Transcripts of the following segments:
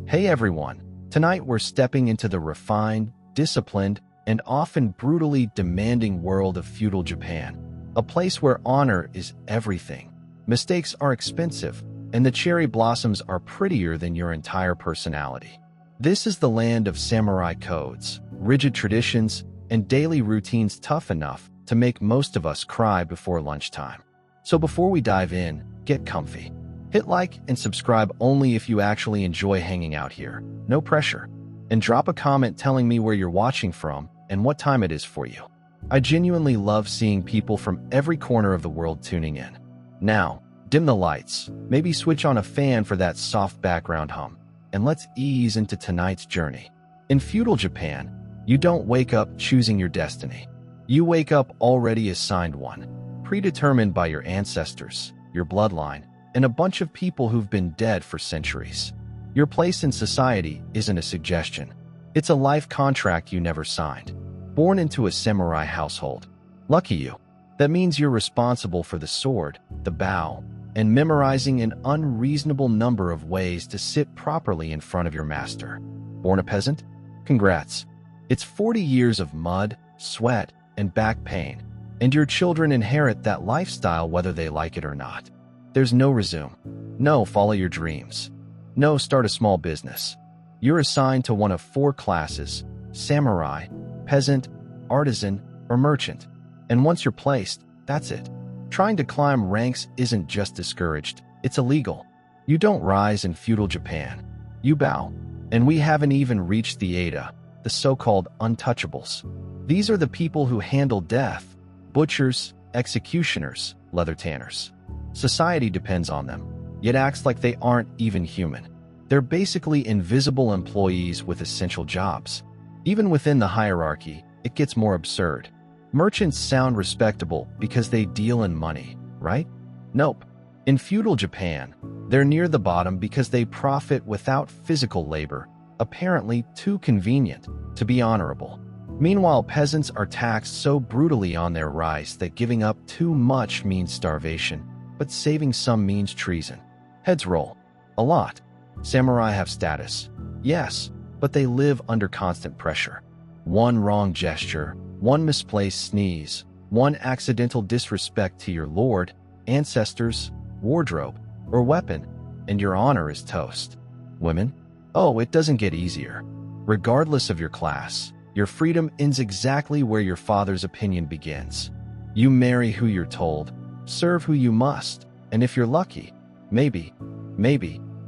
Hey everyone, tonight we're stepping into the refined, disciplined, and often brutally demanding world of feudal Japan, a place where honor is everything. Mistakes are expensive, and the cherry blossoms are prettier than your entire personality. This is the land of samurai codes, rigid traditions, and daily routines tough enough to make most of us cry before lunchtime. So before we dive in, get comfy. Hit like and subscribe only if you actually enjoy hanging out here. No pressure. And drop a comment telling me where you're watching from and what time it is for you. I genuinely love seeing people from every corner of the world tuning in. Now, dim the lights, maybe switch on a fan for that soft background hum, and let's ease into tonight's journey. In feudal Japan, you don't wake up choosing your destiny. You wake up already assigned one, predetermined by your ancestors, your bloodline, and a bunch of people who've been dead for centuries. Your place in society isn't a suggestion. It's a life contract you never signed. Born into a samurai household. Lucky you. That means you're responsible for the sword, the bow, and memorizing an unreasonable number of ways to sit properly in front of your master. Born a peasant? Congrats. It's 40 years of mud, sweat, and back pain, and your children inherit that lifestyle whether they like it or not. There's no resume. No follow your dreams. No start a small business. You're assigned to one of 4 classes: samurai, peasant, artisan, or merchant. And once you're placed, that's it. Trying to climb ranks isn't just discouraged, it's illegal. You don't rise in feudal Japan. You bow. And we haven't even reached the Ada, the so-called untouchables. These are the people who handle death: butchers, executioners, leather tanners. Society depends on them, yet acts like they aren't even human. They're basically invisible employees with essential jobs. Even within the hierarchy, it gets more absurd. Merchants sound respectable because they deal in money, right? Nope. In feudal Japan, they're near the bottom because they profit without physical labor, apparently too convenient to be honorable. Meanwhile, peasants are taxed so brutally on their rice that giving up too much means starvation, but saving some means treason. Heads roll. A lot. Samurai have status. Yes, but they live under constant pressure. One wrong gesture, one misplaced sneeze, one accidental disrespect to your lord, ancestors, wardrobe, or weapon, and your honor is toast. Women? Oh, it doesn't get easier. Regardless of your class, your freedom ends exactly where your father's opinion begins. You marry who you're told, serve who you must, and if you're lucky, maybe,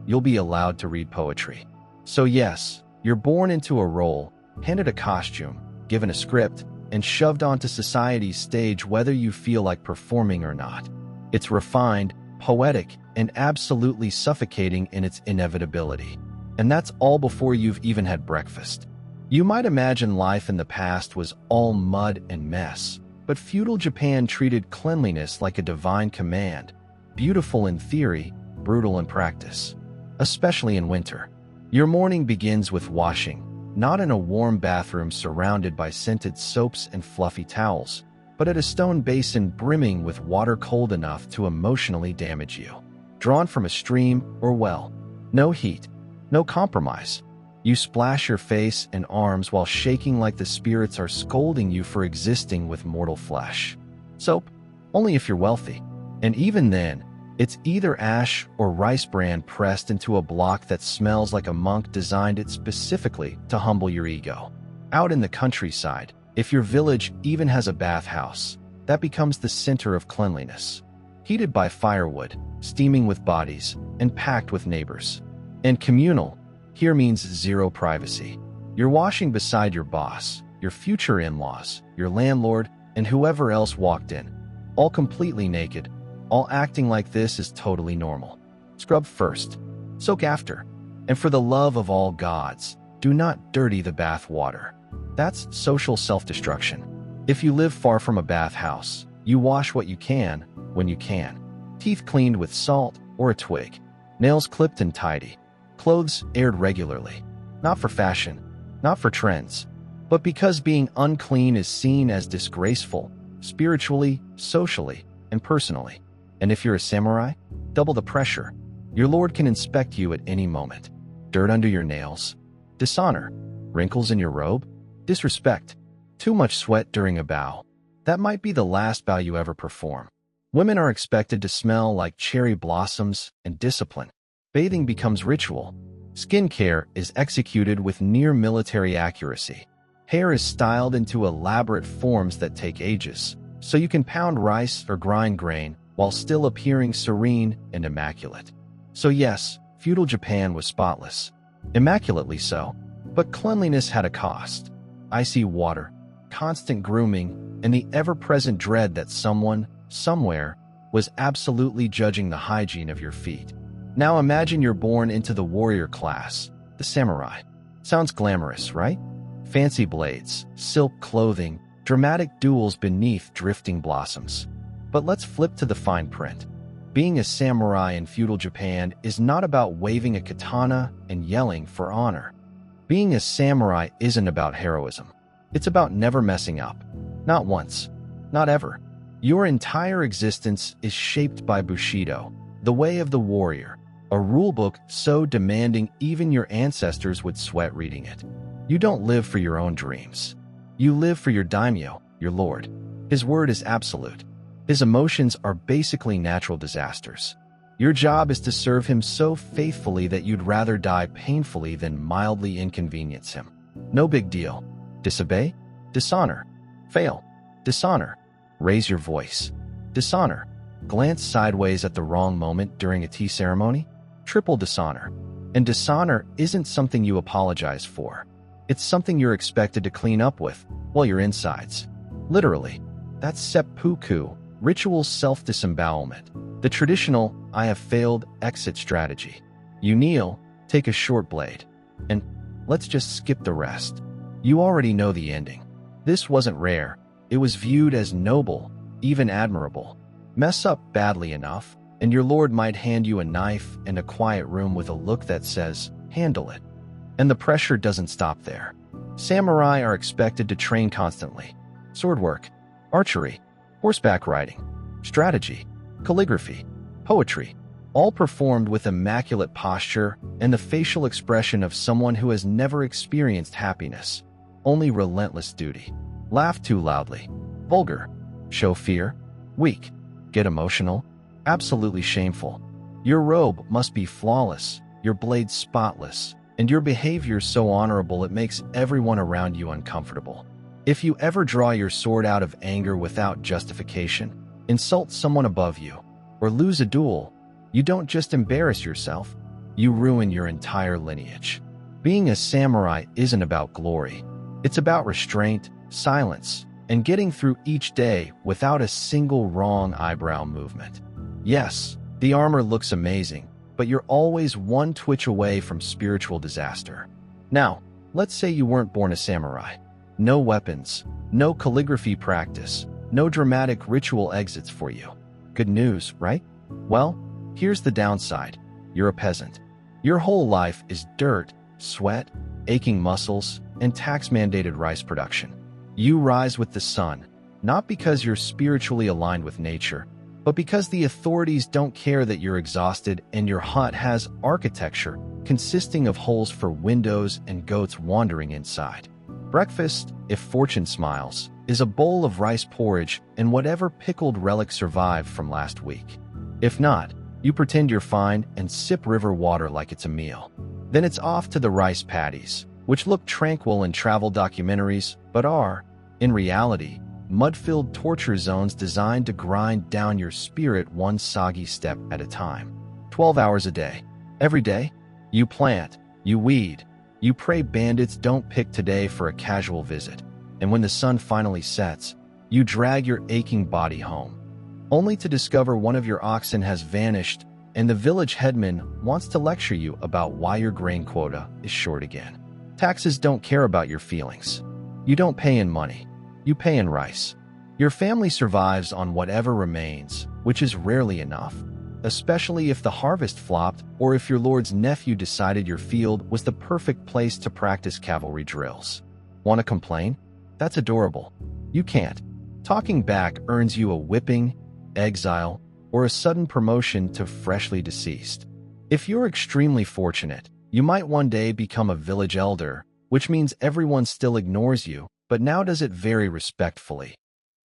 you'll be allowed to read poetry. So yes, you're born into a role, handed a costume, given a script, and shoved onto society's stage whether you feel like performing or not. It's refined, poetic, and absolutely suffocating in its inevitability. And that's all before you've even had breakfast. You might imagine life in the past was all mud and mess, but feudal Japan treated cleanliness like a divine command, beautiful in theory, brutal in practice. Especially in winter. Your morning begins with washing, not in a warm bathroom surrounded by scented soaps and fluffy towels, but at a stone basin brimming with water cold enough to emotionally damage you. Drawn from a stream or well. No heat, no compromise. You splash your face and arms while shaking like the spirits are scolding you for existing with mortal flesh. Soap? Only if you're wealthy. And even then, it's either ash or rice bran pressed into a block that smells like a monk designed it specifically to humble your ego. Out in the countryside, if your village even has a bathhouse, that becomes the center of cleanliness. Heated by firewood, steaming with bodies, and packed with neighbors. And communal here means zero privacy. You're washing beside your boss, your future in-laws, your landlord, and whoever else walked in. All completely naked, all acting like this is totally normal. Scrub first, soak after, and for the love of all gods, do not dirty the bath water. That's social self-destruction. If you live far from a bathhouse, you wash what you can, when you can. Teeth cleaned with salt or a twig. Nails clipped and tidy. Clothes aired regularly. Not for fashion, not for trends, but because being unclean is seen as disgraceful, spiritually, socially, and personally. And if you're a samurai, double the pressure. Your lord can inspect you at any moment. dirt under your nails, dishonor, wrinkles in your robe, disrespect, too much sweat during a bow. That might be the last bow you ever perform. Women are expected to smell like cherry blossoms and discipline. Bathing becomes ritual. Skincare is executed with near military accuracy. Hair is styled into elaborate forms that take ages, so you can pound rice or grind grain while still appearing serene and immaculate. So yes, feudal Japan was spotless. Immaculately so. But cleanliness had a cost. Icy water, constant grooming, and the ever-present dread that someone, somewhere, was absolutely judging the hygiene of your feet. Now imagine you're born into the warrior class, the samurai. Sounds glamorous, right? Fancy blades, silk clothing, dramatic duels beneath drifting blossoms. But let's flip to the fine print. Being a samurai in feudal Japan is not about waving a katana and yelling for honor. Being a samurai isn't about heroism. It's about never messing up. Not once. Not ever. Your entire existence is shaped by Bushido, the way of the warrior, a rulebook so demanding even your ancestors would sweat reading it. You don't live for your own dreams. You live for your daimyo, your lord. His word is absolute. His emotions are basically natural disasters. Your job is to serve him so faithfully that you'd rather die painfully than mildly inconvenience him. No big deal. Disobey? Dishonor. Fail? Dishonor. Raise your voice. Dishonor. Glance sideways at the wrong moment during a tea ceremony? Triple dishonor. And dishonor isn't something you apologize for. It's something you're expected to clean up with, well, your insides. Literally. That's seppuku, ritual self-disembowelment. The traditional, I have failed, exit strategy. You kneel, take a short blade, and let's just skip the rest. You already know the ending. This wasn't rare. It was viewed as noble, even admirable. Mess up badly enough, and your lord might hand you a knife and a quiet room with a look that says, handle it. And the pressure doesn't stop there. Samurai are expected to train constantly. Sword work, archery, horseback riding, strategy, calligraphy, poetry, all performed with immaculate posture and the facial expression of someone who has never experienced happiness. Only relentless duty. Laugh too loudly. Vulgar. Show fear. Weak. Get emotional. Absolutely shameful. Your robe must be flawless, your blade spotless, and your behavior so honorable it makes everyone around you uncomfortable. If you ever draw your sword out of anger without justification, insult someone above you, or lose a duel, you don't just embarrass yourself, you ruin your entire lineage. Being a samurai isn't about glory. It's about restraint, silence, and getting through each day without a single wrong eyebrow movement. Yes, the armor looks amazing, but you're always one twitch away from spiritual disaster. Now, let's say you weren't born a samurai. No weapons, no calligraphy practice, no dramatic ritual exits for you. Good news, right? Well, here's the downside. You're a peasant. Your whole life is dirt, sweat, aching muscles, and tax-mandated rice production. You rise with the sun, not because you're spiritually aligned with nature, but because the authorities don't care that you're exhausted and your hut has architecture consisting of holes for windows and goats wandering inside. Breakfast, if fortune smiles, is a bowl of rice porridge and whatever pickled relics survived from last week. If not, you pretend you're fine and sip river water like it's a meal. Then it's off to the rice paddies, which look tranquil in travel documentaries, but are, in reality, mud-filled torture zones designed to grind down your spirit one soggy step at a time. 12 hours a day. Every day, you plant, you weed, you pray bandits don't pick today for a casual visit. And when the sun finally sets, you drag your aching body home, only to discover one of your oxen has vanished and the village headman wants to lecture you about why your grain quota is short again. Taxes don't care about your feelings. You don't pay in money. You pay in rice. Your family survives on whatever remains, which is rarely enough, especially if the harvest flopped or if your lord's nephew decided your field was the perfect place to practice cavalry drills. Want to complain? That's adorable. You can't. Talking back earns you a whipping, exile, or a sudden promotion to freshly deceased. If you're extremely fortunate, You might one day become a village elder, which means everyone still ignores you, but now does it very respectfully.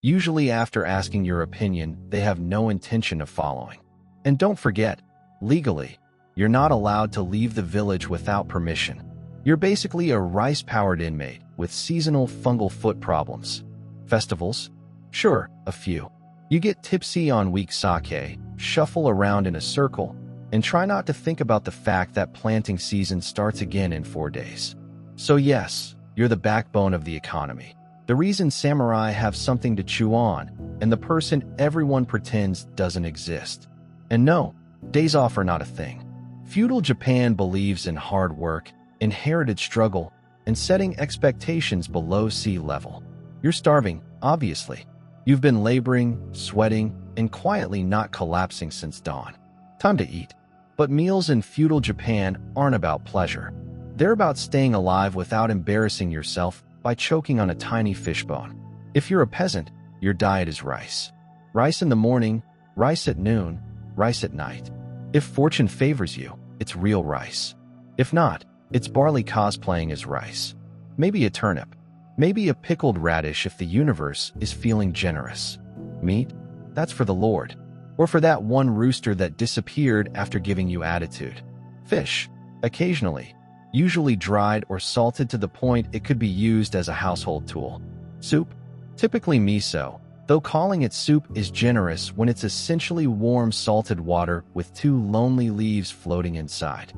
Usually after asking your opinion, they have no intention of following. And don't forget, legally, you're not allowed to leave the village without permission. You're basically a rice-powered inmate with seasonal fungal foot problems. Festivals? Sure, a few. You get tipsy on weak sake, shuffle around in a circle, and try not to think about the fact that planting season starts again in 4 days. So yes, you're the backbone of the economy. The reason samurai have something to chew on, and the person everyone pretends doesn't exist. And no, days off are not a thing. Feudal Japan believes in hard work, inherited struggle, and setting expectations below sea level. You're starving, obviously. You've been laboring, sweating, and quietly not collapsing since dawn. Time to eat. But meals in feudal Japan aren't about pleasure. They're about staying alive without embarrassing yourself by choking on a tiny fishbone. If you're a peasant, your diet is rice. Rice in the morning, rice at noon, rice at night. If fortune favors you, it's real rice. If not, it's barley cosplaying as rice. Maybe a turnip. Maybe a pickled radish if the universe is feeling generous. Meat? That's for the Lord. Or for that one rooster that disappeared after giving you attitude. Fish? Occasionally. Usually dried or salted to the point it could be used as a household tool. Soup? Typically miso, though calling it soup is generous when it's essentially warm salted water with 2 lonely leaves floating inside.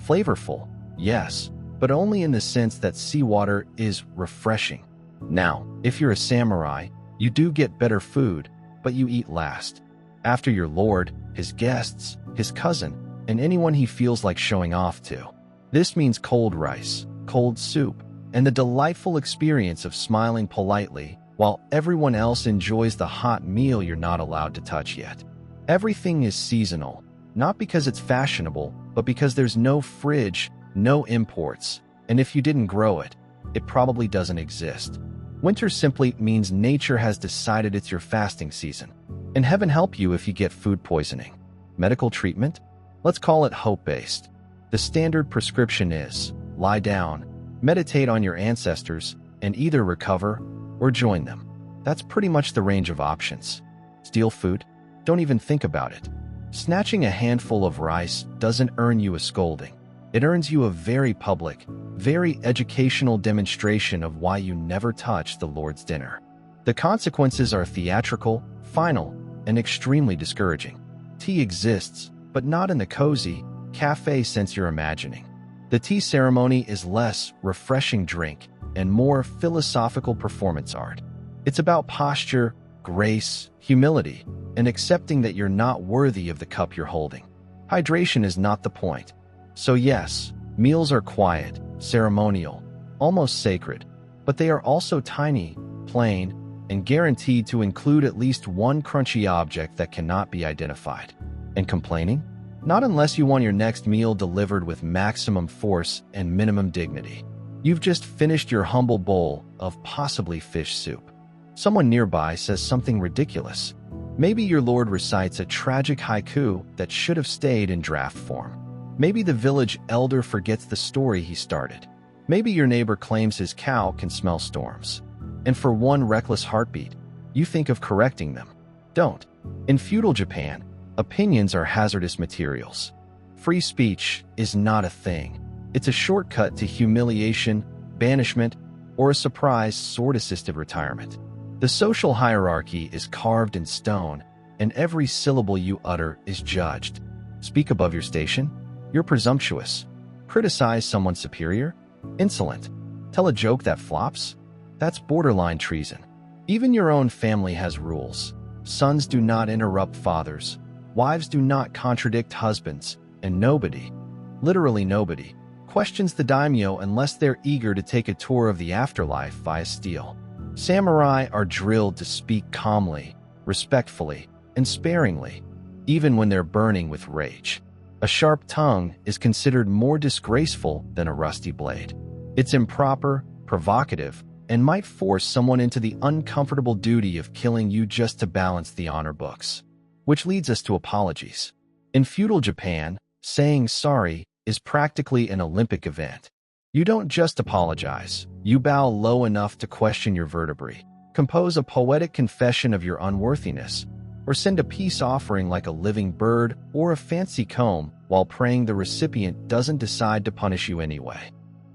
Flavorful? Yes, but only in the sense that seawater is refreshing. Now, if you're a samurai, you do get better food, but you eat last. After your lord, his guests, his cousin, and anyone he feels like showing off to. This means cold rice, cold soup, and the delightful experience of smiling politely while everyone else enjoys the hot meal you're not allowed to touch yet. Everything is seasonal, not because it's fashionable, but because there's no fridge, no imports, and if you didn't grow it, it probably doesn't exist. Winter simply means nature has decided it's your fasting season. And heaven help you if you get food poisoning. Medical treatment? Let's call it hope-based. The standard prescription is, lie down, meditate on your ancestors, and either recover or join them. That's pretty much the range of options. Steal food? Don't even think about it. Snatching a handful of rice doesn't earn you a scolding. It earns you a very public, very educational demonstration of why you never touch the Lord's dinner. The consequences are theatrical, final, and extremely discouraging. Tea exists, but not in the cozy, cafe sense you're imagining. The tea ceremony is less refreshing drink and more philosophical performance art. It's about posture, grace, humility, and accepting that you're not worthy of the cup you're holding. Hydration is not the point. So yes, meals are quiet, ceremonial, almost sacred, but they are also tiny, plain, and guaranteed to include at least one crunchy object that cannot be identified. And complaining? Not unless you want your next meal delivered with maximum force and minimum dignity. You've just finished your humble bowl of possibly fish soup. Someone nearby says something ridiculous. Maybe your lord recites a tragic haiku that should have stayed in draft form. Maybe the village elder forgets the story he started. Maybe your neighbor claims his cow can smell storms. And for one reckless heartbeat, you think of correcting them. Don't. In feudal Japan, opinions are hazardous materials. Free speech is not a thing. It's a shortcut to humiliation, banishment, or a surprise sword-assisted retirement. The social hierarchy is carved in stone, and every syllable you utter is judged. Speak above your station? You're presumptuous. Criticize someone superior? Insolent. Tell a joke that flops? That's borderline treason. Even your own family has rules. Sons do not interrupt fathers. Wives do not contradict husbands. And nobody, literally nobody, questions the daimyo unless they're eager to take a tour of the afterlife via steel. Samurai are drilled to speak calmly, respectfully, and sparingly, even when they're burning with rage. A sharp tongue is considered more disgraceful than a rusty blade. It's improper, provocative, and might force someone into the uncomfortable duty of killing you just to balance the honor books. Which leads us to apologies. In feudal Japan, saying sorry is practically an Olympic event. You don't just apologize, you bow low enough to question your vertebrae, compose a poetic confession of your unworthiness, or send a peace offering like a living bird or a fancy comb while praying the recipient doesn't decide to punish you anyway.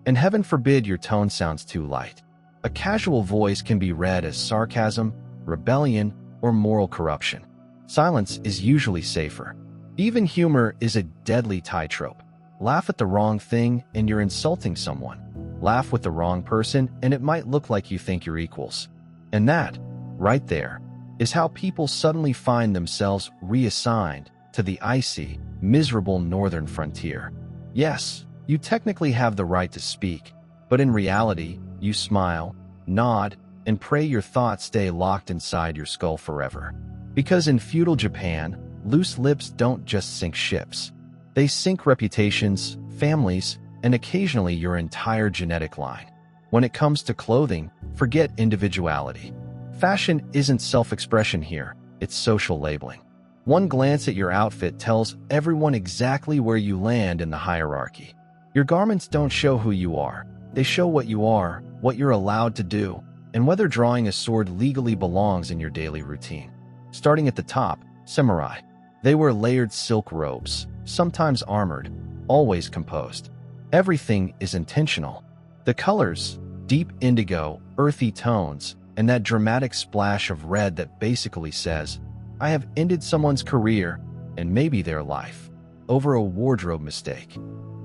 And heaven forbid your tone sounds too light. A casual voice can be read as sarcasm, rebellion, or moral corruption. Silence is usually safer. Even humor is a deadly tightrope. Laugh at the wrong thing and you're insulting someone. Laugh with the wrong person and it might look like you think you're equals. And that, right there, is how people suddenly find themselves reassigned to the icy, miserable northern frontier. Yes, you technically have the right to speak, but in reality, you smile, nod, and pray your thoughts stay locked inside your skull forever. Because in feudal Japan, loose lips don't just sink ships. They sink reputations, families, and occasionally your entire genetic line. When it comes to clothing, forget individuality. Fashion isn't self-expression here, it's social labeling. One glance at your outfit tells everyone exactly where you land in the hierarchy. Your garments don't show who you are. They show what you are, what you're allowed to do, and whether drawing a sword legally belongs in your daily routine. Starting at the top, samurai. They wear layered silk robes, sometimes armored, always composed. Everything is intentional. The colors, deep indigo, earthy tones, and that dramatic splash of red that basically says, I have ended someone's career, and maybe their life, over a wardrobe mistake.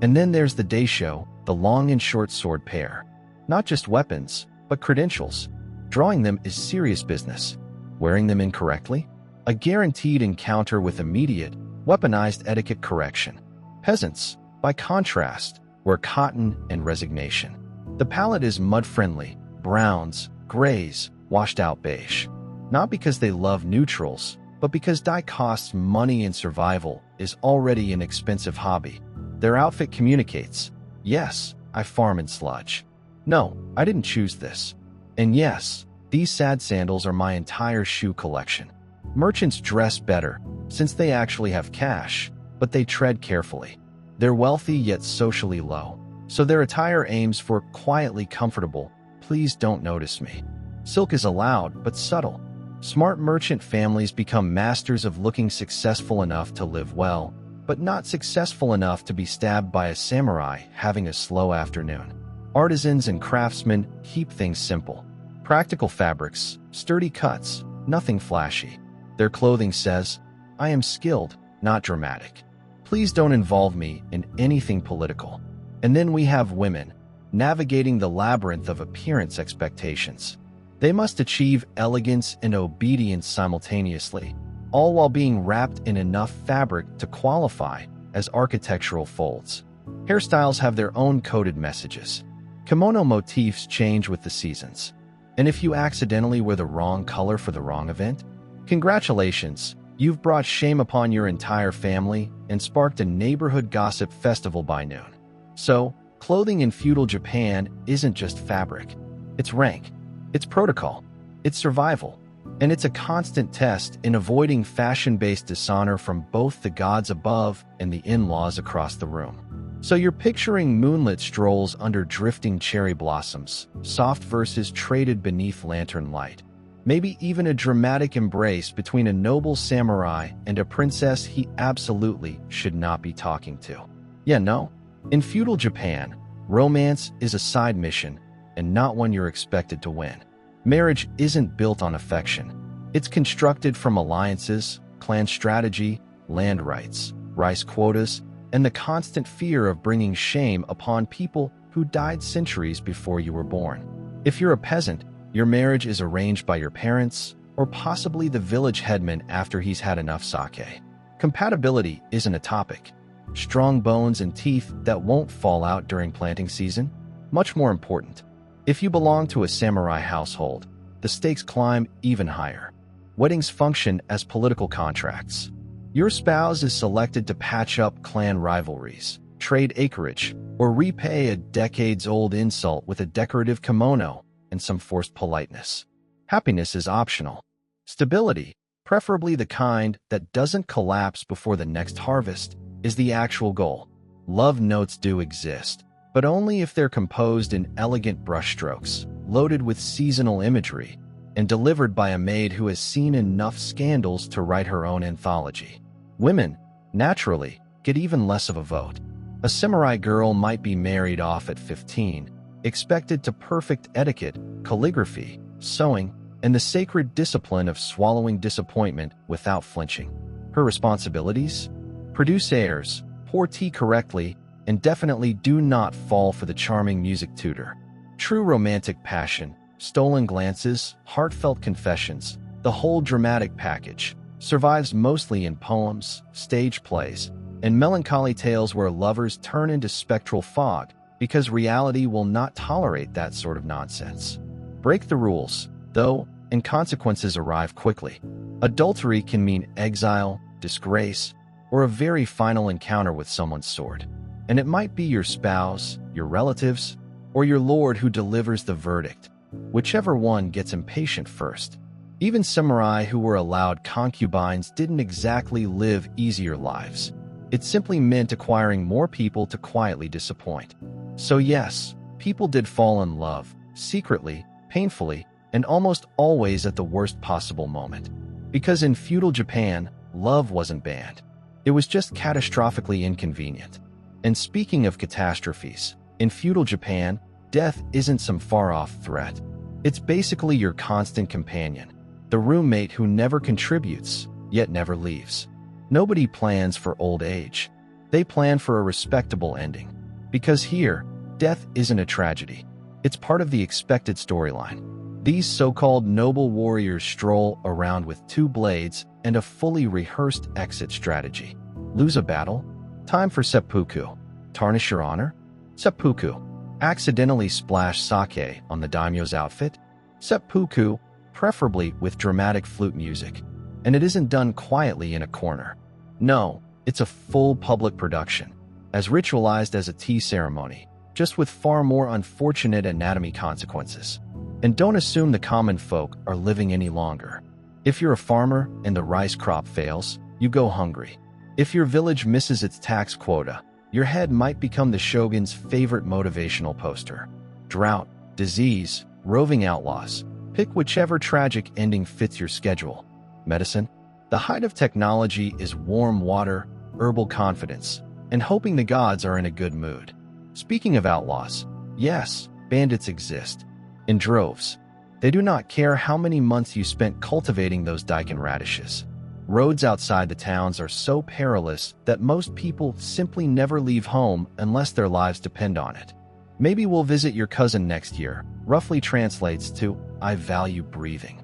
And then there's the daisho, the long and short sword pair. Not just weapons, but credentials. Drawing them is serious business. Wearing them incorrectly? A guaranteed encounter with immediate, weaponized etiquette correction. Peasants, by contrast, wear cotton and resignation. The palette is mud-friendly, browns, grays, washed-out beige. Not because they love neutrals, but because dye costs money and survival is already an expensive hobby. Their outfit communicates, yes, I farm in sludge. No, I didn't choose this. And yes, these sad sandals are my entire shoe collection. Merchants dress better, since they actually have cash, but they tread carefully. They're wealthy yet socially low, so their attire aims for quietly comfortable, please don't notice me. Silk is allowed, but subtle. Smart merchant families become masters of looking successful enough to live well, but not successful enough to be stabbed by a samurai having a slow afternoon. Artisans and craftsmen keep things simple. Practical fabrics, sturdy cuts, nothing flashy. Their clothing says, I am skilled, not dramatic. Please don't involve me in anything political. And then we have women, navigating the labyrinth of appearance expectations. They must achieve elegance and obedience simultaneously, all while being wrapped in enough fabric to qualify as architectural folds. Hairstyles have their own coded messages. Kimono motifs change with the seasons. And if you accidentally wear the wrong color for the wrong event, congratulations, you've brought shame upon your entire family and sparked a neighborhood gossip festival by noon. So, clothing in feudal Japan isn't just fabric. It's rank, it's protocol, it's survival, and it's a constant test in avoiding fashion-based dishonor from both the gods above and the in-laws across the room. So you're picturing moonlit strolls under drifting cherry blossoms, soft verses traded beneath lantern light. Maybe even a dramatic embrace between a noble samurai and a princess he absolutely should not be talking to. Yeah, no? In feudal Japan, romance is a side mission and not one you're expected to win. Marriage isn't built on affection. It's constructed from alliances, clan strategy, land rights, rice quotas, and the constant fear of bringing shame upon people who died centuries before you were born. If you're a peasant, your marriage is arranged by your parents, or possibly the village headman after he's had enough sake. Compatibility isn't a topic. Strong bones and teeth that won't fall out during planting season? Much more important. If you belong to a samurai household, the stakes climb even higher. Weddings function as political contracts. Your spouse is selected to patch up clan rivalries, trade acreage, or repay a decades-old insult with a decorative kimono and some forced politeness. Happiness is optional. Stability, preferably the kind that doesn't collapse before the next harvest, is the actual goal. love notes do exist, but only if they're composed in elegant brushstrokes, loaded with seasonal imagery, and delivered by a maid who has seen enough scandals to write her own anthology. Women, naturally, get even less of a vote. A samurai girl might be married off at 15, expected to perfect etiquette, calligraphy, sewing, and the sacred discipline of swallowing disappointment without flinching. Her responsibilities? Produce heirs, pour tea correctly, and definitely do not fall for the charming music tutor. True romantic passion, stolen glances, heartfelt confessions, the whole dramatic package, survives mostly in poems, stage plays, and melancholy tales where lovers turn into spectral fog because reality will not tolerate that sort of nonsense. Break the rules, though, and consequences arrive quickly. Adultery can mean exile, disgrace, or a very final encounter with someone's sword. And it might be your spouse, your relatives, or your lord who delivers the verdict, whichever one gets impatient first. Even samurai who were allowed concubines didn't exactly live easier lives. It simply meant acquiring more people to quietly disappoint. So yes, people did fall in love, secretly, painfully, and almost always at the worst possible moment. Because in feudal Japan, love wasn't banned. It was just catastrophically inconvenient. And speaking of catastrophes, in feudal Japan, death isn't some far-off threat. It's basically your constant companion, the roommate who never contributes, yet never leaves. Nobody plans for old age. They plan for a respectable ending. Because here, death isn't a tragedy. It's part of the expected storyline. These so-called noble warriors stroll around with two blades and a fully rehearsed exit strategy. Lose a battle? Time for seppuku. Tarnish your honor? Seppuku. Accidentally splash sake on the daimyo's outfit? Seppuku, preferably with dramatic flute music. And it isn't done quietly in a corner. No, it's a full public production, as ritualized as a tea ceremony, just with far more unfortunate anatomy consequences. And don't assume the common folk are living any longer. If you're a farmer and the rice crop fails, you go hungry. If your village misses its tax quota, your head might become the shogun's favorite motivational poster. Drought, disease, roving outlaws. Pick whichever tragic ending fits your schedule. Medicine? The height of technology is warm water, herbal confidence, and hoping the gods are in a good mood. Speaking of outlaws, yes, bandits exist. In droves. They do not care how many months you spent cultivating those daikon radishes. Roads outside the towns are so perilous that most people simply never leave home unless their lives depend on it. Maybe we'll visit your cousin next year, roughly translates to, I value breathing.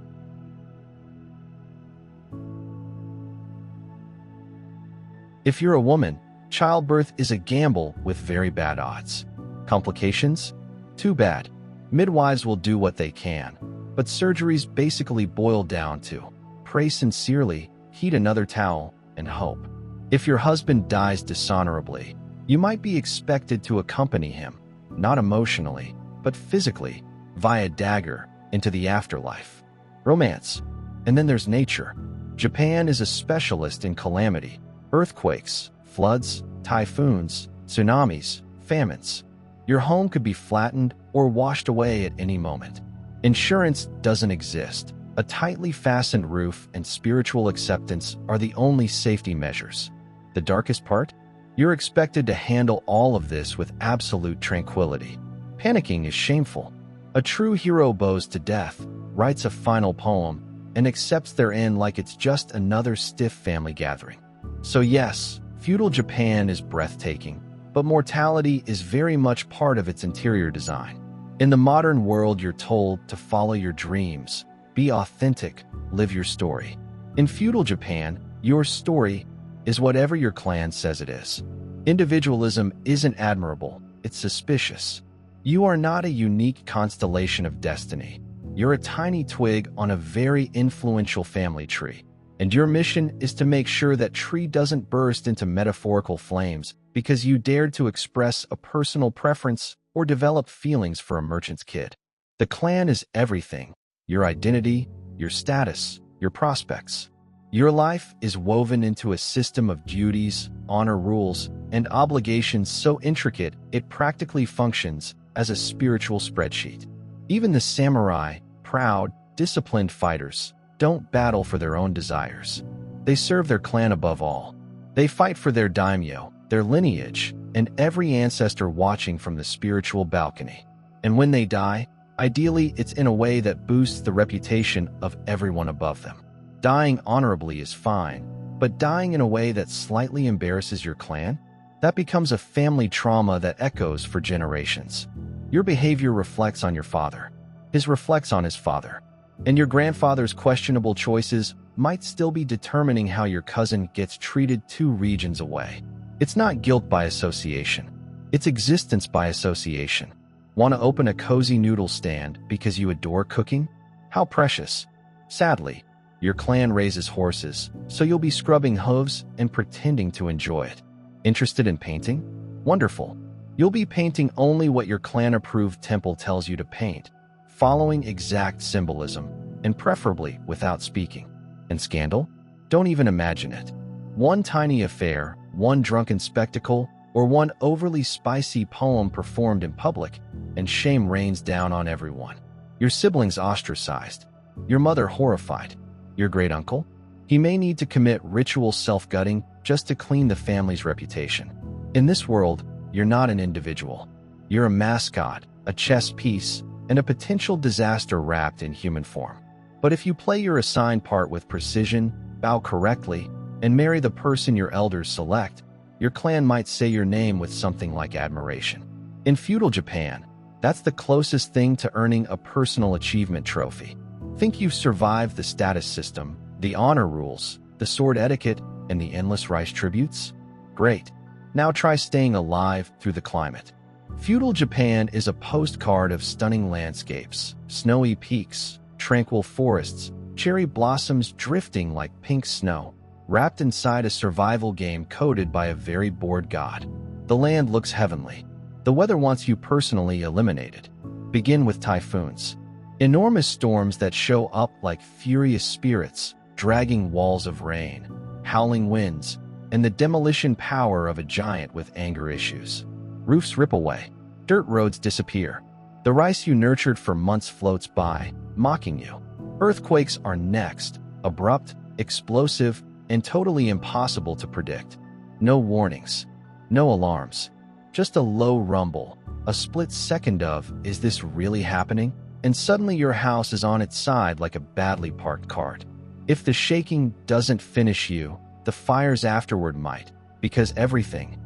If you're a woman, childbirth is a gamble with very bad odds. Complications? Too bad. Midwives will do what they can, but surgeries basically boil down to pray sincerely, heat another towel, and hope. If your husband dies dishonorably, you might be expected to accompany him, not emotionally, but physically, via dagger, into the afterlife. Romance. And then there's nature. Japan is a specialist in calamity. Earthquakes, floods, typhoons, tsunamis, famines. Your home could be flattened or washed away at any moment. Insurance doesn't exist. A tightly fastened roof and spiritual acceptance are the only safety measures. The darkest part? You're expected to handle all of this with absolute tranquility. Panicking is shameful. A true hero bows to death, writes a final poem, and accepts their end like it's just another stiff family gathering. So yes, feudal Japan is breathtaking, but mortality is very much part of its interior design. In the modern world, you're told to follow your dreams, be authentic, live your story. In feudal Japan, your story is whatever your clan says it is. Individualism isn't admirable, it's suspicious. You are not a unique constellation of destiny. You're a tiny twig on a very influential family tree. And your mission is to make sure that tree doesn't burst into metaphorical flames because you dared to express a personal preference or develop feelings for a merchant's kid. The clan is everything. Your identity, your status, your prospects. Your life is woven into a system of duties, honor rules, and obligations so intricate it practically functions as a spiritual spreadsheet. Even the samurai, proud, disciplined fighters, don't battle for their own desires. They serve their clan above all. They fight for their daimyo, their lineage, and every ancestor watching from the spiritual balcony. And when they die, ideally it's in a way that boosts the reputation of everyone above them. Dying honorably is fine, but dying in a way that slightly embarrasses your clan? That becomes a family trauma that echoes for generations. Your behavior reflects on your father. His reflects on his father. And your grandfather's questionable choices might still be determining how your cousin gets treated 2 regions away. It's not guilt by association. It's existence by association. Want to open a cozy noodle stand because you adore cooking? How precious. Sadly, your clan raises horses, so you'll be scrubbing hooves and pretending to enjoy it. Interested in painting? Wonderful. You'll be painting only what your clan-approved temple tells you to paint, following exact symbolism, and preferably without speaking. And scandal? Don't even imagine it. One tiny affair, one drunken spectacle, or one overly spicy poem performed in public, and shame rains down on everyone. Your siblings ostracized. Your mother horrified. Your great-uncle? He may need to commit ritual self-gutting just to clean the family's reputation. In this world, you're not an individual. You're a mascot, a chess piece, and a potential disaster wrapped in human form. But if you play your assigned part with precision, bow correctly, and marry the person your elders select, your clan might say your name with something like admiration. In feudal Japan, that's the closest thing to earning a personal achievement trophy. Think you've survived the status system, the honor rules, the sword etiquette, and the endless rice tributes? Great. Now try staying alive through the climate. Feudal Japan is a postcard of stunning landscapes, snowy peaks, tranquil forests, cherry blossoms drifting like pink snow, wrapped inside a survival game coded by a very bored god. The land looks heavenly. The weather wants you personally eliminated. Begin with typhoons. Enormous storms that show up like furious spirits, dragging walls of rain, howling winds, and the demolition power of a giant with anger issues. Roofs rip away. Dirt roads disappear. The rice you nurtured for months floats by, mocking you. Earthquakes are next, abrupt, explosive, and totally impossible to predict. No warnings. No alarms. Just a low rumble, a split second of, is this really happening? And suddenly your house is on its side like a badly parked cart. If the shaking doesn't finish you, the fires afterward might, because everything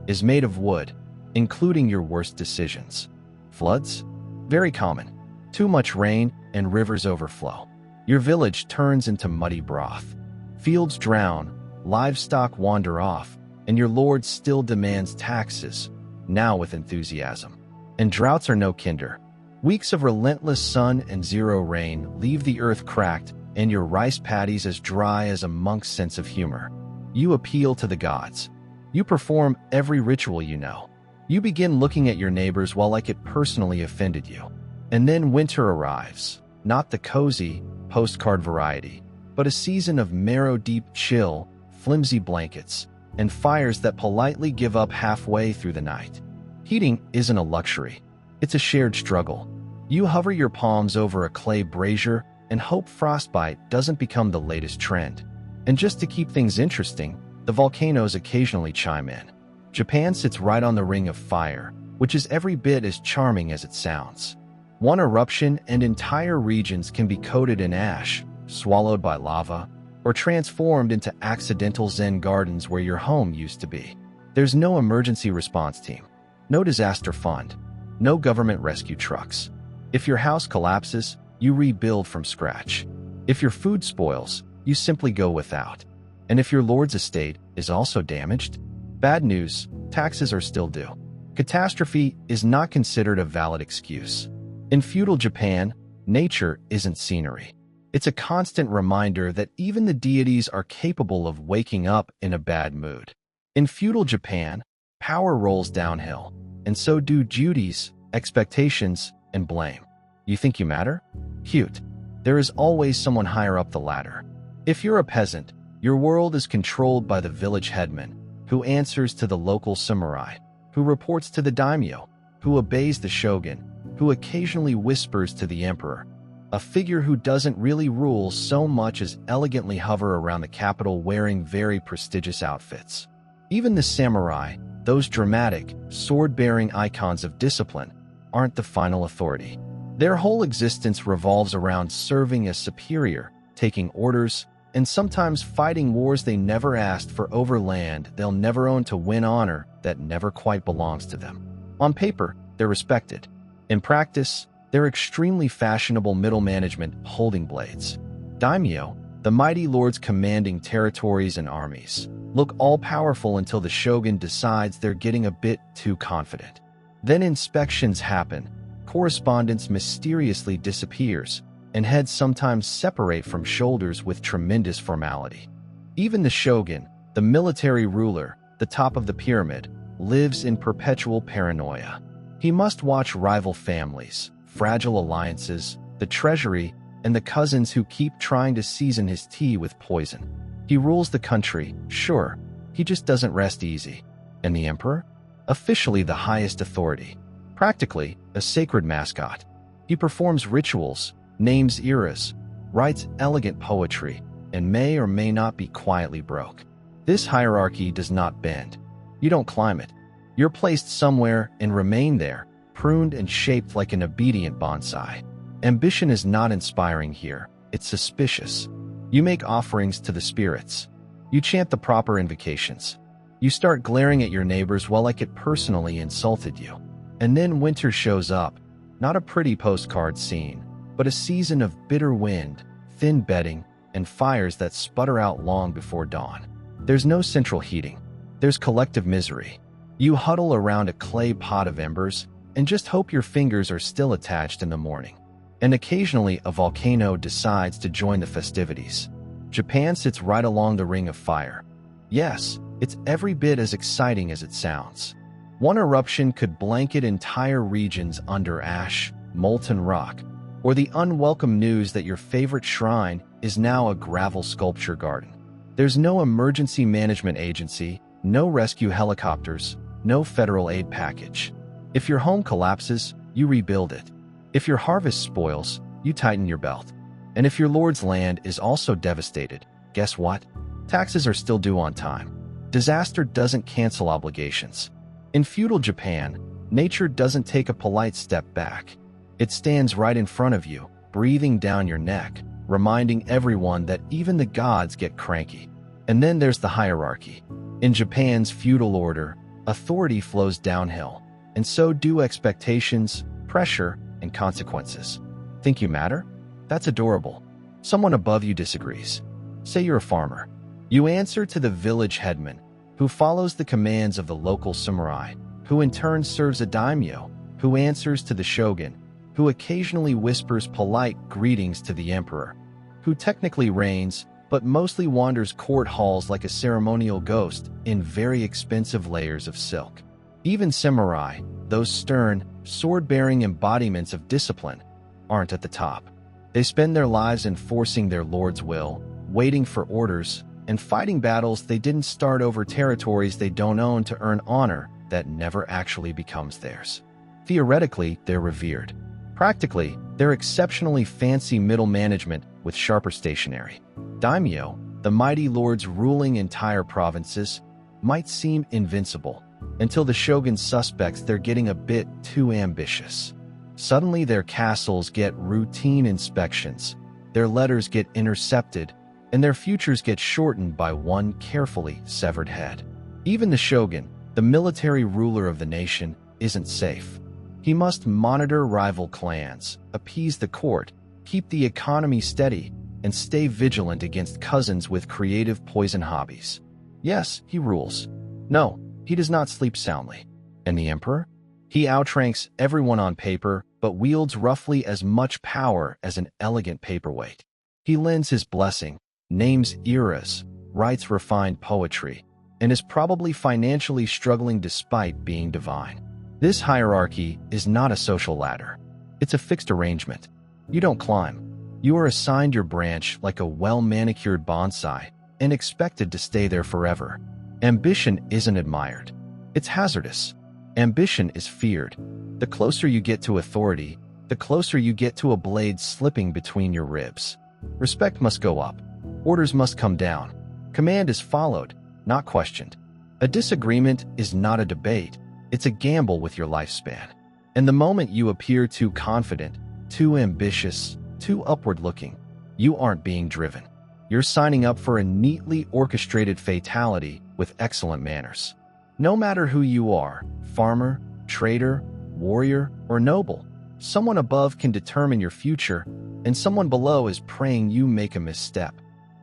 is made of wood, including your worst decisions. Floods? Very common. Too much rain and rivers overflow. Your village turns into muddy broth. Fields drown, livestock wander off, and your lord still demands taxes, now with enthusiasm. And droughts are no kinder. Weeks of relentless sun and zero rain leave the earth cracked and your rice paddies as dry as a monk's sense of humor. You appeal to the gods. You perform every ritual you know. You begin looking at your neighbors while like it personally offended you. And then winter arrives, not the cozy, postcard variety, but a season of marrow-deep chill, flimsy blankets, and fires that politely give up halfway through the night. Heating isn't a luxury. It's a shared struggle. You hover your palms over a clay brazier and hope frostbite doesn't become the latest trend. And just to keep things interesting, the volcanoes occasionally chime in. Japan sits right on the ring of fire, which is every bit as charming as it sounds. One eruption and entire regions can be coated in ash, swallowed by lava, or transformed into accidental Zen gardens where your home used to be. There's no emergency response team, no disaster fund, no government rescue trucks. If your house collapses, you rebuild from scratch. If your food spoils, you simply go without. And if your lord's estate is also damaged, bad news, taxes are still due. Catastrophe is not considered a valid excuse. In feudal Japan, nature isn't scenery. It's a constant reminder that even the deities are capable of waking up in a bad mood. In feudal Japan, power rolls downhill, and so do duties, expectations, and blame. You think you matter? Cute. There is always someone higher up the ladder. If you're a peasant, your world is controlled by the village headman, who answers to the local samurai, who reports to the daimyo, who obeys the shogun, who occasionally whispers to the emperor, a figure who doesn't really rule so much as elegantly hover around the capital wearing very prestigious outfits. Even the samurai, those dramatic, sword-bearing icons of discipline, aren't the final authority. Their whole existence revolves around serving as superior, taking orders, and sometimes fighting wars they never asked for over land they'll never own to win honor that never quite belongs to them. On paper, they're respected. In practice, they're extremely fashionable middle management holding blades. Daimyo, the mighty lords commanding territories and armies, look all-powerful until the shogun decides they're getting a bit too confident. Then inspections happen, correspondence mysteriously disappears, and heads sometimes separate from shoulders with tremendous formality. Even the shogun, the military ruler, the top of the pyramid, lives in perpetual paranoia. He must watch rival families, fragile alliances, the treasury, and the cousins who keep trying to season his tea with poison. He rules the country, sure, he just doesn't rest easy. And the emperor? Officially the highest authority. Practically, a sacred mascot. He performs rituals, names eras, writes elegant poetry, and may or may not be quietly broke. This hierarchy does not bend. You don't climb it. You're placed somewhere and remain there, pruned and shaped like an obedient bonsai. Ambition is not inspiring here, it's suspicious. You make offerings to the spirits. You chant the proper invocations. You start glaring at your neighbors while like it personally insulted you. And then winter shows up, not a pretty postcard scene, but a season of bitter wind, thin bedding, and fires that sputter out long before dawn. There's no central heating. There's collective misery. You huddle around a clay pot of embers and just hope your fingers are still attached in the morning. And occasionally a volcano decides to join the festivities. Japan sits right along the ring of fire. Yes, it's every bit as exciting as it sounds. One eruption could blanket entire regions under ash, molten rock, or the unwelcome news that your favorite shrine is now a gravel sculpture garden. There's no emergency management agency, no rescue helicopters, no federal aid package. If your home collapses, you rebuild it. If your harvest spoils, you tighten your belt. And if your lord's land is also devastated, guess what? Taxes are still due on time. Disaster doesn't cancel obligations. In feudal Japan, nature doesn't take a polite step back. It stands right in front of you, breathing down your neck, reminding everyone that even the gods get cranky. And then there's the hierarchy. In Japan's feudal order, authority flows downhill, and so do expectations, pressure, and consequences. Think you matter? That's adorable. Someone above you disagrees. Say you're a farmer. You answer to the village headman, who follows the commands of the local samurai, who in turn serves a daimyo, who answers to the shogun, who occasionally whispers polite greetings to the emperor, who technically reigns, but mostly wanders court halls like a ceremonial ghost in very expensive layers of silk. Even samurai, those stern, sword-bearing embodiments of discipline, aren't at the top. They spend their lives enforcing their lord's will, waiting for orders, and fighting battles they didn't start over territories they don't own to earn honor that never actually becomes theirs. Theoretically, they're revered. Practically, they're exceptionally fancy middle management with sharper stationery. Daimyo, the mighty lords ruling entire provinces, might seem invincible, until the shogun suspects they're getting a bit too ambitious. Suddenly their castles get routine inspections, their letters get intercepted, and their futures get shortened by one carefully severed head. Even the shogun, the military ruler of the nation, isn't safe. He must monitor rival clans, appease the court, keep the economy steady, and stay vigilant against cousins with creative poison hobbies. Yes, he rules. No, he does not sleep soundly. And the emperor? He outranks everyone on paper, but wields roughly as much power as an elegant paperweight. He lends his blessing, names eras, writes refined poetry, and is probably financially struggling despite being divine. This hierarchy is not a social ladder. It's a fixed arrangement. You don't climb. You are assigned your branch like a well-manicured bonsai and expected to stay there forever. Ambition isn't admired. It's hazardous. Ambition is feared. The closer you get to authority, the closer you get to a blade slipping between your ribs. Respect must go up. Orders must come down. Command is followed, not questioned. A disagreement is not a debate. It's a gamble with your lifespan. And the moment you appear too confident, too ambitious, too upward-looking, you aren't being driven. You're signing up for a neatly orchestrated fatality with excellent manners. No matter who you are, farmer, trader, warrior, or noble, someone above can determine your future, and someone below is praying you make a misstep.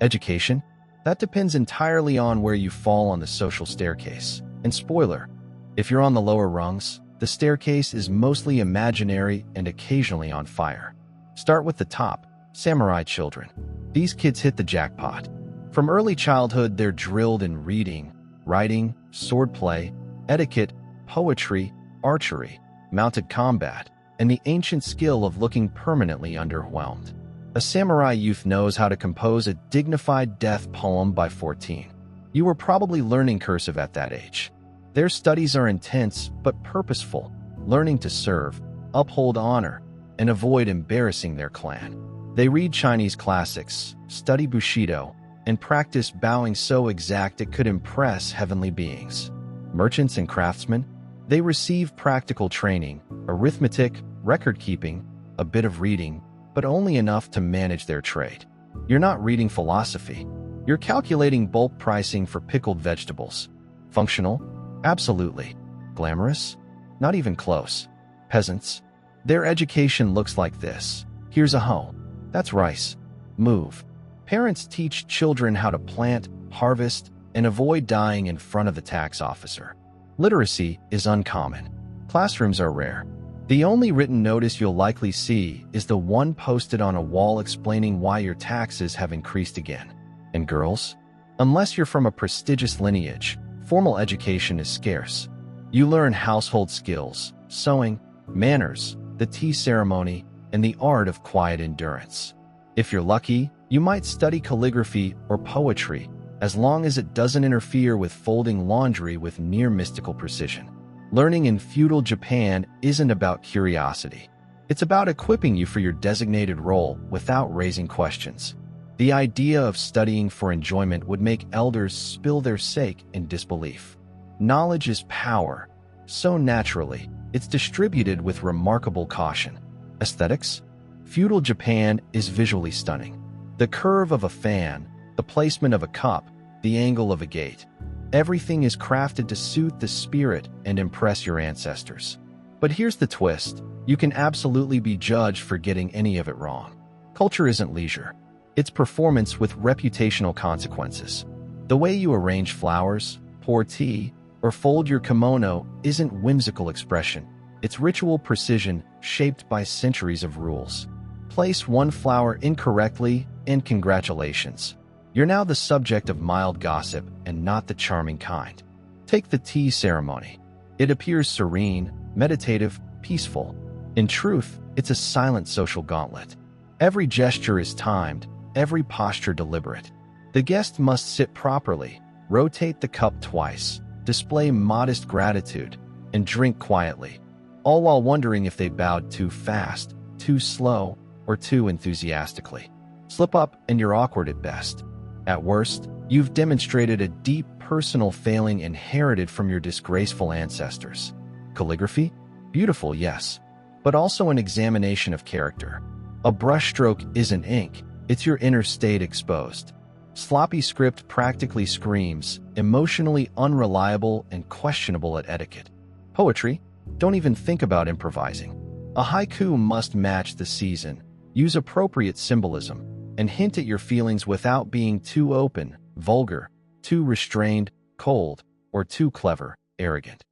Education? That depends entirely on where you fall on the social staircase. And spoiler, if you're on the lower rungs, the staircase is mostly imaginary and occasionally on fire. Start with the top, samurai children. These kids hit the jackpot. From early childhood, they're drilled in reading, writing, swordplay, etiquette, poetry, archery, mounted combat, and the ancient skill of looking permanently underwhelmed. A samurai youth knows how to compose a dignified death poem by 14. You were probably learning cursive at that age. Their studies are intense but purposeful, learning to serve, uphold honor, and avoid embarrassing their clan. They read Chinese classics, study Bushido, and practice bowing so exact it could impress heavenly beings. Merchants and craftsmen, they receive practical training, arithmetic, record-keeping, a bit of reading, but only enough to manage their trade. You're not reading philosophy. You're calculating bulk pricing for pickled vegetables. Functional? Absolutely. Glamorous? Not even close. Peasants? Their education looks like this. Here's a hoe. That's rice. Move. Parents teach children how to plant, harvest, and avoid dying in front of the tax officer. Literacy is uncommon. Classrooms are rare. The only written notice you'll likely see is the one posted on a wall explaining why your taxes have increased again. And girls? Unless you're from a prestigious lineage, formal education is scarce. You learn household skills, sewing, manners, the tea ceremony, and the art of quiet endurance. If you're lucky, you might study calligraphy or poetry, as long as it doesn't interfere with folding laundry with near mystical precision. Learning in feudal Japan isn't about curiosity. It's about equipping you for your designated role without raising questions. The idea of studying for enjoyment would make elders spill their sake in disbelief. Knowledge is power. So naturally, it's distributed with remarkable caution. Aesthetics? Feudal Japan is visually stunning. The curve of a fan, the placement of a cup, the angle of a gate. Everything is crafted to suit the spirit and impress your ancestors. But here's the twist. You can absolutely be judged for getting any of it wrong. Culture isn't leisure. It's performance with reputational consequences. The way you arrange flowers, pour tea, or fold your kimono isn't whimsical expression. It's ritual precision shaped by centuries of rules. Place one flower incorrectly, and congratulations. You're now the subject of mild gossip and not the charming kind. Take the tea ceremony. It appears serene, meditative, peaceful. In truth, it's a silent social gauntlet. Every gesture is timed, every posture deliberate. The guest must sit properly, rotate the cup twice, display modest gratitude, and drink quietly, all while wondering if they bowed too fast, too slow, or too enthusiastically. Slip up and you're awkward at best. At worst, you've demonstrated a deep personal failing inherited from your disgraceful ancestors. Calligraphy? Beautiful, yes, but also an examination of character. A brushstroke isn't ink, it's your inner state exposed. Sloppy script practically screams, emotionally unreliable and questionable at etiquette. Poetry? Don't even think about improvising. A haiku must match the season, use appropriate symbolism, and hint at your feelings without being too open, vulgar, too restrained, cold, or too clever, arrogant.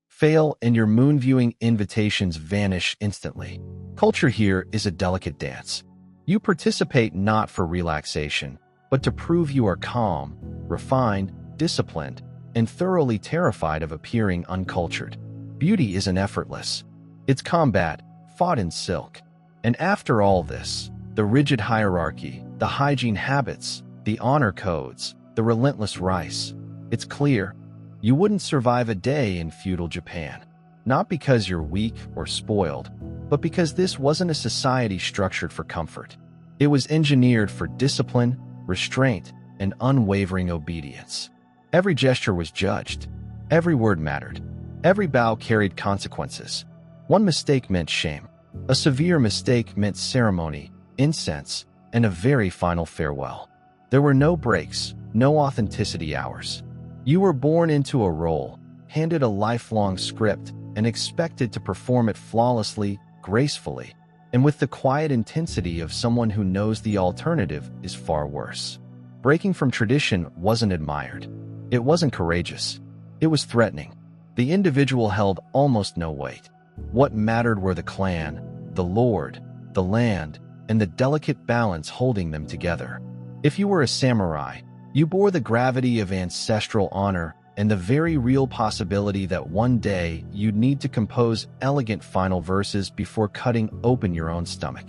Fail and your moon-viewing invitations vanish instantly. Culture here is a delicate dance. You participate not for relaxation, but to prove you are calm, refined, disciplined, and thoroughly terrified of appearing uncultured. Beauty isn't effortless. It's combat, fought in silk. And after all this, the rigid hierarchy, the hygiene habits, the honor codes, the relentless rice, it's clear, You wouldn't survive a day in feudal Japan. Not because you're weak or spoiled, but because this wasn't a society structured for comfort. It was engineered for discipline, restraint, and unwavering obedience. Every gesture was judged. Every word mattered. Every bow carried consequences. One mistake meant shame. A severe mistake meant ceremony, incense, and a very final farewell. There were no breaks, no authenticity hours. You were born into a role, handed a lifelong script, and expected to perform it flawlessly, gracefully, and with the quiet intensity of someone who knows the alternative is far worse. Breaking from tradition wasn't admired. It wasn't courageous. It was threatening. The individual held almost no weight. What mattered were the clan, the lord, the land, and the delicate balance holding them together. If you were a samurai, you bore the gravity of ancestral honor and the very real possibility that one day you'd need to compose elegant final verses before cutting open your own stomach.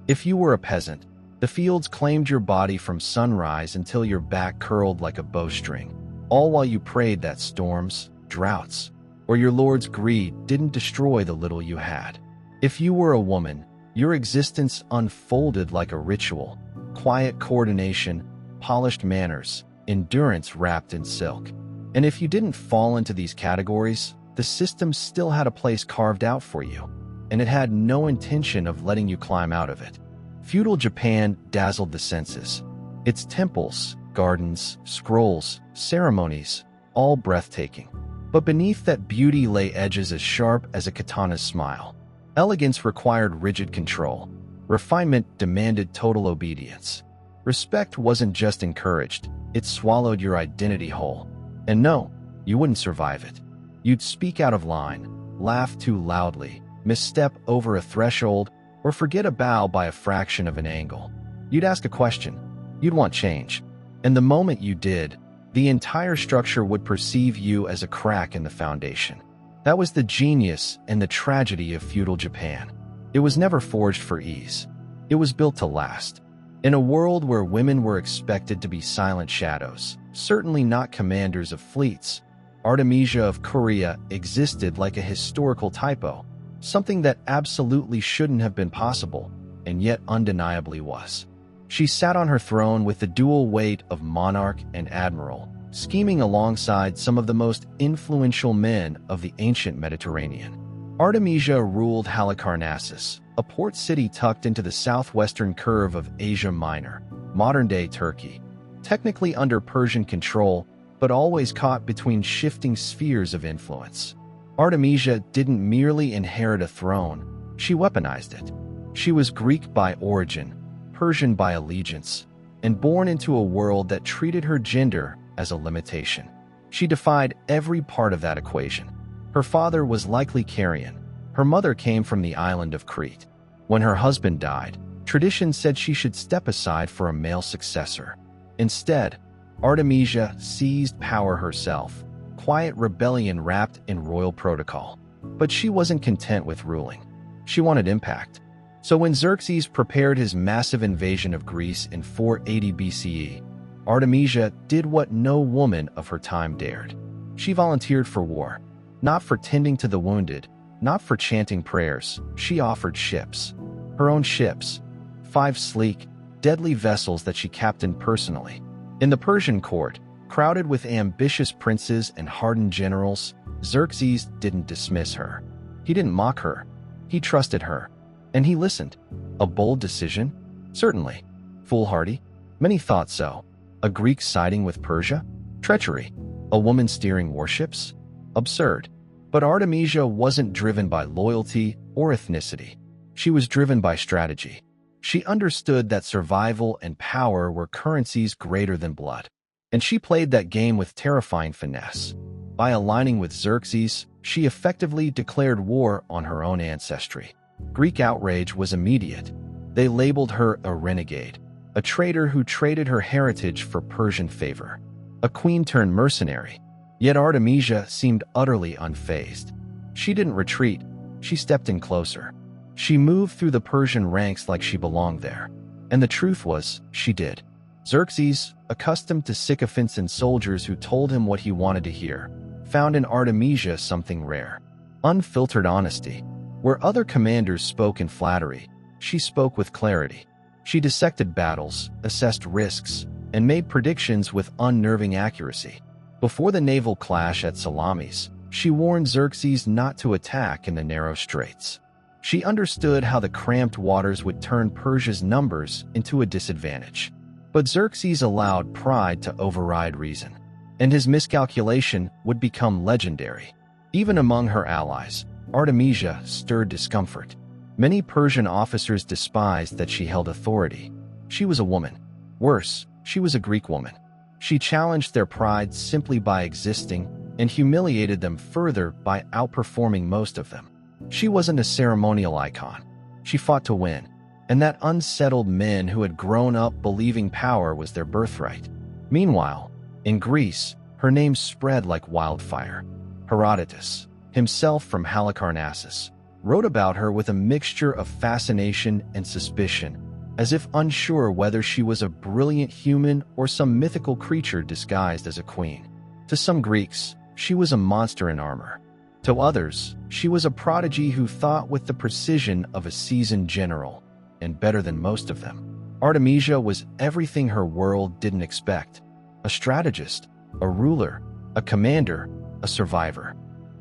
If you were a peasant, the fields claimed your body from sunrise until your back curled like a bowstring, all while you prayed that storms, droughts, or your lord's greed didn't destroy the little you had. If you were a woman, your existence unfolded like a ritual, quiet coordination, polished manners, endurance wrapped in silk. And if you didn't fall into these categories, the system still had a place carved out for you, and it had no intention of letting you climb out of it. Feudal Japan dazzled the senses. Its temples, gardens, scrolls, ceremonies, all breathtaking. But beneath that beauty lay edges as sharp as a katana's smile. Elegance required rigid control. Refinement demanded total obedience. Respect wasn't just encouraged, it swallowed your identity whole. And no, you wouldn't survive it. You'd speak out of line, laugh too loudly, misstep over a threshold, or forget a bow by a fraction of an angle. You'd ask a question. You'd want change. And the moment you did, the entire structure would perceive you as a crack in the foundation. That was the genius and the tragedy of feudal Japan. It was never forged for ease. It was built to last. In a world where women were expected to be silent shadows, certainly not commanders of fleets, Artemisia of Korea existed like a historical typo, something that absolutely shouldn't have been possible, and yet undeniably was. She sat on her throne with the dual weight of monarch and admiral, scheming alongside some of the most influential men of the ancient Mediterranean. Artemisia ruled Halicarnassus, a port city tucked into the southwestern curve of Asia Minor, modern-day Turkey, technically under Persian control, but always caught between shifting spheres of influence. Artemisia didn't merely inherit a throne, she weaponized it. She was Greek by origin, Persian by allegiance, and born into a world that treated her gender as a limitation. She defied every part of that equation. Her father was likely Carian. Her mother came from the island of Crete. When her husband died, tradition said she should step aside for a male successor. Instead, Artemisia seized power herself, quiet rebellion wrapped in royal protocol. But she wasn't content with ruling. She wanted impact. So when Xerxes prepared his massive invasion of Greece in 480 BCE, Artemisia did what no woman of her time dared. She volunteered for war, not for tending to the wounded, not for chanting prayers. She offered ships. Her own ships. 5 sleek, deadly vessels that she captained personally. In the Persian court, crowded with ambitious princes and hardened generals, Xerxes didn't dismiss her. He didn't mock her. He trusted her. And he listened. A bold decision? Certainly. Foolhardy? Many thought so. A Greek siding with Persia? Treachery. A woman steering warships? Absurd. But Artemisia wasn't driven by loyalty or ethnicity. She was driven by strategy. She understood that survival and power were currencies greater than blood. And she played that game with terrifying finesse. By aligning with Xerxes, she effectively declared war on her own ancestry. Greek outrage was immediate. They labeled her a renegade, a traitor who traded her heritage for Persian favor, a queen-turned-mercenary. Yet Artemisia seemed utterly unfazed. She didn't retreat. She stepped in closer. She moved through the Persian ranks like she belonged there. And the truth was, she did. Xerxes, accustomed to sycophants and soldiers who told him what he wanted to hear, found in Artemisia something rare: unfiltered honesty. Where other commanders spoke in flattery, she spoke with clarity. She dissected battles, assessed risks, and made predictions with unnerving accuracy. Before the naval clash at Salamis, she warned Xerxes not to attack in the narrow straits. She understood how the cramped waters would turn Persia's numbers into a disadvantage. But Xerxes allowed pride to override reason, and his miscalculation would become legendary. Even among her allies, Artemisia stirred discomfort. Many Persian officers despised that she held authority. She was a woman. Worse, she was a Greek woman. She challenged their pride simply by existing and humiliated them further by outperforming most of them. She wasn't a ceremonial icon. She fought to win, and that unsettled men who had grown up believing power was their birthright. Meanwhile, in Greece, her name spread like wildfire. Herodotus, himself from Halicarnassus, wrote about her with a mixture of fascination and suspicion, as if unsure whether she was a brilliant human or some mythical creature disguised as a queen. To some Greeks, she was a monster in armor. To others, she was a prodigy who thought with the precision of a seasoned general, and better than most of them. Artemisia was everything her world didn't expect: a strategist, a ruler, a commander, a survivor.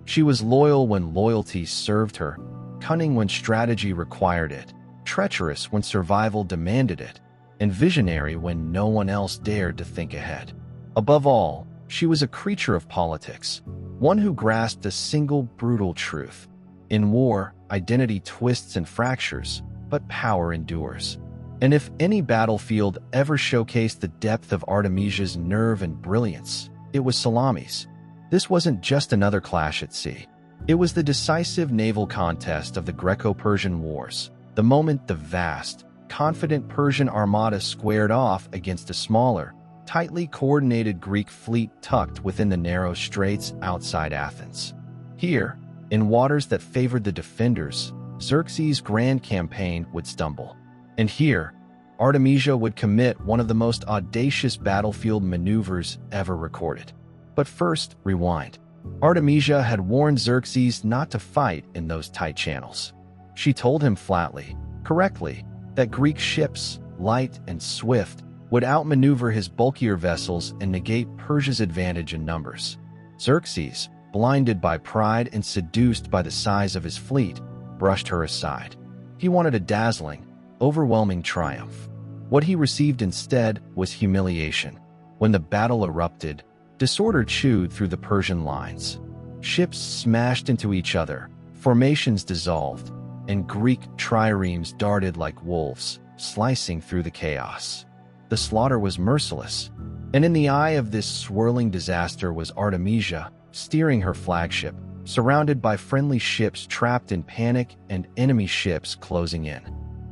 She was loyal when loyalty served her, cunning when strategy required it, treacherous when survival demanded it, and visionary when no one else dared to think ahead. Above all, she was a creature of politics, one who grasped a single brutal truth: in war, identity twists and fractures, but power endures. And if any battlefield ever showcased the depth of Artemisia's nerve and brilliance, it was Salamis. This wasn't just another clash at sea. It was the decisive naval contest of the Greco-Persian Wars, the moment the vast, confident Persian armada squared off against a smaller, tightly coordinated Greek fleet tucked within the narrow straits outside Athens. Here, in waters that favored the defenders, Xerxes' grand campaign would stumble. And here, Artemisia would commit one of the most audacious battlefield maneuvers ever recorded. But first, rewind. Artemisia had warned Xerxes not to fight in those tight channels. She told him flatly, correctly, that Greek ships, light and swift, would outmaneuver his bulkier vessels and negate Persia's advantage in numbers. Xerxes, blinded by pride and seduced by the size of his fleet, brushed her aside. He wanted a dazzling, overwhelming triumph. What he received instead was humiliation. When the battle erupted, disorder chewed through the Persian lines. Ships smashed into each other, formations dissolved, and Greek triremes darted like wolves, slicing through the chaos. The slaughter was merciless, and in the eye of this swirling disaster was Artemisia, steering her flagship, surrounded by friendly ships trapped in panic and enemy ships closing in.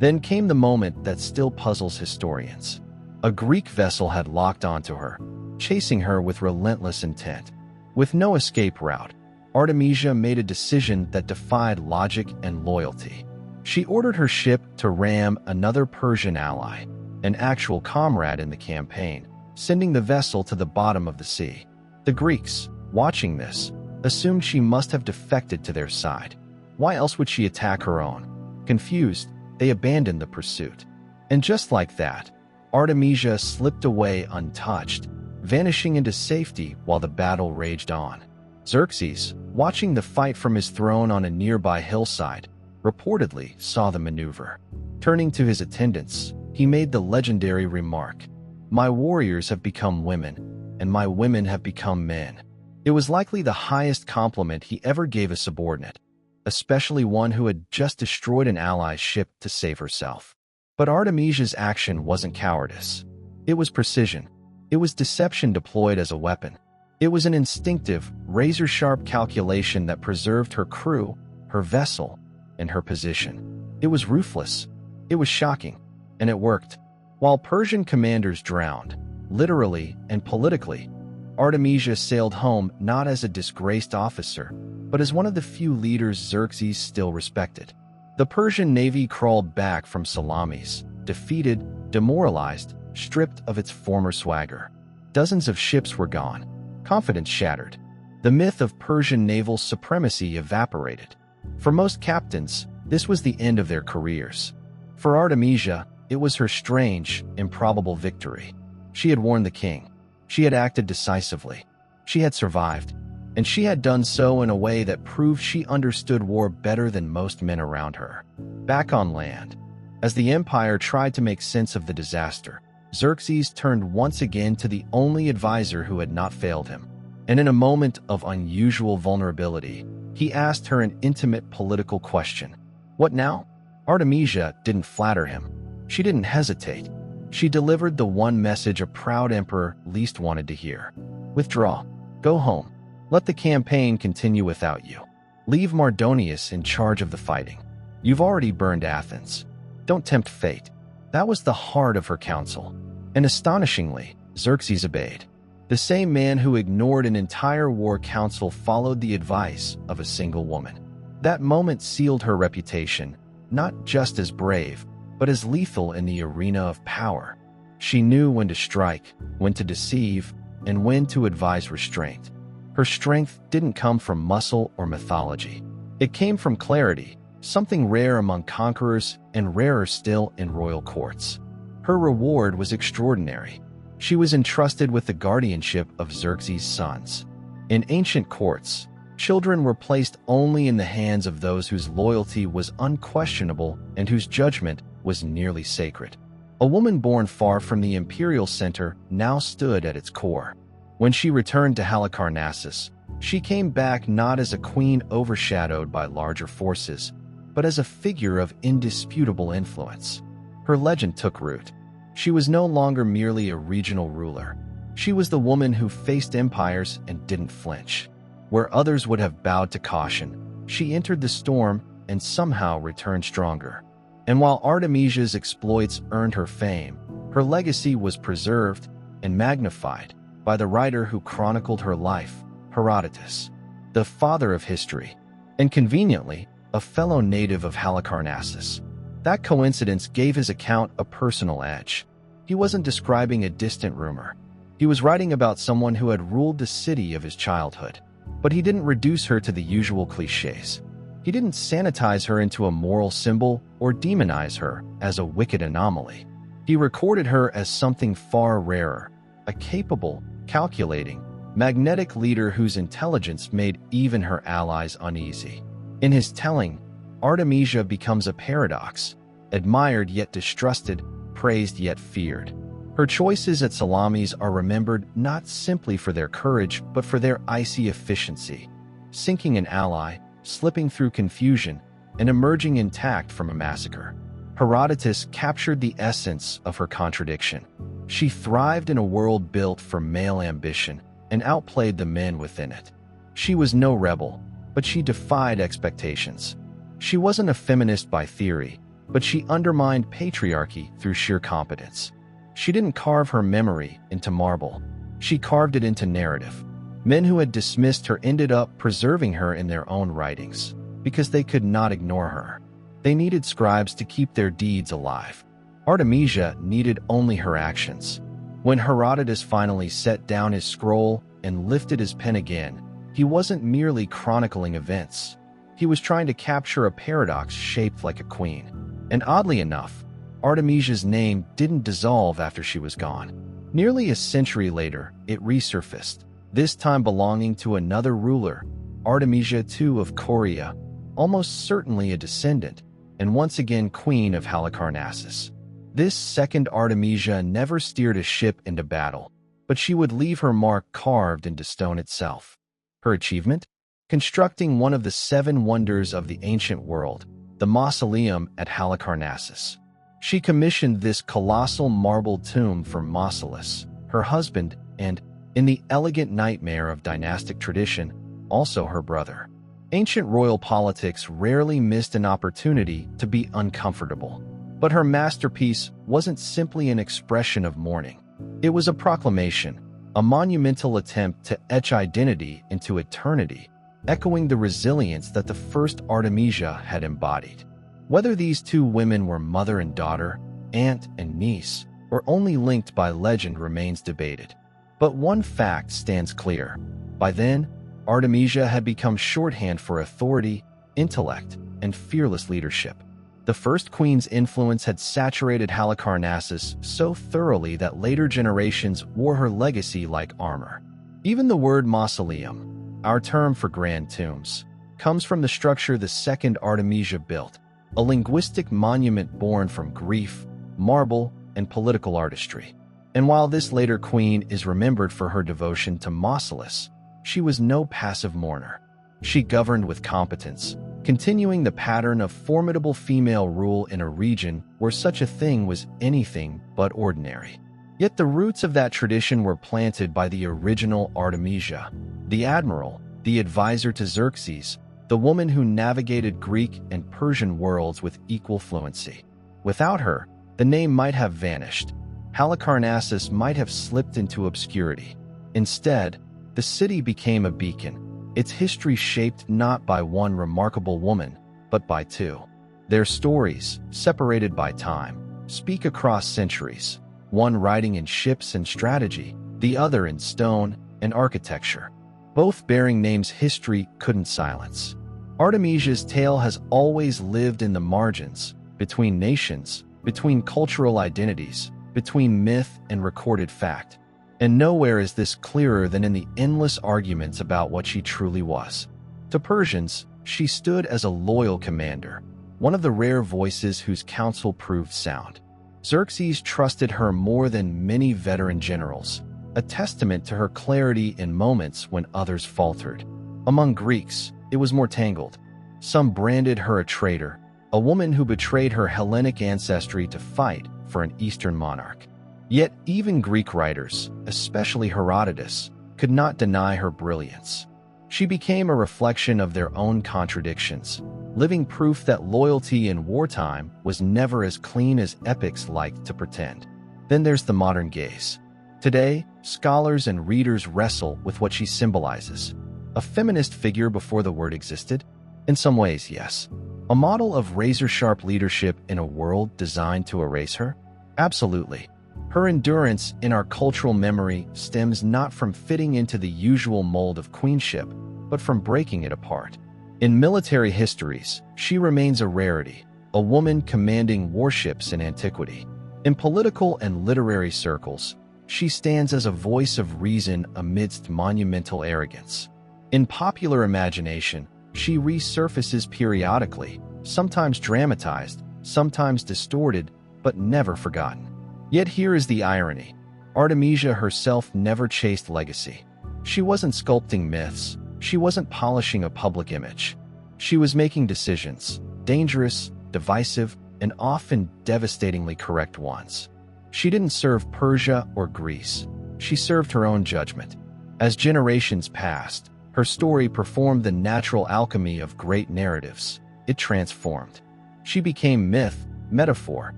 Then came the moment that still puzzles historians. A Greek vessel had locked onto her, chasing her with relentless intent. With no escape route, Artemisia made a decision that defied logic and loyalty. She ordered her ship to ram another Persian ally, an actual comrade in the campaign, sending the vessel to the bottom of the sea. The Greeks, watching this, assumed she must have defected to their side. Why else would she attack her own? Confused, they abandoned the pursuit. And just like that, Artemisia slipped away untouched, vanishing into safety while the battle raged on. Xerxes, watching the fight from his throne on a nearby hillside, reportedly saw the maneuver. Turning to his attendants, he made the legendary remark, "My warriors have become women, and my women have become men." It was likely the highest compliment he ever gave a subordinate, especially one who had just destroyed an ally's ship to save herself. But Artemisia's action wasn't cowardice. It was precision. It was deception deployed as a weapon. It was an instinctive, razor-sharp calculation that preserved her crew, her vessel, and her position. It was ruthless. It was shocking. And it worked. While Persian commanders drowned, literally and politically, Artemisia sailed home not as a disgraced officer, but as one of the few leaders Xerxes still respected. The Persian navy crawled back from Salamis, defeated, demoralized, stripped of its former swagger. Dozens of ships were gone, confidence shattered, The myth of Persian naval supremacy evaporated. For most captains, this was the end of their careers. For Artemisia, it was her strange, improbable victory. She had warned the king. She had acted decisively. She had survived. And she had done so in a way that proved she understood war better than most men around her. Back on land, as the empire tried to make sense of the disaster, Xerxes turned once again to the only advisor who had not failed him. And in a moment of unusual vulnerability, he asked her an intimate political question. What now? Artemisia didn't flatter him. She didn't hesitate. She delivered the one message a proud emperor least wanted to hear. Withdraw. Go home. Let the campaign continue without you. Leave Mardonius in charge of the fighting. You've already burned Athens. Don't tempt fate. That was the heart of her counsel. And astonishingly, Xerxes obeyed. The same man who ignored an entire war council followed the advice of a single woman. That moment sealed her reputation, not just as brave, but as lethal in the arena of power. She knew when to strike, when to deceive, and when to advise restraint. Her strength didn't come from muscle or mythology. It came from clarity, something rare among conquerors and rarer still in royal courts. Her reward was extraordinary. She was entrusted with the guardianship of Xerxes' sons. In ancient courts, children were placed only in the hands of those whose loyalty was unquestionable and whose judgment was nearly sacred. A woman born far from the imperial center now stood at its core. When she returned to Halicarnassus, she came back not as a queen overshadowed by larger forces, but as a figure of indisputable influence. Her legend took root. She was no longer merely a regional ruler. She was the woman who faced empires and didn't flinch. Where others would have bowed to caution, she entered the storm and somehow returned stronger. And while Artemisia's exploits earned her fame, her legacy was preserved and magnified by the writer who chronicled her life, Herodotus, the father of history, and conveniently, a fellow native of Halicarnassus. That coincidence gave his account a personal edge. He wasn't describing a distant rumor. He was writing about someone who had ruled the city of his childhood. But he didn't reduce her to the usual cliches. He didn't sanitize her into a moral symbol or demonize her as a wicked anomaly. He recorded her as something far rarer, a capable, calculating, magnetic leader whose intelligence made even her allies uneasy. In his telling, Artemisia becomes a paradox, admired yet distrusted, praised yet feared. Her choices at Salamis are remembered not simply for their courage, but for their icy efficiency, sinking an ally, slipping through confusion, and emerging intact from a massacre. Herodotus captured the essence of her contradiction. She thrived in a world built for male ambition and outplayed the men within it. She was no rebel, but she defied expectations. She wasn't a feminist by theory, but she undermined patriarchy through sheer competence. She didn't carve her memory into marble. She carved it into narrative. Men who had dismissed her ended up preserving her in their own writings, because they could not ignore her. They needed scribes to keep their deeds alive. Artemisia needed only her actions. When Herodotus finally set down his scroll and lifted his pen again, he wasn't merely chronicling events. He was trying to capture a paradox shaped like a queen. And oddly enough, Artemisia's name didn't dissolve after she was gone. Nearly a century later, it resurfaced, this time belonging to another ruler, Artemisia II of Coria, almost certainly a descendant, and once again queen of Halicarnassus. This second Artemisia never steered a ship into battle, but she would leave her mark carved into stone itself. Her achievement? Constructing one of the 7 wonders of the ancient world, the mausoleum at Halicarnassus. She commissioned this colossal marble tomb for Mausolus, her husband, and, in the elegant nightmare of dynastic tradition, also her brother. Ancient royal politics rarely missed an opportunity to be uncomfortable. But her masterpiece wasn't simply an expression of mourning. It was a proclamation, a monumental attempt to etch identity into eternity, echoing the resilience that the first Artemisia had embodied. Whether these 2 women were mother and daughter, aunt and niece, or only linked by legend remains debated. But one fact stands clear. By then, Artemisia had become shorthand for authority, intellect, and fearless leadership. The first queen's influence had saturated Halicarnassus so thoroughly that later generations wore her legacy like armor. Even the word mausoleum, our term for grand tombs, comes from the structure the second Artemisia built, a linguistic monument born from grief, marble, and political artistry. And while this later queen is remembered for her devotion to Mausolus, she was no passive mourner. She governed with competence, continuing the pattern of formidable female rule in a region where such a thing was anything but ordinary. Yet the roots of that tradition were planted by the original Artemisia, the admiral, the advisor to Xerxes, the woman who navigated Greek and Persian worlds with equal fluency. Without her, the name might have vanished. Halicarnassus might have slipped into obscurity. Instead, the city became a beacon, its history shaped not by one remarkable woman, but by two. Their stories, separated by time, speak across centuries, one writing in ships and strategy, the other in stone and architecture, both bearing names history couldn't silence. Artemisia's tale has always lived in the margins, between nations, between cultural identities, between myth and recorded fact. And nowhere is this clearer than in the endless arguments about what she truly was. To Persians, she stood as a loyal commander, one of the rare voices whose counsel proved sound. Xerxes trusted her more than many veteran generals, a testament to her clarity in moments when others faltered. Among Greeks, it was more tangled. Some branded her a traitor, a woman who betrayed her Hellenic ancestry to fight for an Eastern monarch. Yet even Greek writers, especially Herodotus, could not deny her brilliance. She became a reflection of their own contradictions, living proof that loyalty in wartime was never as clean as epics liked to pretend. Then there's the modern gaze. Today, scholars and readers wrestle with what she symbolizes. A feminist figure before the word existed? In some ways, yes. A model of razor-sharp leadership in a world designed to erase her? Absolutely. Her endurance in our cultural memory stems not from fitting into the usual mold of queenship, but from breaking it apart. In military histories, she remains a rarity, a woman commanding warships in antiquity. In political and literary circles, she stands as a voice of reason amidst monumental arrogance. In popular imagination, she resurfaces periodically, sometimes dramatized, sometimes distorted, but never forgotten. Yet here is the irony. Artemisia herself never chased legacy. She wasn't sculpting myths. She wasn't polishing a public image. She was making decisions, dangerous, divisive, and often devastatingly correct ones. She didn't serve Persia or Greece. She served her own judgment. As generations passed, her story performed the natural alchemy of great narratives. It transformed. She became myth, metaphor,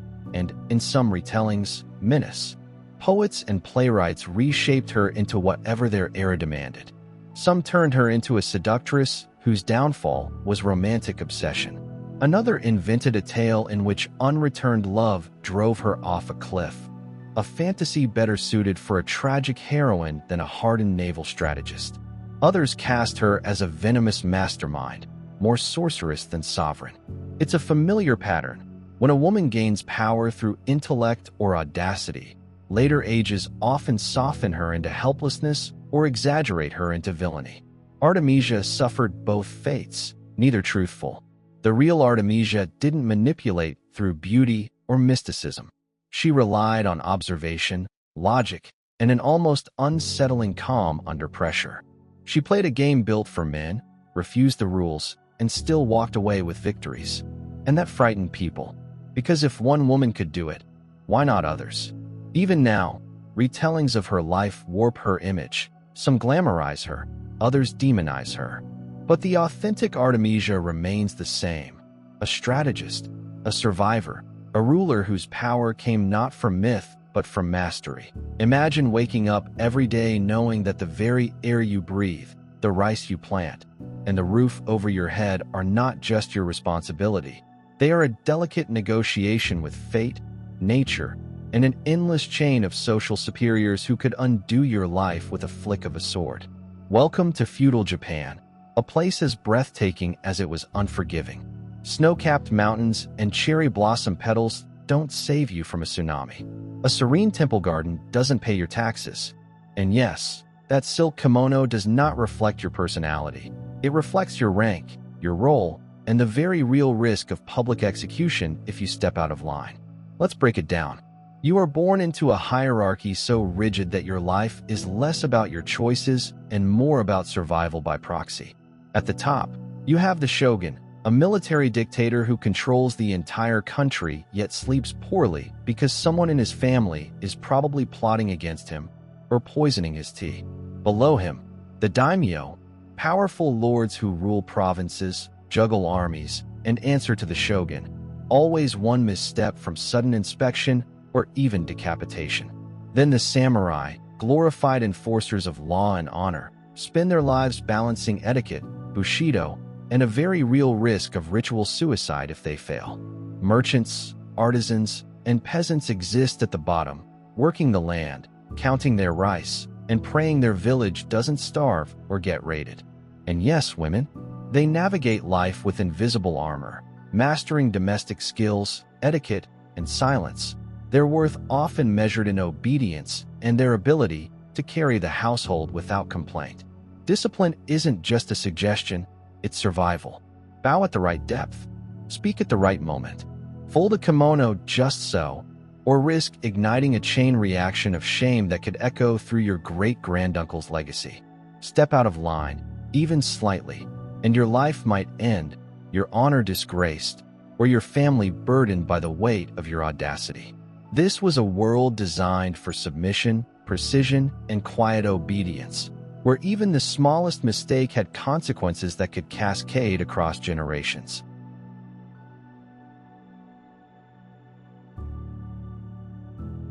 and, in some retellings, menace. Poets and playwrights reshaped her into whatever their era demanded. Some turned her into a seductress whose downfall was romantic obsession. Another invented a tale in which unreturned love drove her off a cliff, a fantasy better suited for a tragic heroine than a hardened naval strategist. Others cast her as a venomous mastermind, more sorceress than sovereign. It's a familiar pattern. When a woman gains power through intellect or audacity, later ages often soften her into helplessness or exaggerate her into villainy. Artemisia suffered both fates, neither truthful. The real Artemisia didn't manipulate through beauty or mysticism. She relied on observation, logic, and an almost unsettling calm under pressure. She played a game built for men, refused the rules, and still walked away with victories. And that frightened people. Because if one woman could do it, why not others? Even now, retellings of her life warp her image. Some glamorize her, others demonize her. But the authentic Artemisia remains the same. A strategist, a survivor, a ruler whose power came not from myth, but from mastery. Imagine waking up every day knowing that the very air you breathe, the rice you plant, and the roof over your head are not just your responsibility. They are a delicate negotiation with fate, nature, and an endless chain of social superiors who could undo your life with a flick of a sword. Welcome to Feudal Japan, a place as breathtaking as it was unforgiving. Snow-capped mountains and cherry blossom petals don't save you from a tsunami. A serene temple garden doesn't pay your taxes. And yes, that silk kimono does not reflect your personality. It reflects your rank, your role, and the very real risk of public execution if you step out of line. Let's break it down. You are born into a hierarchy so rigid that your life is less about your choices and more about survival by proxy. At the top, you have the shogun, a military dictator who controls the entire country yet sleeps poorly because someone in his family is probably plotting against him or poisoning his tea. Below him, the daimyo, powerful lords who rule provinces, juggle armies, and answer to the shogun, always one misstep from sudden inspection or even decapitation. Then the samurai, glorified enforcers of law and honor, spend their lives balancing etiquette, bushido, and a very real risk of ritual suicide if they fail. Merchants, artisans, and peasants exist at the bottom, working the land, counting their rice, and praying their village doesn't starve or get raided. And yes, women, they navigate life with invisible armor, mastering domestic skills, etiquette, and silence. Their worth often measured in obedience and their ability to carry the household without complaint. Discipline isn't just a suggestion, it's survival. Bow at the right depth. Speak at the right moment. Fold a kimono just so, or risk igniting a chain reaction of shame that could echo through your great-granduncle's legacy. Step out of line, even slightly, and your life might end, your honor disgraced, or your family burdened by the weight of your audacity. This was a world designed for submission, precision, and quiet obedience, where even the smallest mistake had consequences that could cascade across generations.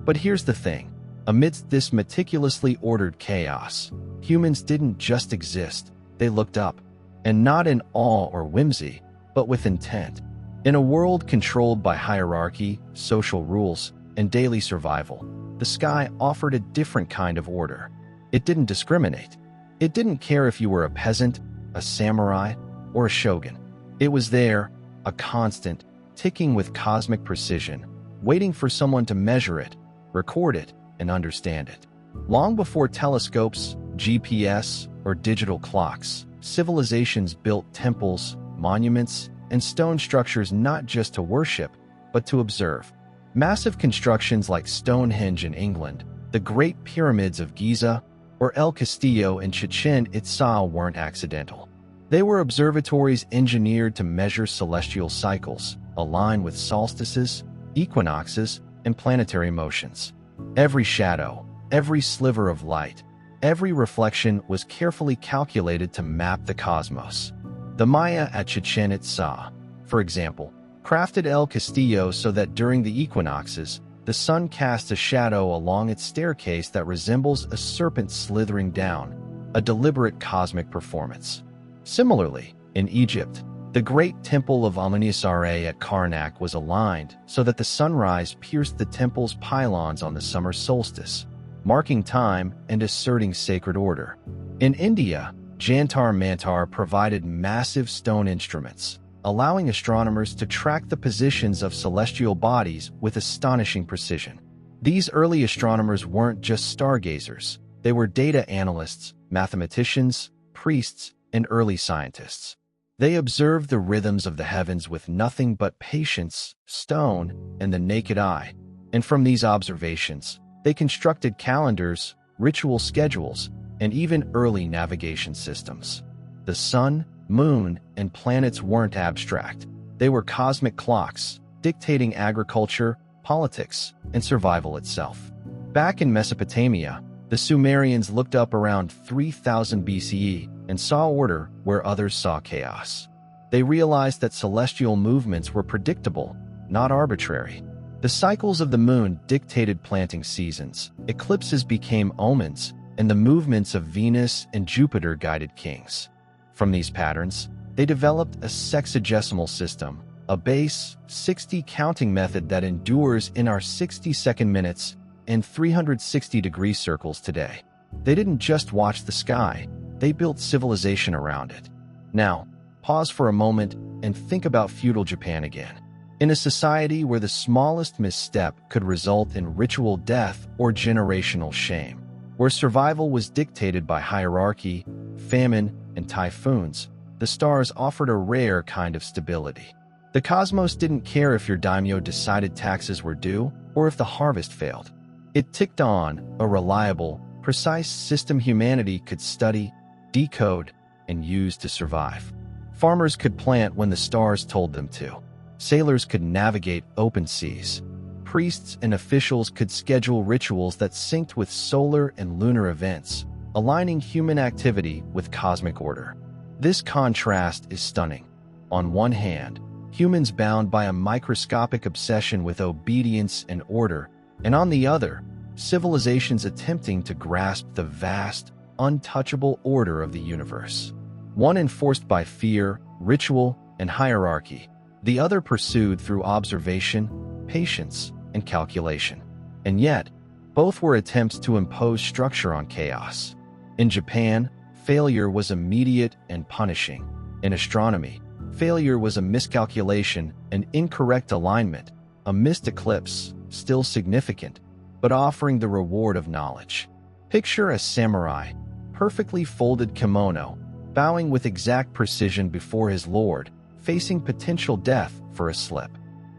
But here's the thing. Amidst this meticulously ordered chaos, humans didn't just exist, they looked up, and not in awe or whimsy, but with intent. In a world controlled by hierarchy, social rules, and daily survival, the sky offered a different kind of order. It didn't discriminate. It didn't care if you were a peasant, a samurai, or a shogun. It was there, a constant, ticking with cosmic precision, waiting for someone to measure it, record it, and understand it. Long before telescopes, GPS, or digital clocks, civilizations built temples, monuments, and stone structures not just to worship, but to observe. Massive constructions like Stonehenge in England, the Great Pyramids of Giza, or El Castillo in Chichen Itza weren't accidental. They were observatories engineered to measure celestial cycles, align with solstices, equinoxes, and planetary motions. Every shadow, every sliver of light, every reflection was carefully calculated to map the cosmos. The Maya at Chichen Itza, for example, crafted El Castillo so that during the equinoxes, the sun casts a shadow along its staircase that resembles a serpent slithering down, a deliberate cosmic performance. Similarly, in Egypt, the great temple of Amenisare at Karnak was aligned so that the sunrise pierced the temple's pylons on the summer solstice, marking time and asserting sacred order. In India, Jantar Mantar provided massive stone instruments, allowing astronomers to track the positions of celestial bodies with astonishing precision. These early astronomers weren't just stargazers, they were data analysts, mathematicians, priests, and early scientists. They observed the rhythms of the heavens with nothing but patience, stone, and the naked eye, and from these observations, they constructed calendars, ritual schedules, and even early navigation systems. The sun, moon, and planets weren't abstract. They were cosmic clocks, dictating agriculture, politics, and survival itself. Back in Mesopotamia, the Sumerians looked up around 3000 BCE and saw order where others saw chaos. They realized that celestial movements were predictable, not arbitrary. The cycles of the moon dictated planting seasons, eclipses became omens, and the movements of Venus and Jupiter guided kings. From these patterns, they developed a sexagesimal system, a base, 60 counting method that endures in our 60-second minutes and 360-degree circles today. They didn't just watch the sky, they built civilization around it. Now, pause for a moment and think about feudal Japan again. In a society where the smallest misstep could result in ritual death or generational shame, where survival was dictated by hierarchy, famine, and typhoons, the stars offered a rare kind of stability. The cosmos didn't care if your daimyo decided taxes were due or if the harvest failed. It ticked on, a reliable, precise system humanity could study, decode, and use to survive. Farmers could plant when the stars told them to. Sailors could navigate open seas. Priests and officials could schedule rituals that synced with solar and lunar events, aligning human activity with cosmic order. This contrast is stunning. On one hand, humans bound by a microscopic obsession with obedience and order, and on the other, civilizations attempting to grasp the vast, untouchable order of the universe. One enforced by fear, ritual, and hierarchy, the other pursued through observation, patience, and calculation. And yet, both were attempts to impose structure on chaos. In Japan, failure was immediate and punishing. In astronomy, failure was a miscalculation, an incorrect alignment, a missed eclipse, still significant, but offering the reward of knowledge. Picture a samurai, perfectly folded kimono, bowing with exact precision before his lord, facing potential death for a slip.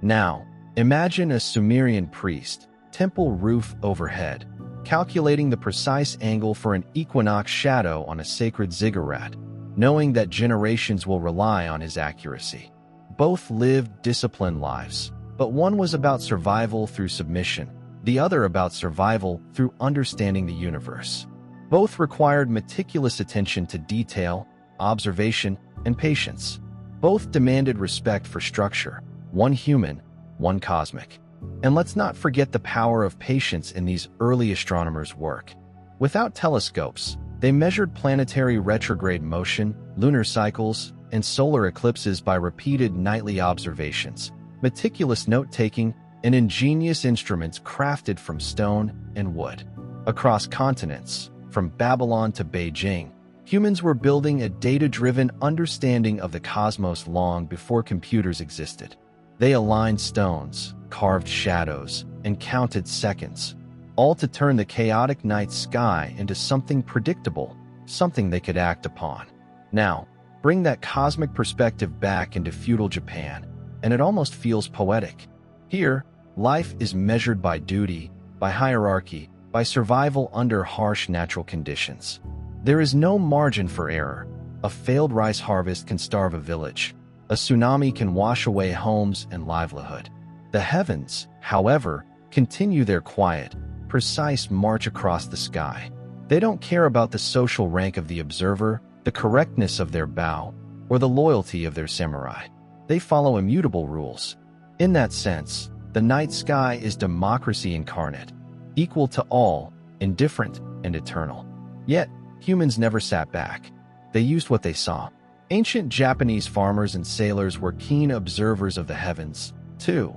Now, imagine a Sumerian priest, temple roof overhead, calculating the precise angle for an equinox shadow on a sacred ziggurat, knowing that generations will rely on his accuracy. Both lived disciplined lives, but one was about survival through submission, the other about survival through understanding the universe. Both required meticulous attention to detail, observation, and patience. Both demanded respect for structure, one human, one cosmic. And let's not forget the power of patience in these early astronomers' work. Without telescopes, they measured planetary retrograde motion, lunar cycles, and solar eclipses by repeated nightly observations, meticulous note-taking, and ingenious instruments crafted from stone and wood. Across continents, from Babylon to Beijing, humans were building a data-driven understanding of the cosmos long before computers existed. They aligned stones, carved shadows, and counted seconds, all to turn the chaotic night sky into something predictable, something they could act upon. Now, bring that cosmic perspective back into feudal Japan, and it almost feels poetic. Here, life is measured by duty, by hierarchy, by survival under harsh natural conditions. There is no margin for error. A failed rice harvest can starve a village. A tsunami can wash away homes and livelihood. The heavens, however, continue their quiet, precise march across the sky. They don't care about the social rank of the observer, the correctness of their bow, or the loyalty of their samurai. They follow immutable rules. In that sense, the night sky is democracy incarnate, equal to all, indifferent, and eternal. Yet, humans never sat back. They used what they saw. Ancient Japanese farmers and sailors were keen observers of the heavens, too,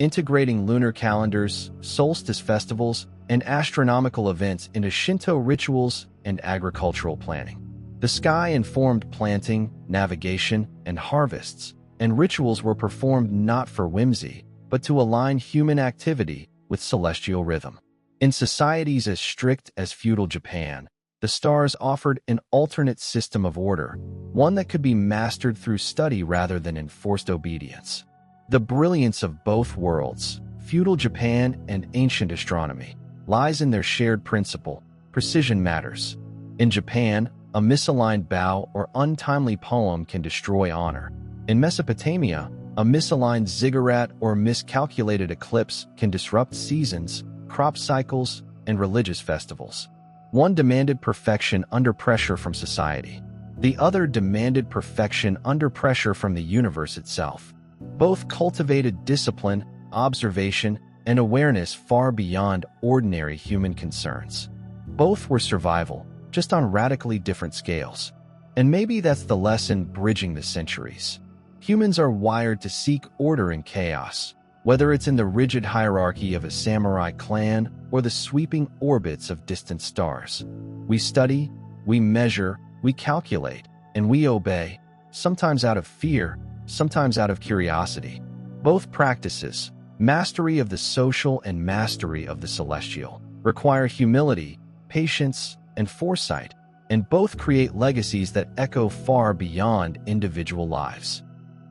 integrating lunar calendars, solstice festivals, and astronomical events into Shinto rituals and agricultural planning. The sky informed planting, navigation, and harvests, and rituals were performed not for whimsy, but to align human activity with celestial rhythm. In societies as strict as feudal Japan, the stars offered an alternate system of order, one that could be mastered through study rather than enforced obedience. The brilliance of both worlds, feudal Japan and ancient astronomy, lies in their shared principle: precision matters. In Japan, a misaligned bow or untimely poem can destroy honor. In Mesopotamia, a misaligned ziggurat or miscalculated eclipse can disrupt seasons, crop cycles, and religious festivals. One demanded perfection under pressure from society. The other demanded perfection under pressure from the universe itself. Both cultivated discipline, observation, and awareness far beyond ordinary human concerns. Both were survival, just on radically different scales. And maybe that's the lesson bridging the centuries. Humans are wired to seek order in chaos, whether it's in the rigid hierarchy of a samurai clan or the sweeping orbits of distant stars. We study, we measure, We calculate, and we obey, sometimes out of fear, sometimes out of curiosity. Both practices, mastery of the social and mastery of the celestial, require humility, patience, and foresight, and both create legacies that echo far beyond individual lives.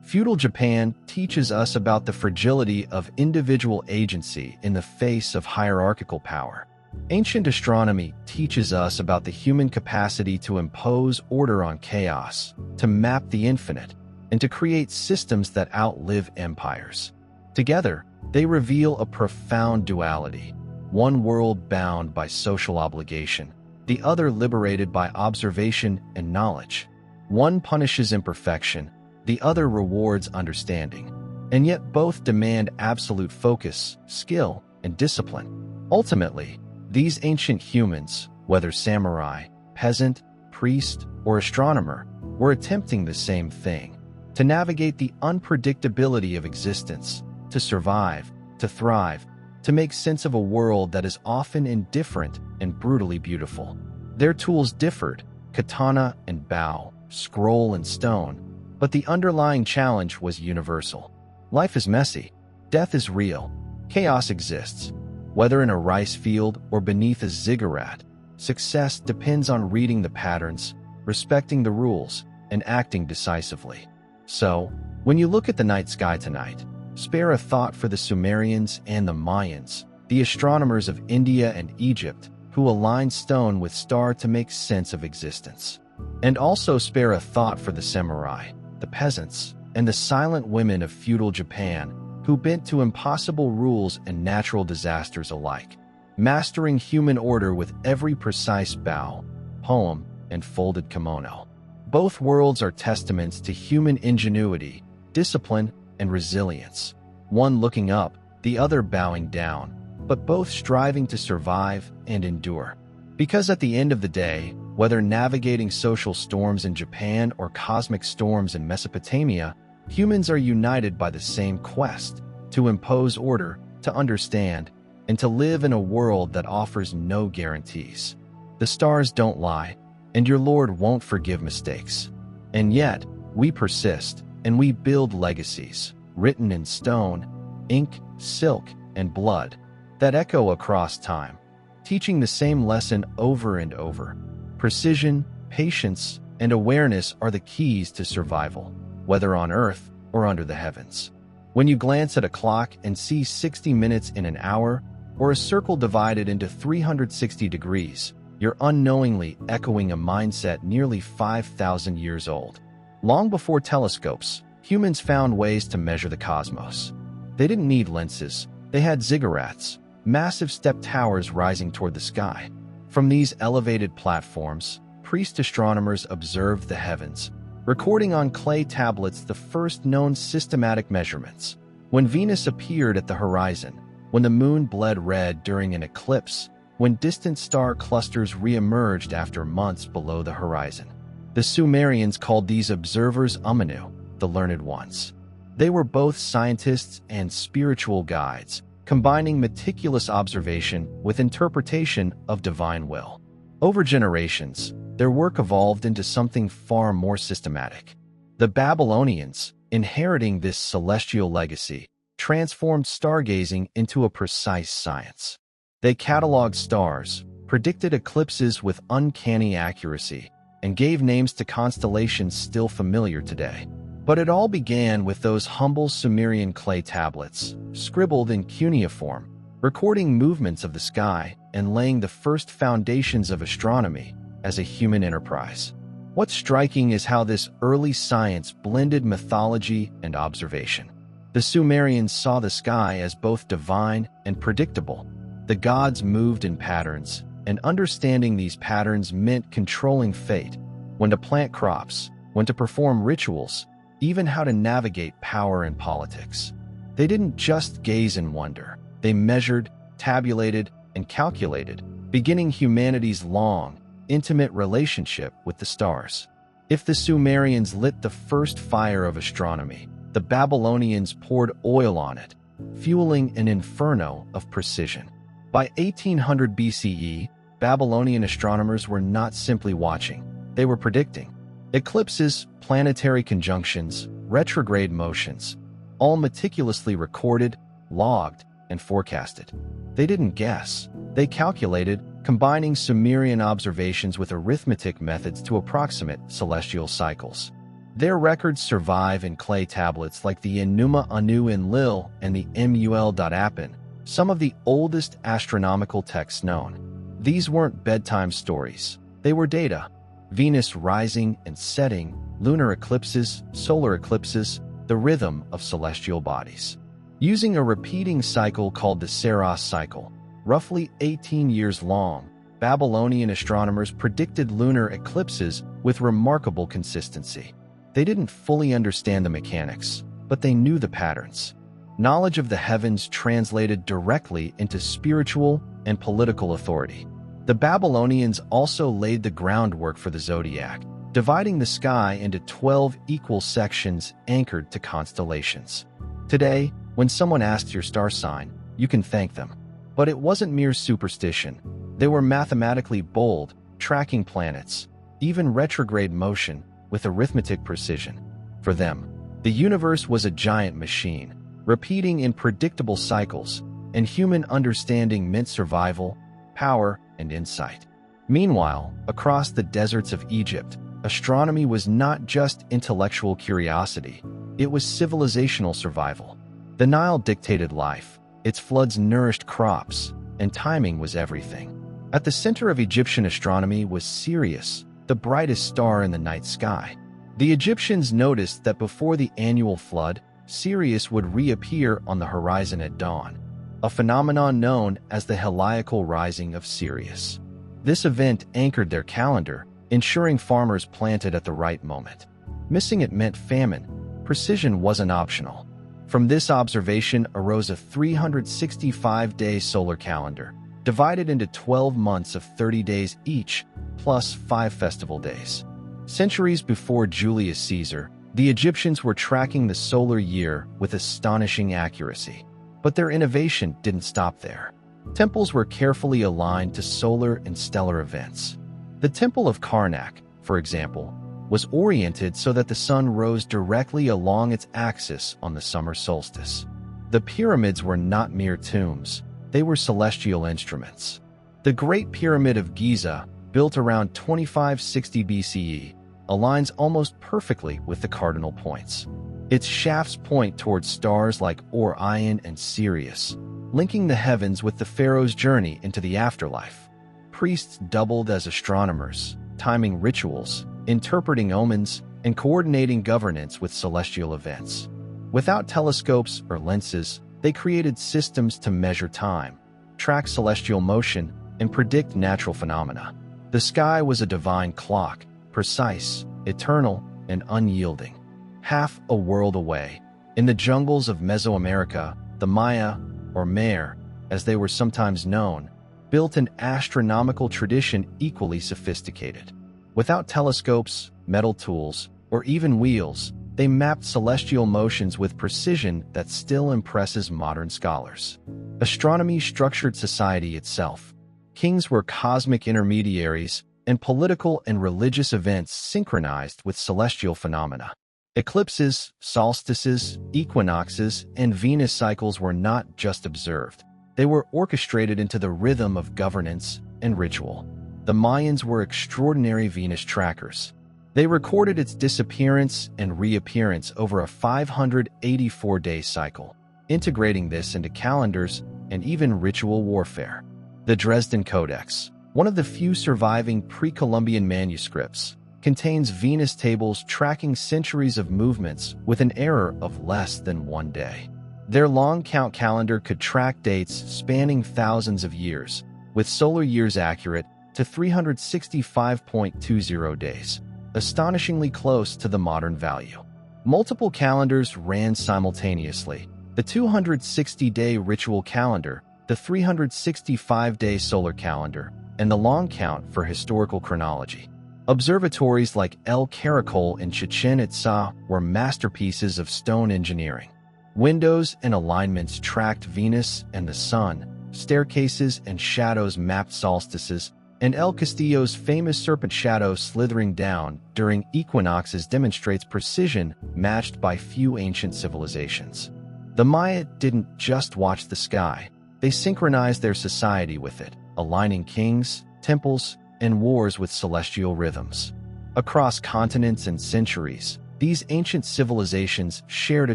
Feudal Japan teaches us about the fragility of individual agency in the face of hierarchical power. Ancient astronomy teaches us about the human capacity to impose order on chaos, to map the infinite, and to create systems that outlive empires. Together, they reveal a profound duality, one world bound by social obligation, the other liberated by observation and knowledge. One punishes imperfection, the other rewards understanding, and yet both demand absolute focus, skill, and discipline. Ultimately, these ancient humans, whether samurai, peasant, priest, or astronomer, were attempting the same thing: to navigate the unpredictability of existence, to survive, to thrive, to make sense of a world that is often indifferent and brutally beautiful. Their tools differed: katana and bow, scroll and stone, but the underlying challenge was universal. Life is messy, death is real, chaos exists. Whether in a rice field or beneath a ziggurat, success depends on reading the patterns, respecting the rules, and acting decisively. So, when you look at the night sky tonight, spare a thought for the Sumerians and the Mayans, the astronomers of India and Egypt, who aligned stone with star to make sense of existence. And also spare a thought for the samurai, the peasants, and the silent women of feudal Japan, who bent to impossible rules and natural disasters alike, mastering human order with every precise bow, poem, and folded kimono. Both worlds are testaments to human ingenuity, discipline, and resilience, one looking up, the other bowing down, but both striving to survive and endure. Because at the end of the day, whether navigating social storms in Japan or cosmic storms in Mesopotamia, humans are united by the same quest: to impose order, to understand, and to live in a world that offers no guarantees. The stars don't lie, and your Lord won't forgive mistakes. And yet, we persist, and we build legacies, written in stone, ink, silk, and blood, that echo across time, teaching the same lesson over and over. Precision, patience, and awareness are the keys to survival, whether on Earth or under the heavens. When you glance at a clock and see 60 minutes in an hour, or a circle divided into 360 degrees, you're unknowingly echoing a mindset nearly 5,000 years old. Long before telescopes, humans found ways to measure the cosmos. They didn't need lenses, they had ziggurats, massive step towers rising toward the sky. From these elevated platforms, priest astronomers observed the heavens, recording on clay tablets the first known systematic measurements. When Venus appeared at the horizon, when the moon bled red during an eclipse, when distant star clusters re-emerged after months below the horizon. The Sumerians called these observers Umanu, the learned ones. They were both scientists and spiritual guides, combining meticulous observation with interpretation of divine will. Over generations, their work evolved into something far more systematic. The Babylonians, inheriting this celestial legacy, transformed stargazing into a precise science. They cataloged stars, predicted eclipses with uncanny accuracy, and gave names to constellations still familiar today. But it all began with those humble Sumerian clay tablets, scribbled in cuneiform, recording movements of the sky and laying the first foundations of astronomy as a human enterprise. What's striking is how this early science blended mythology and observation. The Sumerians saw the sky as both divine and predictable. The gods moved in patterns, and understanding these patterns meant controlling fate, when to plant crops, when to perform rituals, even how to navigate power and politics. They didn't just gaze in wonder. They measured, tabulated, and calculated, beginning humanity's long, intimate relationship with the stars. If the Sumerians lit the first fire of astronomy, the Babylonians poured oil on it, fueling an inferno of precision. By 1800 BCE, Babylonian astronomers were not simply watching. they were predicting. Eclipses, planetary conjunctions, retrograde motions, all meticulously recorded, logged, and forecasted. They didn't guess. They calculated, combining Sumerian observations with arithmetic methods to approximate celestial cycles. Their records survive in clay tablets like the Enuma Anu Enlil and the Mul.Appen, some of the oldest astronomical texts known. These weren't bedtime stories. They were data. Venus rising and setting, lunar eclipses, solar eclipses, the rhythm of celestial bodies. Using a repeating cycle called the Saros cycle, roughly 18 years long, Babylonian astronomers predicted lunar eclipses with remarkable consistency. They didn't fully understand the mechanics, but they knew the patterns. Knowledge of the heavens translated directly into spiritual and political authority. The Babylonians also laid the groundwork for the zodiac, dividing the sky into 12 equal sections anchored to constellations. Today, when someone asks your star sign, you can thank them. But it wasn't mere superstition. They were mathematically bold, tracking planets, even retrograde motion, with arithmetic precision. For them, the universe was a giant machine, repeating in predictable cycles, and human understanding meant survival, power, and insight. Meanwhile, across the deserts of Egypt, astronomy was not just intellectual curiosity, it was civilizational survival. The Nile dictated life, its floods nourished crops, and timing was everything. At the center of Egyptian astronomy was Sirius, the brightest star in the night sky. The Egyptians noticed that before the annual flood, Sirius would reappear on the horizon at dawn, a phenomenon known as the heliacal rising of Sirius. This event anchored their calendar, ensuring farmers planted at the right moment. Missing it meant famine. Precision wasn't optional. From this observation arose a 365-day solar calendar, divided into 12 months of 30 days each, plus 5 festival days. Centuries before Julius Caesar, the Egyptians were tracking the solar year with astonishing accuracy. But their innovation didn't stop there. Temples were carefully aligned to solar and stellar events. The Temple of Karnak, for example, was oriented so that the sun rose directly along its axis on the summer solstice. The pyramids were not mere tombs, they were celestial instruments. The Great Pyramid of Giza, built around 2560 BCE, aligns almost perfectly with the cardinal points. Its shafts point towards stars like Orion and Sirius, linking the heavens with the pharaoh's journey into the afterlife. Priests doubled as astronomers, timing rituals, interpreting omens, and coordinating governance with celestial events. Without telescopes or lenses, they created systems to measure time, track celestial motion, and predict natural phenomena. The sky was a divine clock, precise, eternal, and unyielding. Half a world away, in the jungles of Mesoamerica, the Maya, or Mer, as they were sometimes known, built an astronomical tradition equally sophisticated. Without telescopes, metal tools, or even wheels, they mapped celestial motions with precision that still impresses modern scholars. Astronomy structured society itself. Kings were cosmic intermediaries, and political and religious events synchronized with celestial phenomena. Eclipses, solstices, equinoxes, and Venus cycles were not just observed. They were orchestrated into the rhythm of governance and ritual. The Mayans were extraordinary Venus trackers. They recorded its disappearance and reappearance over a 584-day cycle, integrating this into calendars and even ritual warfare. The Dresden Codex, one of the few surviving pre-Columbian manuscripts, contains Venus tables tracking centuries of movements with an error of less than 1 day. Their long count calendar could track dates spanning thousands of years, with solar years accurate to 365.20 days, astonishingly close to the modern value. Multiple calendars ran simultaneously: the 260-day ritual calendar, the 365-day solar calendar, and the long count for historical chronology. Observatories like El Caracol in Chichen Itza were masterpieces of stone engineering. Windows and alignments tracked Venus and the sun, staircases and shadows mapped solstices, and El Castillo's famous serpent shadow slithering down during equinoxes demonstrates precision matched by few ancient civilizations. The Maya didn't just watch the sky, they synchronized their society with it, aligning kings, temples, and wars with celestial rhythms. Across continents and centuries, these ancient civilizations shared a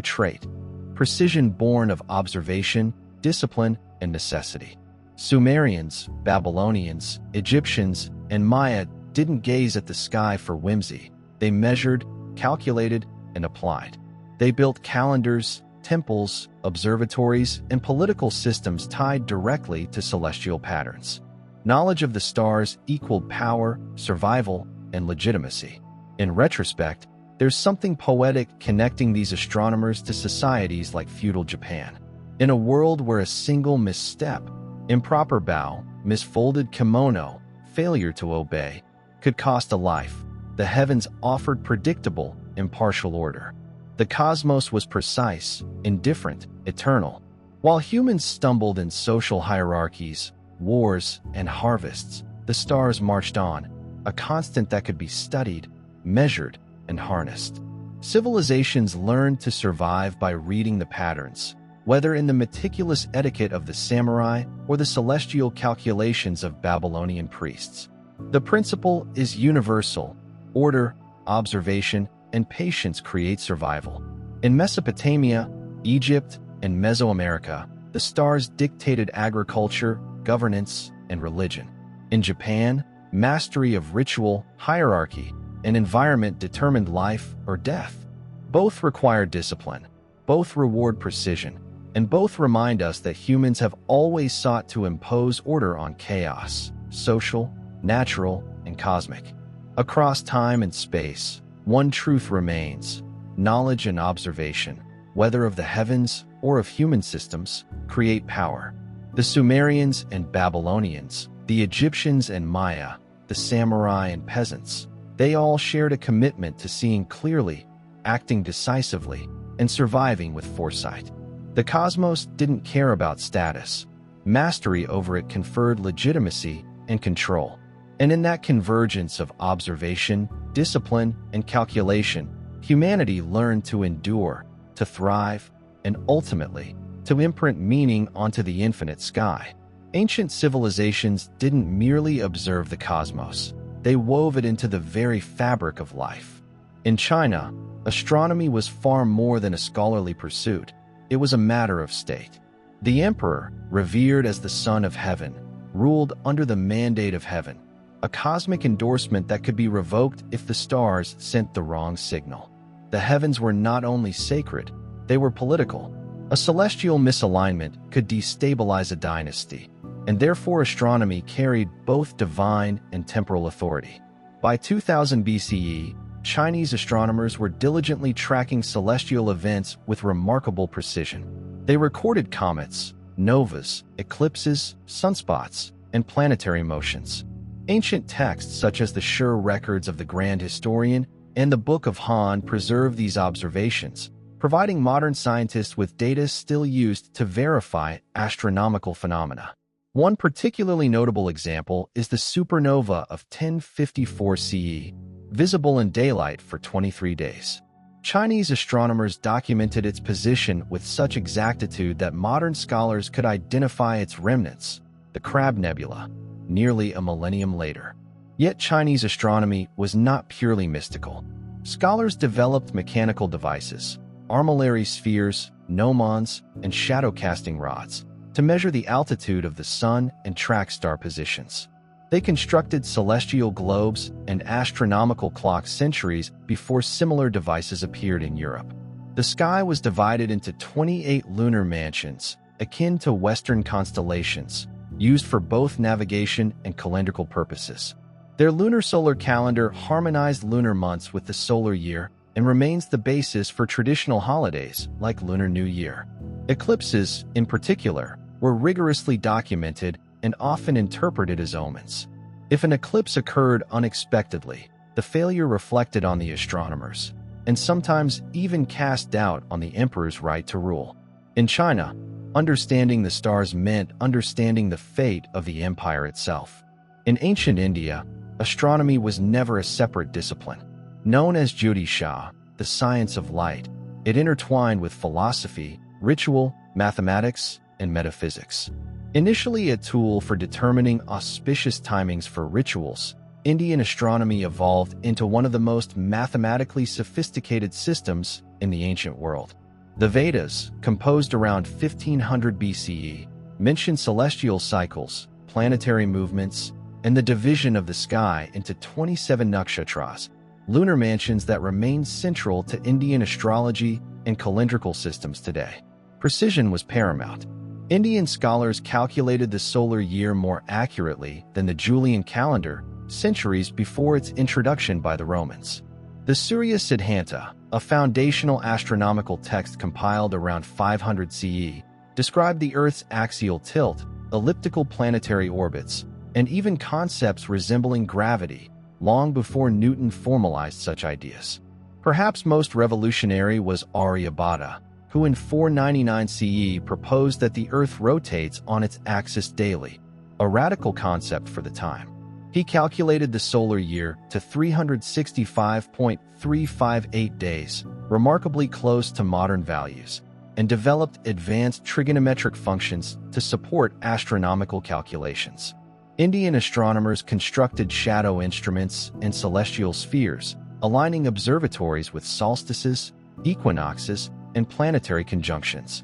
trait: precision born of observation, discipline, and necessity. Sumerians, Babylonians, Egyptians, and Maya didn't gaze at the sky for whimsy. They measured, calculated, and applied. They built calendars, temples, observatories, and political systems tied directly to celestial patterns. Knowledge of the stars equaled power, survival, and legitimacy. In retrospect, there's something poetic connecting these astronomers to societies like feudal Japan. In a world where a single misstep, improper bow, misfolded kimono, failure to obey, could cost a life, the heavens offered predictable, impartial order. The cosmos was precise, indifferent, eternal. While humans stumbled in social hierarchies, wars, and harvests, the stars marched on, a constant that could be studied, measured, and harnessed. Civilizations learned to survive by reading the patterns, whether in the meticulous etiquette of the samurai or the celestial calculations of Babylonian priests. The principle is universal: order, observation, and patience create survival. In Mesopotamia, Egypt, and Mesoamerica, the stars dictated agriculture, governance, and religion. In Japan, mastery of ritual, hierarchy, and environment determined life or death. Both require discipline, both reward precision, and both remind us that humans have always sought to impose order on chaos, social, natural, and cosmic. Across time and space, one truth remains: knowledge and observation, whether of the heavens or of human systems, create power. The Sumerians and Babylonians, the Egyptians and Maya, the samurai and peasants, they all shared a commitment to seeing clearly, acting decisively, and surviving with foresight. The cosmos didn't care about status. Mastery over it conferred legitimacy and control. And in that convergence of observation, discipline, and calculation, humanity learned to endure, to thrive, and ultimately, to imprint meaning onto the infinite sky. Ancient civilizations didn't merely observe the cosmos. They wove it into the very fabric of life. In China, astronomy was far more than a scholarly pursuit. It was a matter of state. The emperor, revered as the son of heaven, ruled under the mandate of heaven, a cosmic endorsement that could be revoked if the stars sent the wrong signal. The heavens were not only sacred, they were political. A celestial misalignment could destabilize a dynasty, and therefore astronomy carried both divine and temporal authority. By 2000 BCE, Chinese astronomers were diligently tracking celestial events with remarkable precision. They recorded comets, novas, eclipses, sunspots, and planetary motions. Ancient texts such as the Sure records of the Grand Historian and the Book of Han preserve these observations, providing modern scientists with data still used to verify astronomical phenomena. One particularly notable example is the supernova of 1054 CE, visible in daylight for 23 days. Chinese astronomers documented its position with such exactitude that modern scholars could identify its remnants, the Crab Nebula, nearly a millennium later. Yet Chinese astronomy was not purely mystical. Scholars developed mechanical devices, armillary spheres, gnomons, and shadow-casting rods, to measure the altitude of the sun and track star positions. They constructed celestial globes and astronomical clocks centuries before similar devices appeared in Europe. The sky was divided into 28 lunar mansions, akin to Western constellations, used for both navigation and calendrical purposes. Their lunar solar calendar harmonized lunar months with the solar year and remains the basis for traditional holidays like Lunar New Year. Eclipses, in particular, were rigorously documented and often interpreted as omens. If an eclipse occurred unexpectedly, the failure reflected on the astronomers, and sometimes even cast doubt on the emperor's right to rule. In China, understanding the stars meant understanding the fate of the empire itself. In ancient India, astronomy was never a separate discipline. Known as Jyotisha, the science of light, it intertwined with philosophy, ritual, mathematics, and metaphysics. Initially a tool for determining auspicious timings for rituals, Indian astronomy evolved into one of the most mathematically sophisticated systems in the ancient world. The Vedas, composed around 1500 BCE, mention celestial cycles, planetary movements, and the division of the sky into 27 nakshatras, lunar mansions that remain central to Indian astrology and calendrical systems today. Precision was paramount. Indian scholars calculated the solar year more accurately than the Julian calendar centuries before its introduction by the Romans. The Surya Siddhanta, a foundational astronomical text compiled around 500 CE, described the Earth's axial tilt, elliptical planetary orbits, and even concepts resembling gravity, long before Newton formalized such ideas. Perhaps most revolutionary was Aryabhata, who in 499 CE proposed that the Earth rotates on its axis daily, a radical concept for the time. He calculated the solar year to 365.358 days, remarkably close to modern values, and developed advanced trigonometric functions to support astronomical calculations. Indian astronomers constructed shadow instruments and celestial spheres, aligning observatories with solstices, equinoxes, and planetary conjunctions.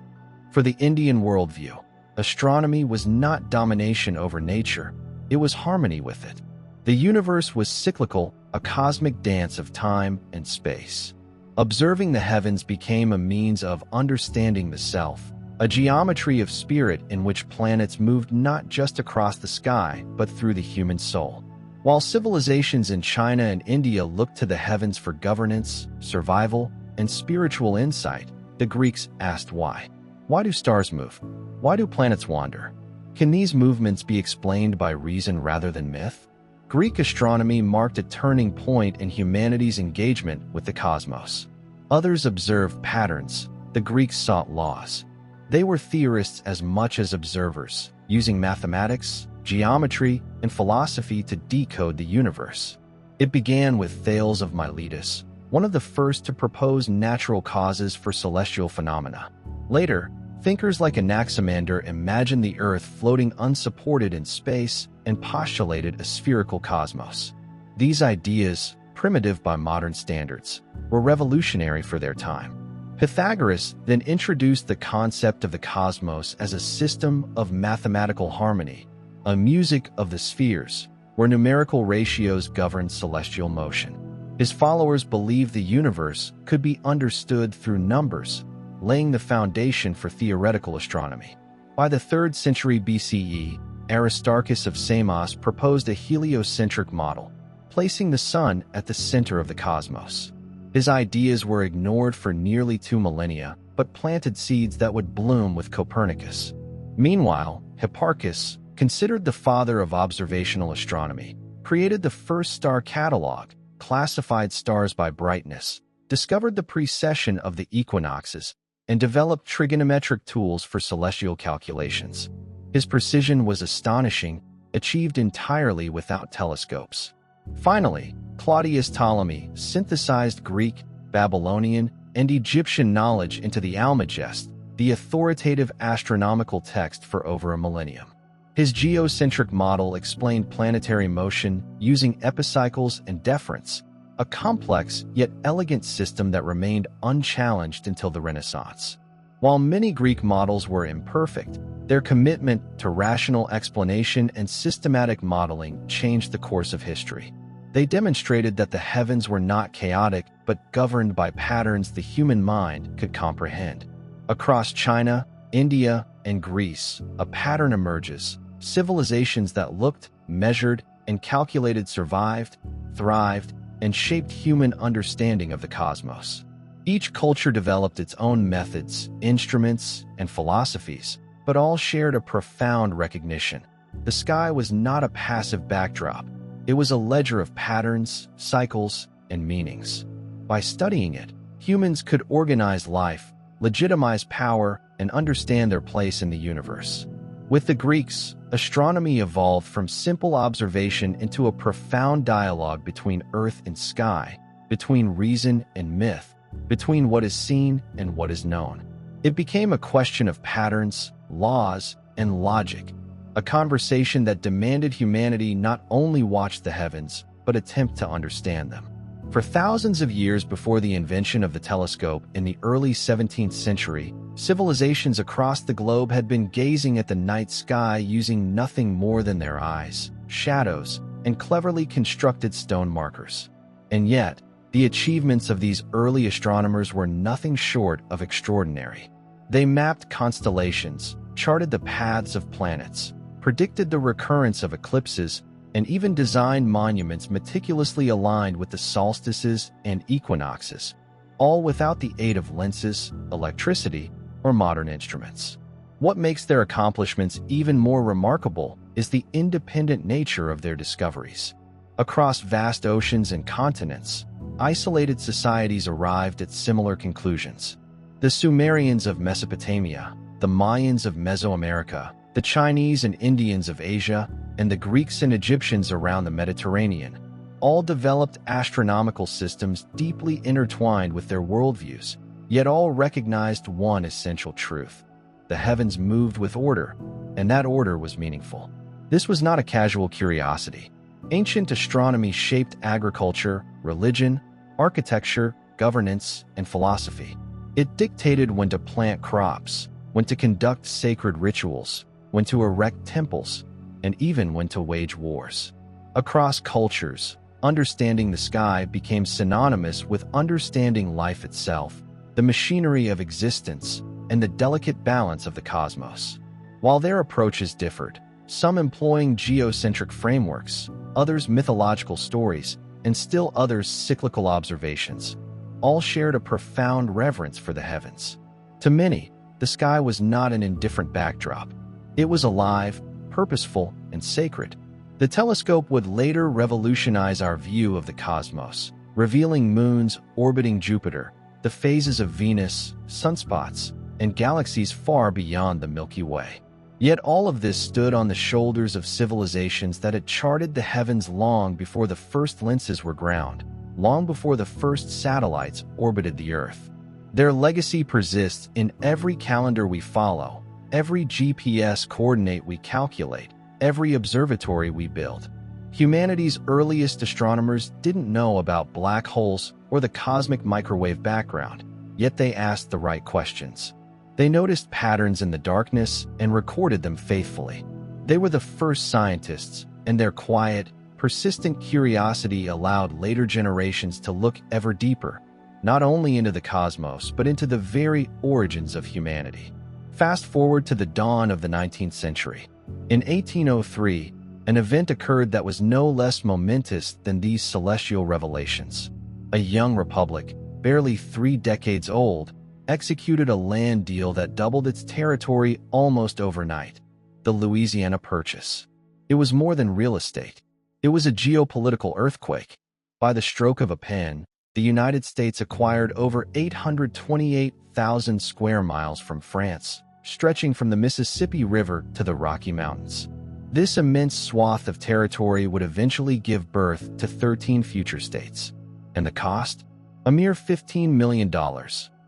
For the Indian worldview, astronomy was not domination over nature, it was harmony with it. The universe was cyclical, a cosmic dance of time and space. Observing the heavens became a means of understanding the self, a geometry of spirit in which planets moved not just across the sky, but through the human soul. While civilizations in China and India looked to the heavens for governance, survival, and spiritual insight, the Greeks asked why. Why do stars move? Why do planets wander? Can these movements be explained by reason rather than myth? Greek astronomy marked a turning point in humanity's engagement with the cosmos. Others observed patterns, the Greeks sought laws. They were theorists as much as observers, using mathematics, geometry, and philosophy to decode the universe. It began with Thales of Miletus, one of the first to propose natural causes for celestial phenomena. Later, thinkers like Anaximander imagined the Earth floating unsupported in space and postulated a spherical cosmos. These ideas, primitive by modern standards, were revolutionary for their time. Pythagoras then introduced the concept of the cosmos as a system of mathematical harmony, a music of the spheres, where numerical ratios governed celestial motion. His followers believed the universe could be understood through numbers, laying the foundation for theoretical astronomy. By the 3rd century BCE, Aristarchus of Samos proposed a heliocentric model, placing the sun at the center of the cosmos. His ideas were ignored for nearly 2 millennia, but planted seeds that would bloom with Copernicus. Meanwhile, Hipparchus, considered the father of observational astronomy, created the first star catalog, classified stars by brightness, discovered the precession of the equinoxes, and developed trigonometric tools for celestial calculations. His precision was astonishing, achieved entirely without telescopes. Finally, Claudius Ptolemy synthesized Greek, Babylonian, and Egyptian knowledge into the Almagest, the authoritative astronomical text for over a millennium. His geocentric model explained planetary motion using epicycles and deference, a complex yet elegant system that remained unchallenged until the Renaissance. While many Greek models were imperfect, their commitment to rational explanation and systematic modeling changed the course of history. They demonstrated that the heavens were not chaotic but governed by patterns the human mind could comprehend. Across China, India, and Greece, a pattern emerges. Civilizations that looked, measured, and calculated survived, thrived, and shaped human understanding of the cosmos. Each culture developed its own methods, instruments, and philosophies, but all shared a profound recognition. The sky was not a passive backdrop. It was a ledger of patterns, cycles, and meanings. By studying it, humans could organize life, legitimize power, and understand their place in the universe. With the Greeks, astronomy evolved from simple observation into a profound dialogue between earth and sky, between reason and myth, between what is seen and what is known. It became a question of patterns, laws, and logic, a conversation that demanded humanity not only watch the heavens, but attempt to understand them. For thousands of years before the invention of the telescope in the early 17th century, civilizations across the globe had been gazing at the night sky using nothing more than their eyes, shadows, and cleverly constructed stone markers. And yet, the achievements of these early astronomers were nothing short of extraordinary. They mapped constellations, charted the paths of planets, predicted the recurrence of eclipses, and even designed monuments meticulously aligned with the solstices and equinoxes, all without the aid of lenses, electricity, or modern instruments. What makes their accomplishments even more remarkable is the independent nature of their discoveries. Across vast oceans and continents, isolated societies arrived at similar conclusions. The Sumerians of Mesopotamia, the Mayans of Mesoamerica, the Chinese and Indians of Asia, and the Greeks and Egyptians around the Mediterranean, all developed astronomical systems deeply intertwined with their worldviews, yet all recognized one essential truth: the heavens moved with order, and that order was meaningful. This was not a casual curiosity. Ancient astronomy shaped agriculture, religion, architecture, governance, and philosophy. It dictated when to plant crops, when to conduct sacred rituals, when to erect temples, and even when to wage wars. Across cultures, understanding the sky became synonymous with understanding life itself, the machinery of existence, and the delicate balance of the cosmos. While their approaches differed, some employing geocentric frameworks, others mythological stories, and still others cyclical observations, all shared a profound reverence for the heavens. To many, the sky was not an indifferent backdrop. It was alive, purposeful, and sacred. The telescope would later revolutionize our view of the cosmos, revealing moons orbiting Jupiter, the phases of Venus, sunspots, and galaxies far beyond the Milky Way. Yet all of this stood on the shoulders of civilizations that had charted the heavens long before the first lenses were ground, long before the first satellites orbited the Earth. Their legacy persists in every calendar we follow, every GPS coordinate we calculate, every observatory we build. Humanity's earliest astronomers didn't know about black holes or the cosmic microwave background, yet they asked the right questions. They noticed patterns in the darkness and recorded them faithfully. They were the first scientists, and their quiet, persistent curiosity allowed later generations to look ever deeper, not only into the cosmos, but into the very origins of humanity. Fast forward to the dawn of the 19th century. In 1803, an event occurred that was no less momentous than these celestial revelations. A young republic, barely 3 decades old, executed a land deal that doubled its territory almost overnight: the Louisiana Purchase. It was more than real estate. It was a geopolitical earthquake. By the stroke of a pen, the United States acquired over 828,000 square miles from France, stretching from the Mississippi River to the Rocky Mountains. This immense swath of territory would eventually give birth to 13 future states. And the cost? A mere $15 million,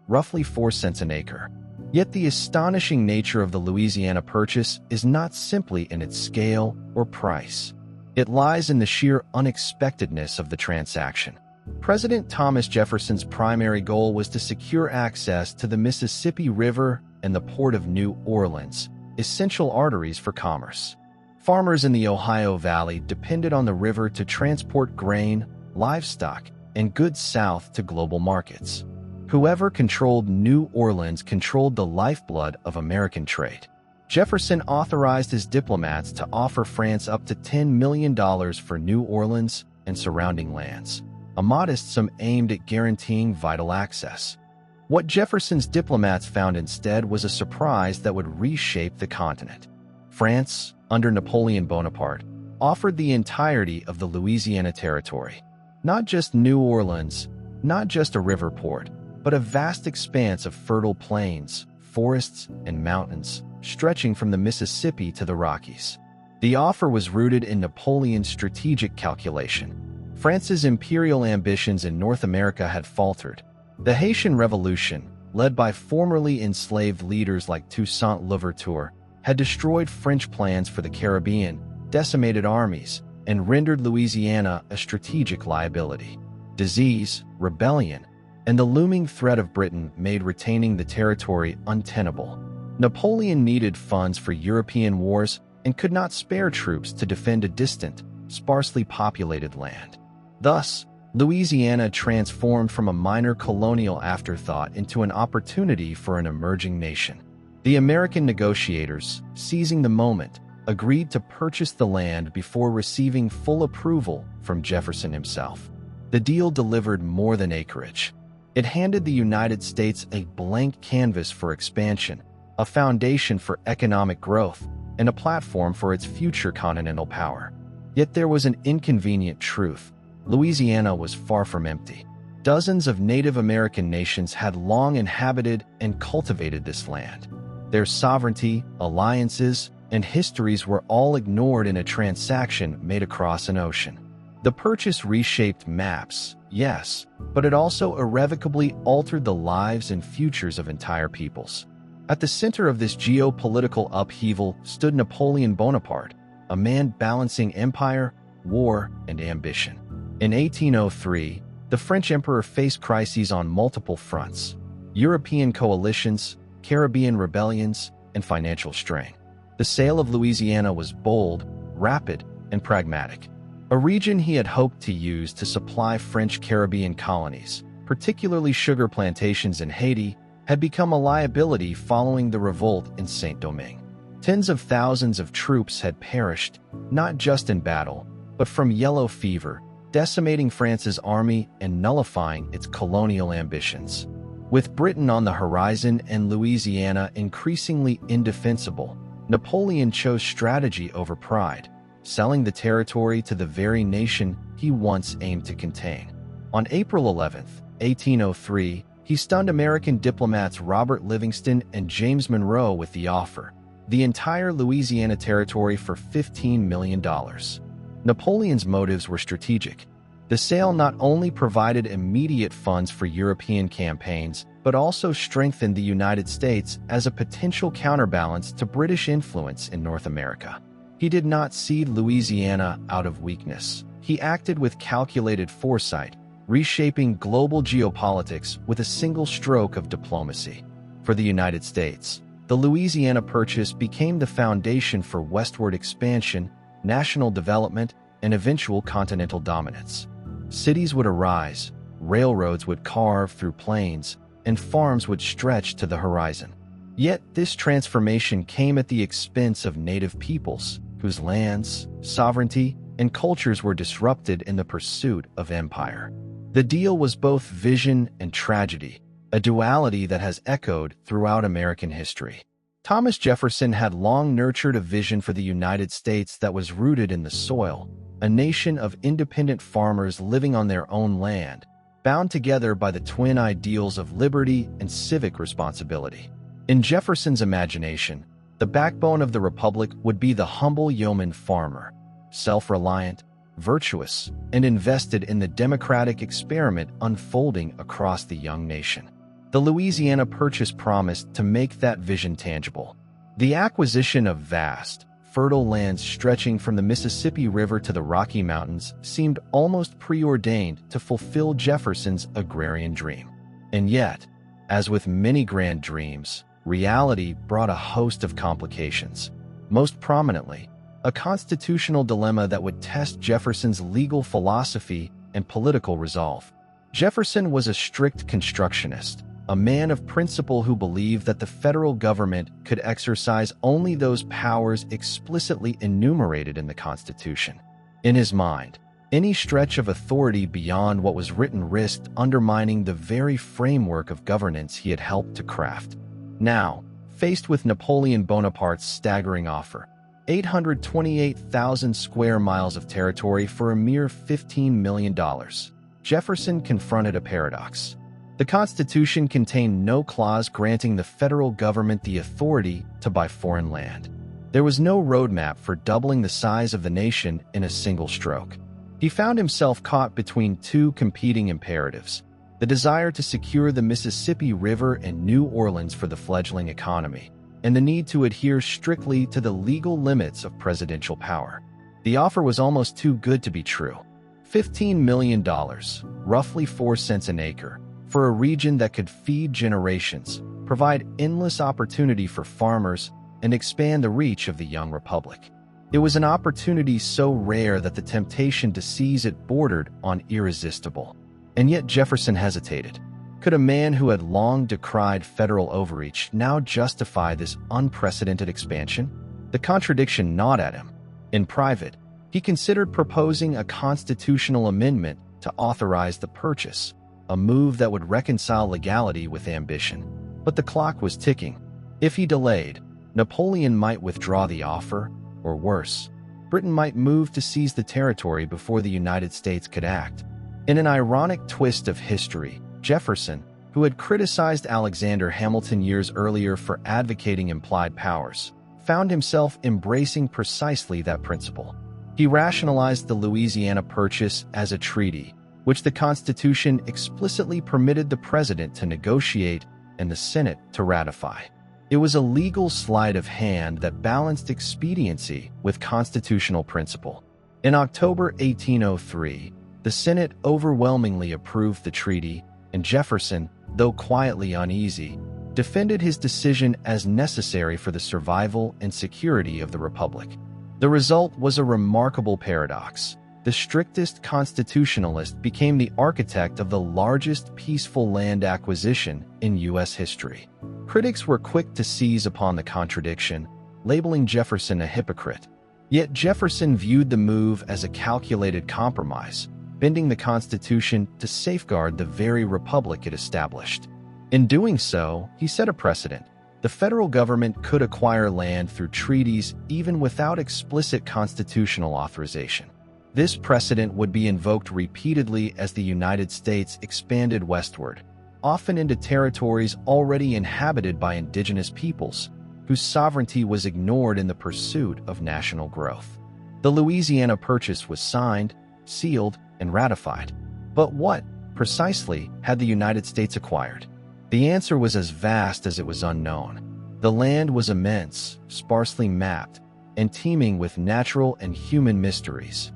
roughly 4 cents an acre. Yet the astonishing nature of the Louisiana Purchase is not simply in its scale or price. It lies in the sheer unexpectedness of the transaction. President Thomas Jefferson's primary goal was to secure access to the Mississippi River and the port of New Orleans, essential arteries for commerce. Farmers in the Ohio Valley depended on the river to transport grain, livestock, and goods south to global markets. Whoever controlled New Orleans controlled the lifeblood of American trade. Jefferson authorized his diplomats to offer France up to $10 million for New Orleans and surrounding lands, a modest sum aimed at guaranteeing vital access. What Jefferson's diplomats found instead was a surprise that would reshape the continent. France, under Napoleon Bonaparte, offered the entirety of the Louisiana Territory. Not just New Orleans, not just a river port, but a vast expanse of fertile plains, forests, and mountains, stretching from the Mississippi to the Rockies. The offer was rooted in Napoleon's strategic calculation. France's imperial ambitions in North America had faltered. The Haitian Revolution, led by formerly enslaved leaders like Toussaint Louverture, had destroyed French plans for the Caribbean, decimated armies, and rendered Louisiana a strategic liability. Disease, rebellion, and the looming threat of Britain made retaining the territory untenable. Napoleon needed funds for European wars and could not spare troops to defend a distant, sparsely populated land. Thus, Louisiana transformed from a minor colonial afterthought into an opportunity for an emerging nation. The American negotiators, seizing the moment, agreed to purchase the land before receiving full approval from Jefferson himself. The deal delivered more than acreage. It handed the United States a blank canvas for expansion, a foundation for economic growth, and a platform for its future continental power. Yet there was an inconvenient truth. Louisiana was far from empty. Dozens of Native American nations had long inhabited and cultivated this land. Their sovereignty, alliances, and histories were all ignored in a transaction made across an ocean. The purchase reshaped maps, yes, but it also irrevocably altered the lives and futures of entire peoples. At the center of this geopolitical upheaval stood Napoleon Bonaparte, a man balancing empire, war, and ambition. In 1803, the French emperor faced crises on multiple fronts: European coalitions, Caribbean rebellions, and financial strain. The sale of Louisiana was bold, rapid, and pragmatic. A region he had hoped to use to supply French Caribbean colonies, particularly sugar plantations in Haiti, had become a liability following the revolt in Saint-Domingue. Tens of thousands of troops had perished, not just in battle, but from yellow fever, decimating France's army and nullifying its colonial ambitions. With Britain on the horizon and Louisiana increasingly indefensible, Napoleon chose strategy over pride, selling the territory to the very nation he once aimed to contain. On April 11, 1803, he stunned American diplomats Robert Livingston and James Monroe with the offer: the entire Louisiana territory for $15 million. Napoleon's motives were strategic. The sale not only provided immediate funds for European campaigns, but also strengthened the United States as a potential counterbalance to British influence in North America. He did not cede Louisiana out of weakness. He acted with calculated foresight, reshaping global geopolitics with a single stroke of diplomacy. For the United States, the Louisiana Purchase became the foundation for westward expansion, national development, and eventual continental dominance. Cities would arise, railroads would carve through plains, and farms would stretch to the horizon. Yet this transformation came at the expense of native peoples, whose lands, sovereignty, and cultures were disrupted in the pursuit of empire. The deal was both vision and tragedy, a duality that has echoed throughout American history. Thomas Jefferson had long nurtured a vision for the United States that was rooted in the soil, a nation of independent farmers living on their own land, bound together by the twin ideals of liberty and civic responsibility. In Jefferson's imagination, the backbone of the republic would be the humble yeoman farmer, self-reliant, virtuous, and invested in the democratic experiment unfolding across the young nation. The Louisiana Purchase promised to make that vision tangible. The acquisition of vast, fertile lands stretching from the Mississippi River to the Rocky Mountains seemed almost preordained to fulfill Jefferson's agrarian dream. And yet, as with many grand dreams, reality brought a host of complications. Most prominently, a constitutional dilemma that would test Jefferson's legal philosophy and political resolve. Jefferson was a strict constructionist, a man of principle who believed that the federal government could exercise only those powers explicitly enumerated in the Constitution. In his mind, any stretch of authority beyond what was written risked undermining the very framework of governance he had helped to craft. Now, faced with Napoleon Bonaparte's staggering offer, 828,000 square miles of territory for a mere $15 million, Jefferson confronted a paradox. The Constitution contained no clause granting the federal government the authority to buy foreign land. There was no roadmap for doubling the size of the nation in a single stroke. He found himself caught between two competing imperatives: the desire to secure the Mississippi River and New Orleans for the fledgling economy, and the need to adhere strictly to the legal limits of presidential power. The offer was almost too good to be true. $15 million, roughly 4 cents an acre, for a region that could feed generations, provide endless opportunity for farmers, and expand the reach of the young republic. It was an opportunity so rare that the temptation to seize it bordered on irresistible. And yet Jefferson hesitated. Could a man who had long decried federal overreach now justify this unprecedented expansion? The contradiction gnawed at him. In private, he considered proposing a constitutional amendment to authorize the purchase, a move that would reconcile legality with ambition. But the clock was ticking. If he delayed, Napoleon might withdraw the offer, or worse, Britain might move to seize the territory before the United States could act. In an ironic twist of history, Jefferson, who had criticized Alexander Hamilton years earlier for advocating implied powers, found himself embracing precisely that principle. He rationalized the Louisiana Purchase as a treaty, which the Constitution explicitly permitted the president to negotiate and the Senate to ratify. It was a legal sleight of hand that balanced expediency with constitutional principle. In October 1803, the Senate overwhelmingly approved the treaty, and Jefferson, though quietly uneasy, defended his decision as necessary for the survival and security of the Republic. The result was a remarkable paradox. The strictest constitutionalist became the architect of the largest peaceful land acquisition in U.S. history. Critics were quick to seize upon the contradiction, labeling Jefferson a hypocrite. Yet Jefferson viewed the move as a calculated compromise, bending the Constitution to safeguard the very republic it established. In doing so, he set a precedent. The federal government could acquire land through treaties even without explicit constitutional authorization. This precedent would be invoked repeatedly as the United States expanded westward, often into territories already inhabited by indigenous peoples, whose sovereignty was ignored in the pursuit of national growth. The Louisiana Purchase was signed, sealed, and ratified. But what, precisely, had the United States acquired? The answer was as vast as it was unknown. The land was immense, sparsely mapped, and teeming with natural and human mysteries.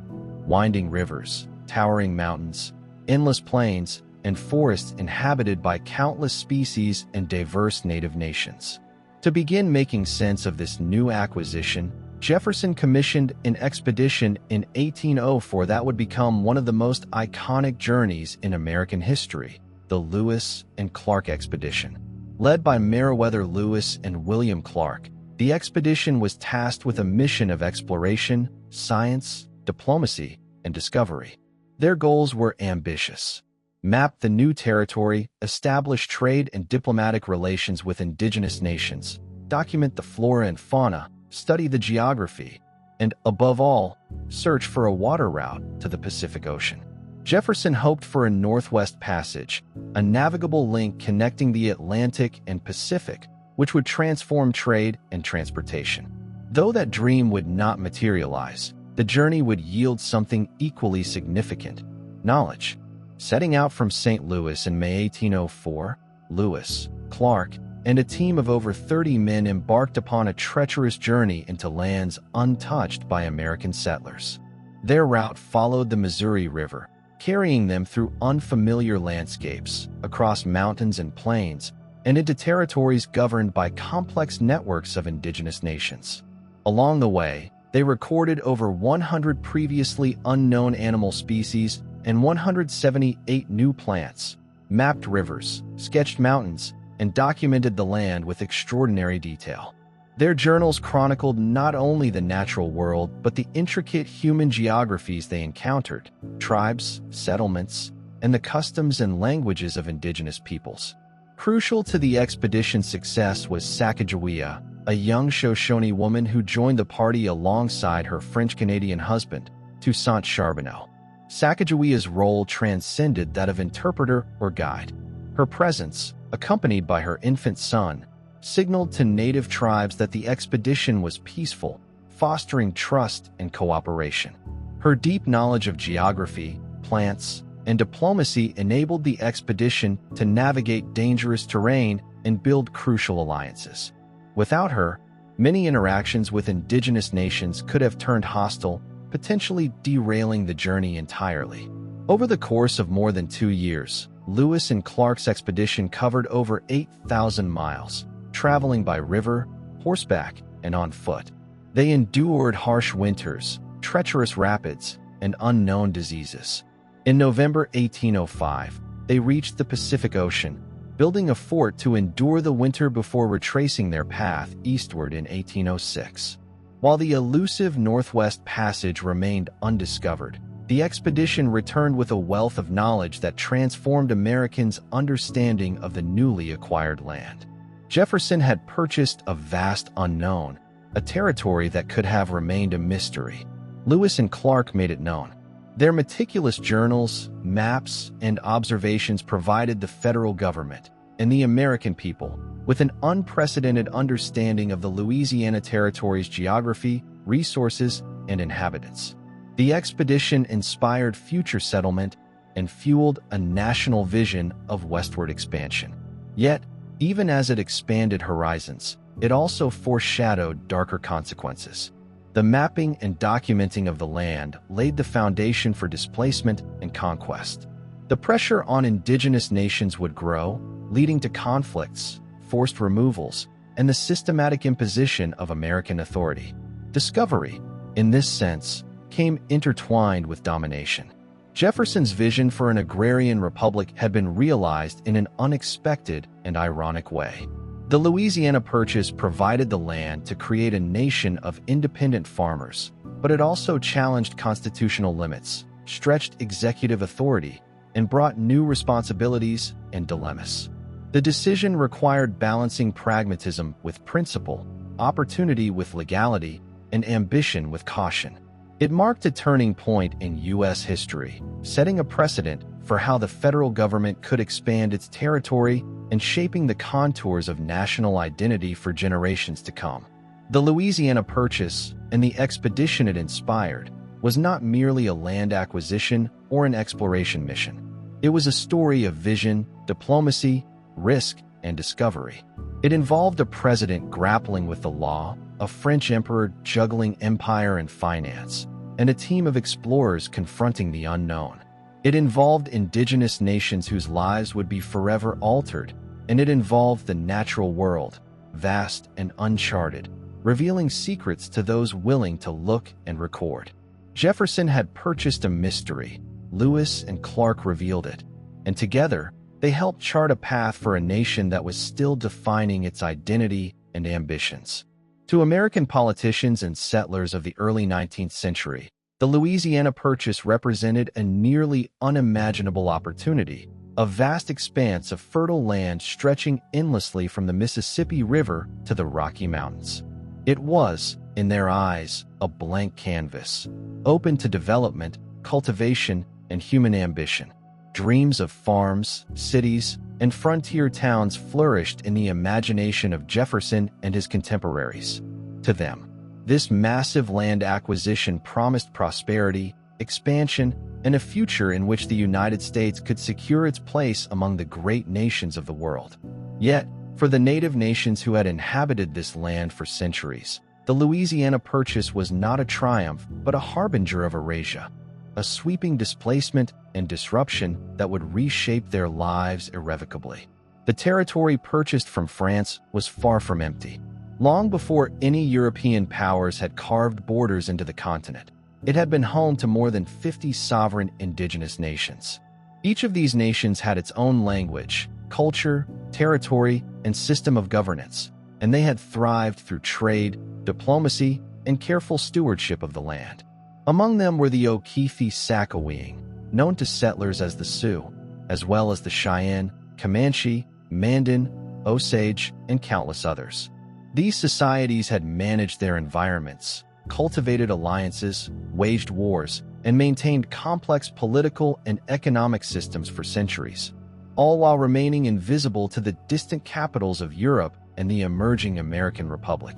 Winding rivers, towering mountains, endless plains, and forests inhabited by countless species and diverse native nations. To begin making sense of this new acquisition, Jefferson commissioned an expedition in 1804 that would become one of the most iconic journeys in American history, the Lewis and Clark Expedition. Led by Meriwether Lewis and William Clark, the expedition was tasked with a mission of exploration, science, diplomacy, and discovery. Their goals were ambitious: map the new territory, establish trade and diplomatic relations with indigenous nations, document the flora and fauna, study the geography, and, above all, search for a water route to the Pacific Ocean. Jefferson hoped for a Northwest Passage, a navigable link connecting the Atlantic and Pacific, which would transform trade and transportation. Though that dream would not materialize, the journey would yield something equally significant: knowledge. Setting out from St. Louis in May 1804, Lewis, Clark, and a team of over 30 men embarked upon a treacherous journey into lands untouched by American settlers. Their route followed the Missouri River, carrying them through unfamiliar landscapes, across mountains and plains, and into territories governed by complex networks of indigenous nations. Along the way, they recorded over 100 previously unknown animal species and 178 new plants, mapped rivers, sketched mountains, and documented the land with extraordinary detail. Their journals chronicled not only the natural world but the intricate human geographies they encountered, tribes, settlements, and the customs and languages of indigenous peoples. Crucial to the expedition's success was Sacagawea, a young Shoshone woman who joined the party alongside her French-Canadian husband, Toussaint Charbonneau. Sacagawea's role transcended that of interpreter or guide. Her presence, accompanied by her infant son, signaled to native tribes that the expedition was peaceful, fostering trust and cooperation. Her deep knowledge of geography, plants, and diplomacy enabled the expedition to navigate dangerous terrain and build crucial alliances. Without her, many interactions with indigenous nations could have turned hostile, potentially derailing the journey entirely. Over the course of more than 2 years, Lewis and Clark's expedition covered over 8,000 miles, traveling by river, horseback, and on foot. They endured harsh winters, treacherous rapids, and unknown diseases. In November 1805, they reached the Pacific Ocean, building a fort to endure the winter before retracing their path eastward in 1806. While the elusive Northwest Passage remained undiscovered, the expedition returned with a wealth of knowledge that transformed Americans' understanding of the newly acquired land. Jefferson had purchased a vast unknown, a territory that could have remained a mystery. Lewis and Clark made it known. Their meticulous journals, maps, and observations provided the federal government and the American people with an unprecedented understanding of the Louisiana Territory's geography, resources, and inhabitants. The expedition inspired future settlement and fueled a national vision of westward expansion. Yet, even as it expanded horizons, it also foreshadowed darker consequences. The mapping and documenting of the land laid the foundation for displacement and conquest. The pressure on indigenous nations would grow, leading to conflicts, forced removals, and the systematic imposition of American authority. Discovery, in this sense, came intertwined with domination. Jefferson's vision for an agrarian republic had been realized in an unexpected and ironic way. The Louisiana Purchase provided the land to create a nation of independent farmers, but it also challenged constitutional limits, stretched executive authority, and brought new responsibilities and dilemmas. The decision required balancing pragmatism with principle, opportunity with legality, and ambition with caution. It marked a turning point in U.S. history, setting a precedent for how the federal government could expand its territory and shaping the contours of national identity for generations to come. The Louisiana Purchase and the expedition it inspired was not merely a land acquisition or an exploration mission. It was a story of vision, diplomacy, risk, and discovery. It involved a president grappling with the law, a French emperor juggling empire and finance, and a team of explorers confronting the unknown. It involved indigenous nations whose lives would be forever altered, and it involved the natural world, vast and uncharted, revealing secrets to those willing to look and record. Jefferson had purchased a mystery. Lewis and Clark revealed it, and together, they helped chart a path for a nation that was still defining its identity and ambitions. To American politicians and settlers of the early 19th century, the Louisiana Purchase represented a nearly unimaginable opportunity, a vast expanse of fertile land stretching endlessly from the Mississippi River to the Rocky Mountains. It was, in their eyes, a blank canvas, open to development, cultivation, and human ambition. Dreams of farms, cities, and frontier towns flourished in the imagination of Jefferson and his contemporaries. To them, this massive land acquisition promised prosperity, expansion, and a future in which the United States could secure its place among the great nations of the world. Yet, for the native nations who had inhabited this land for centuries, the Louisiana Purchase was not a triumph but a harbinger of erasure, a sweeping displacement and disruption that would reshape their lives irrevocably. The territory purchased from France was far from empty. Long before any European powers had carved borders into the continent, it had been home to more than 50 sovereign indigenous nations. Each of these nations had its own language, culture, territory, and system of governance, and they had thrived through trade, diplomacy, and careful stewardship of the land. Among them were the Okeechobee-Sakowing, known to settlers as the Sioux, as well as the Cheyenne, Comanche, Mandan, Osage, and countless others. These societies had managed their environments, cultivated alliances, waged wars, and maintained complex political and economic systems for centuries. all while remaining invisible to the distant capitals of Europe and the emerging American Republic.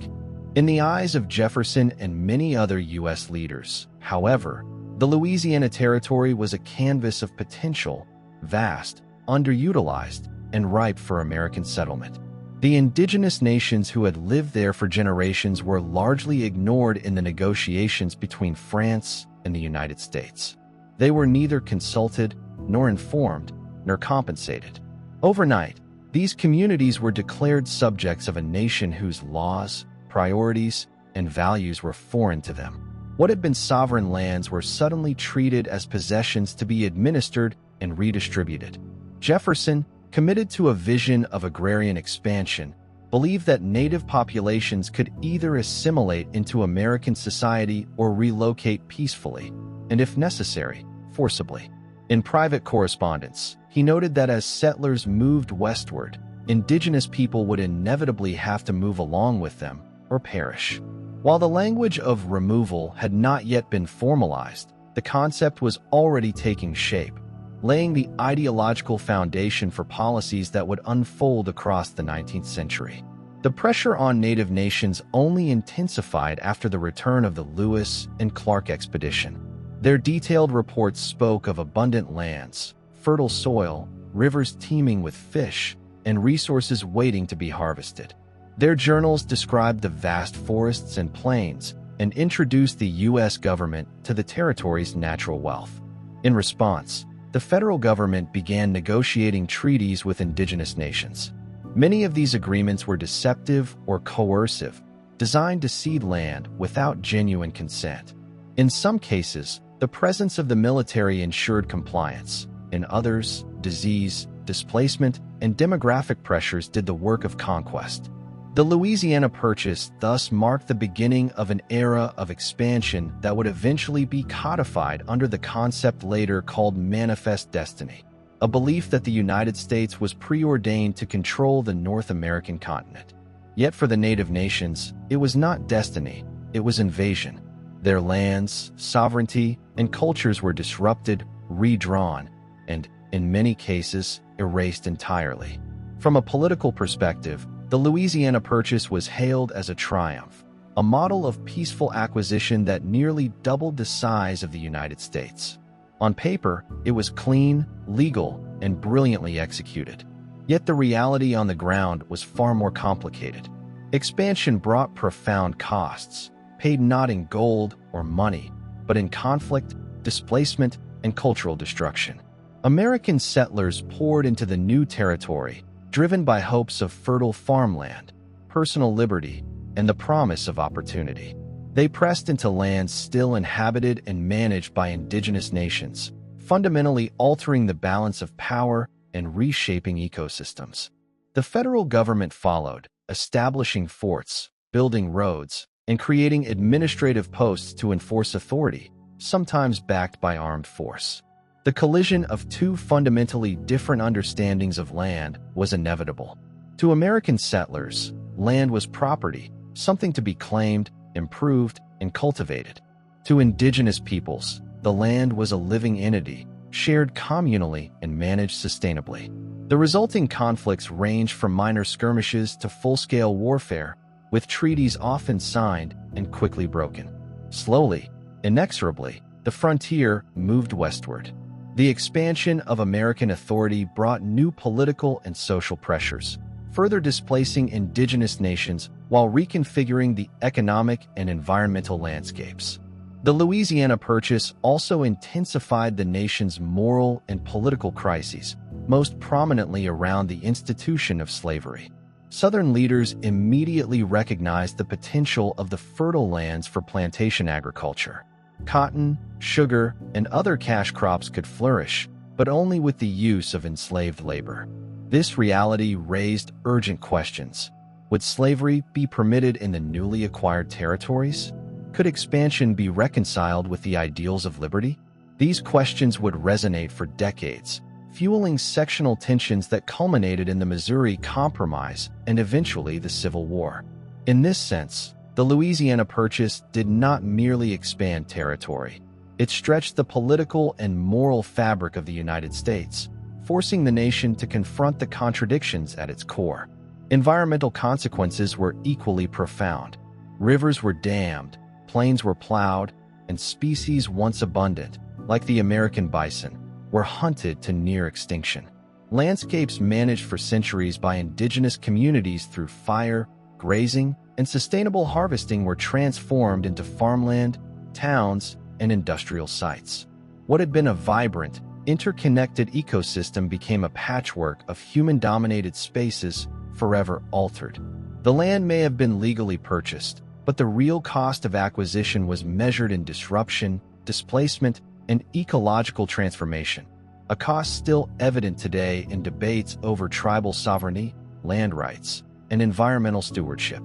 In the eyes of Jefferson and many other U.S. leaders, however, the Louisiana Territory was a canvas of potential, vast, underutilized, and ripe for American settlement. The indigenous nations who had lived there for generations were largely ignored in the negotiations between France and the United States. They were neither consulted, nor informed, nor compensated. Overnight, these communities were declared subjects of a nation whose laws, priorities, and values were foreign to them. What had been sovereign lands were suddenly treated as possessions to be administered and redistributed. Jefferson, committed to a vision of agrarian expansion, believed that native populations could either assimilate into American society or relocate peacefully, and if necessary, forcibly. In private correspondence, he noted that as settlers moved westward, indigenous people would inevitably have to move along with them or perish. While the language of removal had not yet been formalized, the concept was already taking shape, laying the ideological foundation for policies that would unfold across the 19th century. The pressure on native nations only intensified after the return of the Lewis and Clark expedition. Their detailed reports spoke of abundant lands, fertile soil, rivers teeming with fish, and resources waiting to be harvested. Their journals described the vast forests and plains and introduced the U.S. government to the territory's natural wealth. In response, the federal government began negotiating treaties with indigenous nations. Many of these agreements were deceptive or coercive, designed to cede land without genuine consent. In some cases, the presence of the military ensured compliance. In others, disease, displacement, and demographic pressures did the work of conquest. The Louisiana Purchase thus marked the beginning of an era of expansion that would eventually be codified under the concept later called manifest destiny, a belief that the United States was preordained to control the North American continent. Yet for the native nations, it was not destiny, it was invasion. Their lands, sovereignty, and cultures were disrupted, redrawn, and, in many cases, erased entirely. From a political perspective, the Louisiana Purchase was hailed as a triumph, a model of peaceful acquisition that nearly doubled the size of the United States. On paper, it was clean, legal, and brilliantly executed. Yet the reality on the ground was far more complicated. Expansion brought profound costs, paid not in gold or money, but in conflict, displacement, and cultural destruction. American settlers poured into the new territory, driven by hopes of fertile farmland, personal liberty, and the promise of opportunity. They pressed into lands still inhabited and managed by indigenous nations, fundamentally altering the balance of power and reshaping ecosystems. The federal government followed, establishing forts, building roads, and creating administrative posts to enforce authority, sometimes backed by armed force. The collision of two fundamentally different understandings of land was inevitable. To American settlers, land was property, something to be claimed, improved, and cultivated. To indigenous peoples, the land was a living entity, shared communally and managed sustainably. The resulting conflicts ranged from minor skirmishes to full-scale warfare, with treaties often signed and quickly broken. Slowly, inexorably, the frontier moved westward. The expansion of American authority brought new political and social pressures, further displacing indigenous nations while reconfiguring the economic and environmental landscapes. The Louisiana Purchase also intensified the nation's moral and political crises, most prominently around the institution of slavery. Southern leaders immediately recognized the potential of the fertile lands for plantation agriculture. Cotton, sugar, and other cash crops could flourish, but only with the use of enslaved labor. This reality raised urgent questions. Would slavery be permitted in the newly acquired territories? Could expansion be reconciled with the ideals of liberty? These questions would resonate for decades, fueling sectional tensions that culminated in the Missouri Compromise and eventually the Civil War. In this sense, the Louisiana Purchase did not merely expand territory. It stretched the political and moral fabric of the United States, forcing the nation to confront the contradictions at its core. Environmental consequences were equally profound. Rivers were dammed, plains were plowed, and species once abundant, like the American bison, were hunted to near extinction. Landscapes managed for centuries by indigenous communities through fire, grazing, and sustainable harvesting were transformed into farmland, towns, and industrial sites. What had been a vibrant, interconnected ecosystem became a patchwork of human-dominated spaces forever altered. The land may have been legally purchased, but the real cost of acquisition was measured in disruption, displacement, and ecological transformation, a cost still evident today in debates over tribal sovereignty, land rights, and environmental stewardship.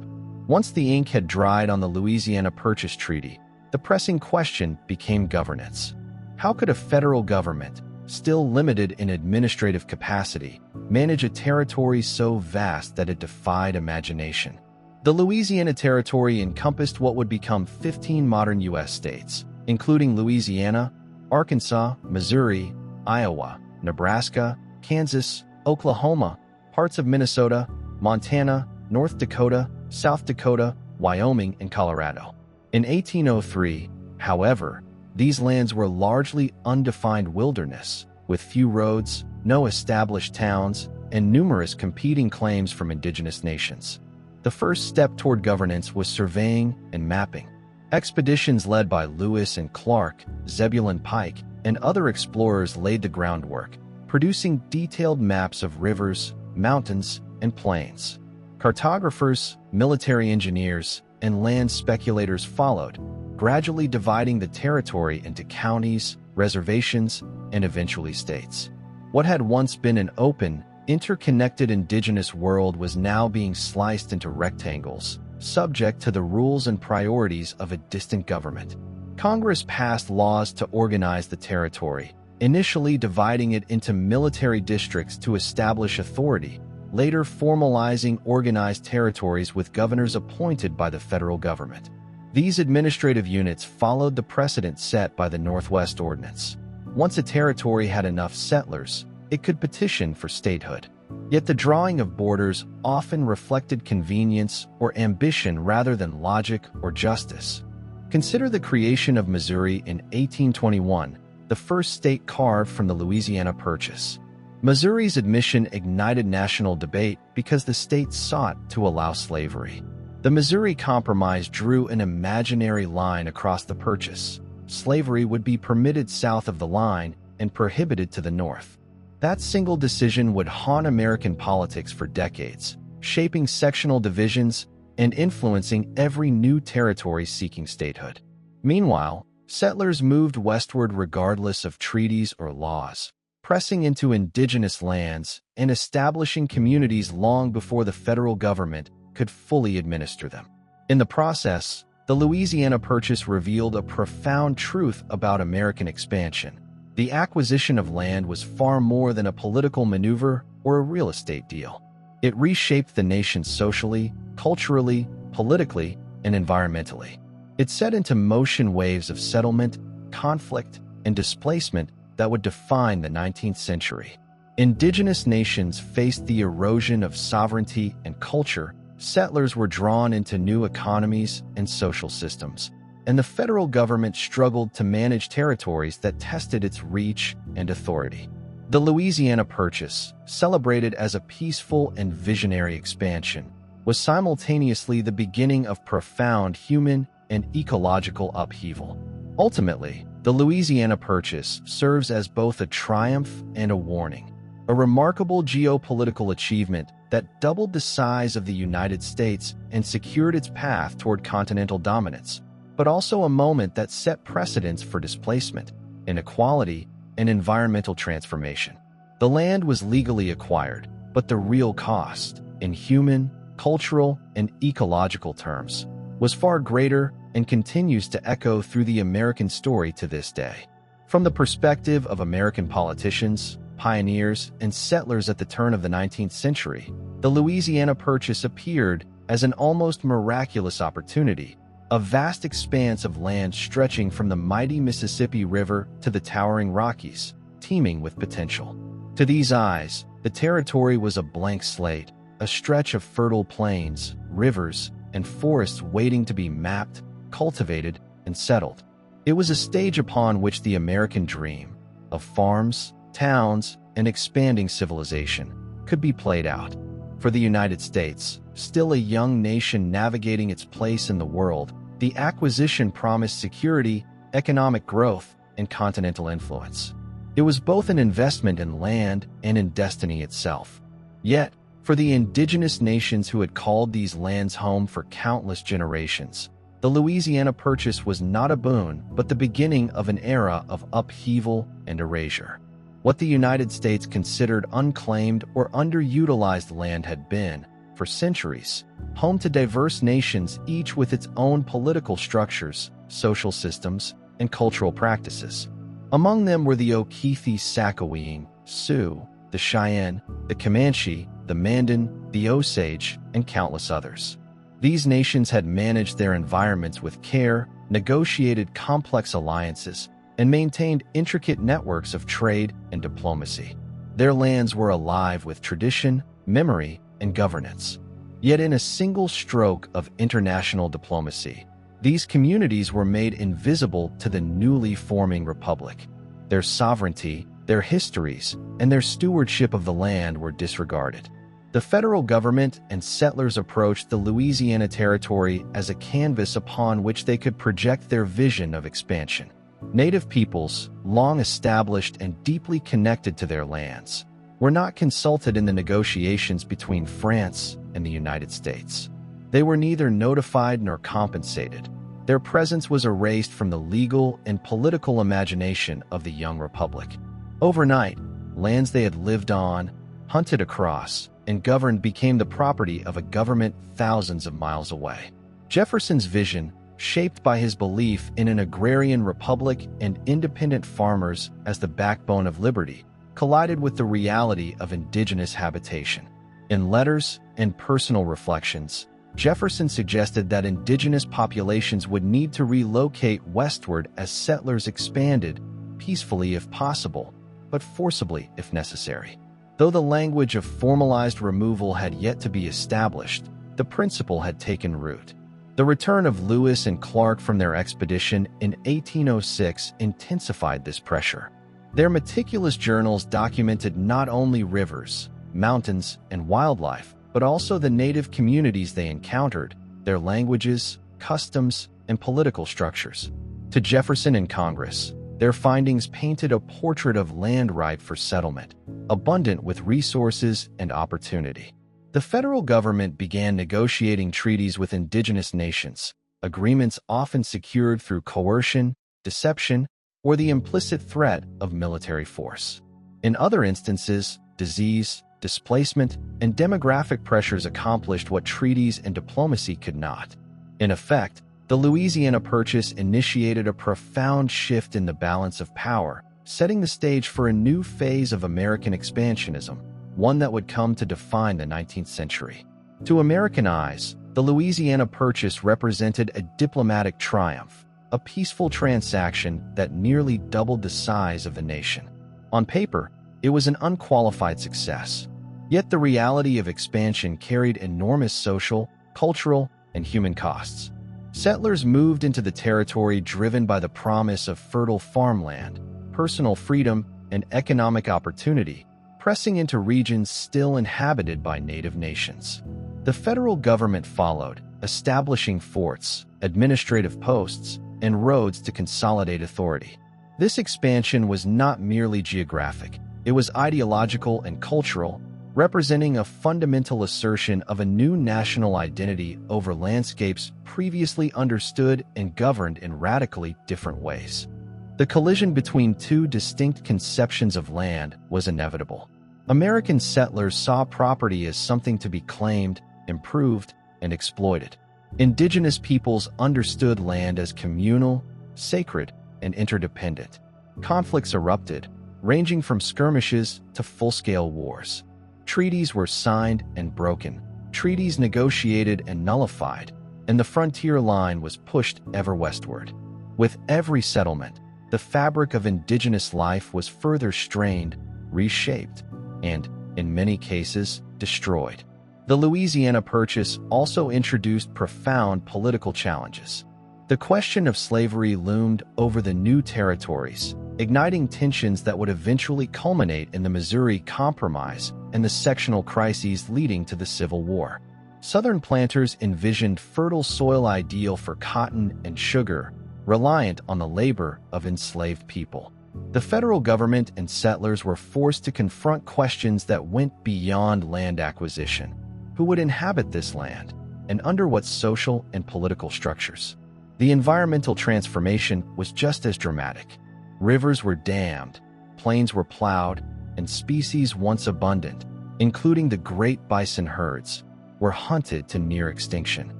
Once the ink had dried on the Louisiana Purchase Treaty, the pressing question became governance. How could a federal government, still limited in administrative capacity, manage a territory so vast that it defied imagination? The Louisiana Territory encompassed what would become 15 modern U.S. states, including Louisiana, Arkansas, Missouri, Iowa, Nebraska, Kansas, Oklahoma, parts of Minnesota, Montana, North Dakota, South Dakota, Wyoming, and Colorado. In 1803, however, these lands were largely undefined wilderness, with few roads, no established towns, and numerous competing claims from indigenous nations. The first step toward governance was surveying and mapping. Expeditions led by Lewis and Clark, Zebulon Pike, and other explorers laid the groundwork, producing detailed maps of rivers, mountains, and plains. Cartographers, military engineers, and land speculators followed, gradually dividing the territory into counties, reservations, and eventually states. What had once been an open, interconnected indigenous world was now being sliced into rectangles, subject to the rules and priorities of a distant government. Congress passed laws to organize the territory, initially dividing it into military districts to establish authority, later formalizing organized territories with governors appointed by the federal government. These administrative units followed the precedent set by the Northwest Ordinance. Once a territory had enough settlers, it could petition for statehood. Yet the drawing of borders often reflected convenience or ambition rather than logic or justice. Consider the creation of Missouri in 1821, the first state carved from the Louisiana Purchase. Missouri's admission ignited national debate because the state sought to allow slavery. The Missouri Compromise drew an imaginary line across the Purchase. Slavery would be permitted south of the line and prohibited to the north. That single decision would haunt American politics for decades, shaping sectional divisions and influencing every new territory seeking statehood. Meanwhile, settlers moved westward regardless of treaties or laws, pressing into indigenous lands and establishing communities long before the federal government could fully administer them. In the process, the Louisiana Purchase revealed a profound truth about American expansion. The acquisition of land was far more than a political maneuver or a real estate deal. It reshaped the nation socially, culturally, politically, and environmentally. It set into motion waves of settlement, conflict, and displacement that would define the 19th century. Indigenous nations faced the erosion of sovereignty and culture. Settlers were drawn into new economies and social systems, and the federal government struggled to manage territories that tested its reach and authority. The Louisiana Purchase, celebrated as a peaceful and visionary expansion, was simultaneously the beginning of profound human and ecological upheaval. Ultimately, the Louisiana Purchase serves as both a triumph and a warning, a remarkable geopolitical achievement that doubled the size of the United States and secured its path toward continental dominance, but also a moment that set precedents for displacement, inequality, and environmental transformation. The land was legally acquired, but the real cost, in human, cultural, and ecological terms, was far greater and continues to echo through the American story to this day. From the perspective of American politicians, pioneers, and settlers at the turn of the 19th century, the Louisiana Purchase appeared as an almost miraculous opportunity, a vast expanse of land stretching from the mighty Mississippi River to the towering Rockies, teeming with potential. To these eyes, the territory was a blank slate, a stretch of fertile plains, rivers, and forests waiting to be mapped, cultivated, and settled. It was a stage upon which the American dream of farms, towns, and expanding civilization could be played out. For the United States, still a young nation navigating its place in the world, the acquisition promised security, economic growth, and continental influence. It was both an investment in land and in destiny itself. Yet, for the indigenous nations who had called these lands home for countless generations, the Louisiana Purchase was not a boon, but the beginning of an era of upheaval and erasure. What the United States considered unclaimed or underutilized land had been, for centuries, home to diverse nations, each with its own political structures, social systems, and cultural practices. Among them were the Okeechobee-Sakowee, Sioux, the Cheyenne, the Comanche, the Mandan, the Osage, and countless others. These nations had managed their environments with care, negotiated complex alliances, and maintained intricate networks of trade and diplomacy. Their lands were alive with tradition, memory, and governance. Yet in a single stroke of international diplomacy, these communities were made invisible to the newly forming republic. Their sovereignty, their histories, and their stewardship of the land were disregarded. The federal government and settlers approached the Louisiana Territory as a canvas upon which they could project their vision of expansion. Native peoples, long established and deeply connected to their lands, were not consulted in the negotiations between France and the United States. They were neither notified nor compensated. Their presence was erased from the legal and political imagination of the young republic. Overnight, lands they had lived on, hunted across, and governed became the property of a government thousands of miles away. Jefferson's vision, shaped by his belief in an agrarian republic and independent farmers as the backbone of liberty, collided with the reality of indigenous habitation. In letters and personal reflections, Jefferson suggested that indigenous populations would need to relocate westward as settlers expanded, peacefully if possible, but forcibly if necessary. Though the language of formalized removal had yet to be established, the principle had taken root. The return of Lewis and Clark from their expedition in 1806 intensified this pressure. Their meticulous journals documented not only rivers, mountains, and wildlife, but also the native communities they encountered, their languages, customs, and political structures. To Jefferson and Congress, their findings painted a portrait of land ripe for settlement, abundant with resources and opportunity. The federal government began negotiating treaties with indigenous nations, agreements often secured through coercion, deception, or the implicit threat of military force. In other instances, disease, displacement, and demographic pressures accomplished what treaties and diplomacy could not. In effect, the Louisiana Purchase initiated a profound shift in the balance of power, setting the stage for a new phase of American expansionism, one that would come to define the 19th century. To American eyes, the Louisiana Purchase represented a diplomatic triumph, a peaceful transaction that nearly doubled the size of the nation. On paper, it was an unqualified success. Yet the reality of expansion carried enormous social, cultural, and human costs. Settlers moved into the territory driven by the promise of fertile farmland, personal freedom, and economic opportunity, pressing into regions still inhabited by native nations. The federal government followed, establishing forts, administrative posts, and roads to consolidate authority. This expansion was not merely geographic, it was ideological and cultural, representing a fundamental assertion of a new national identity over landscapes previously understood and governed in radically different ways. The collision between two distinct conceptions of land was inevitable. American settlers saw property as something to be claimed, improved, and exploited. Indigenous peoples understood land as communal, sacred, and interdependent. Conflicts erupted, ranging from skirmishes to full-scale wars. Treaties were signed and broken, treaties negotiated and nullified, and the frontier line was pushed ever westward. With every settlement, the fabric of indigenous life was further strained, reshaped, and, in many cases, destroyed. The Louisiana Purchase also introduced profound political challenges. The question of slavery loomed over the new territories, igniting tensions that would eventually culminate in the Missouri Compromise and the sectional crises leading to the Civil War. Southern planters envisioned fertile soil ideal for cotton and sugar, reliant on the labor of enslaved people. The federal government and settlers were forced to confront questions that went beyond land acquisition. Who would inhabit this land, and under what social and political structures? The environmental transformation was just as dramatic. Rivers were dammed, plains were plowed, and species once abundant, including the great bison herds, were hunted to near extinction.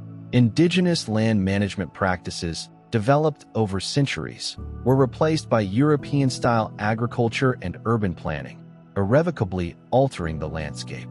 Indigenous land management practices, developed over centuries, were replaced by European-style agriculture and urban planning, irrevocably altering the landscape.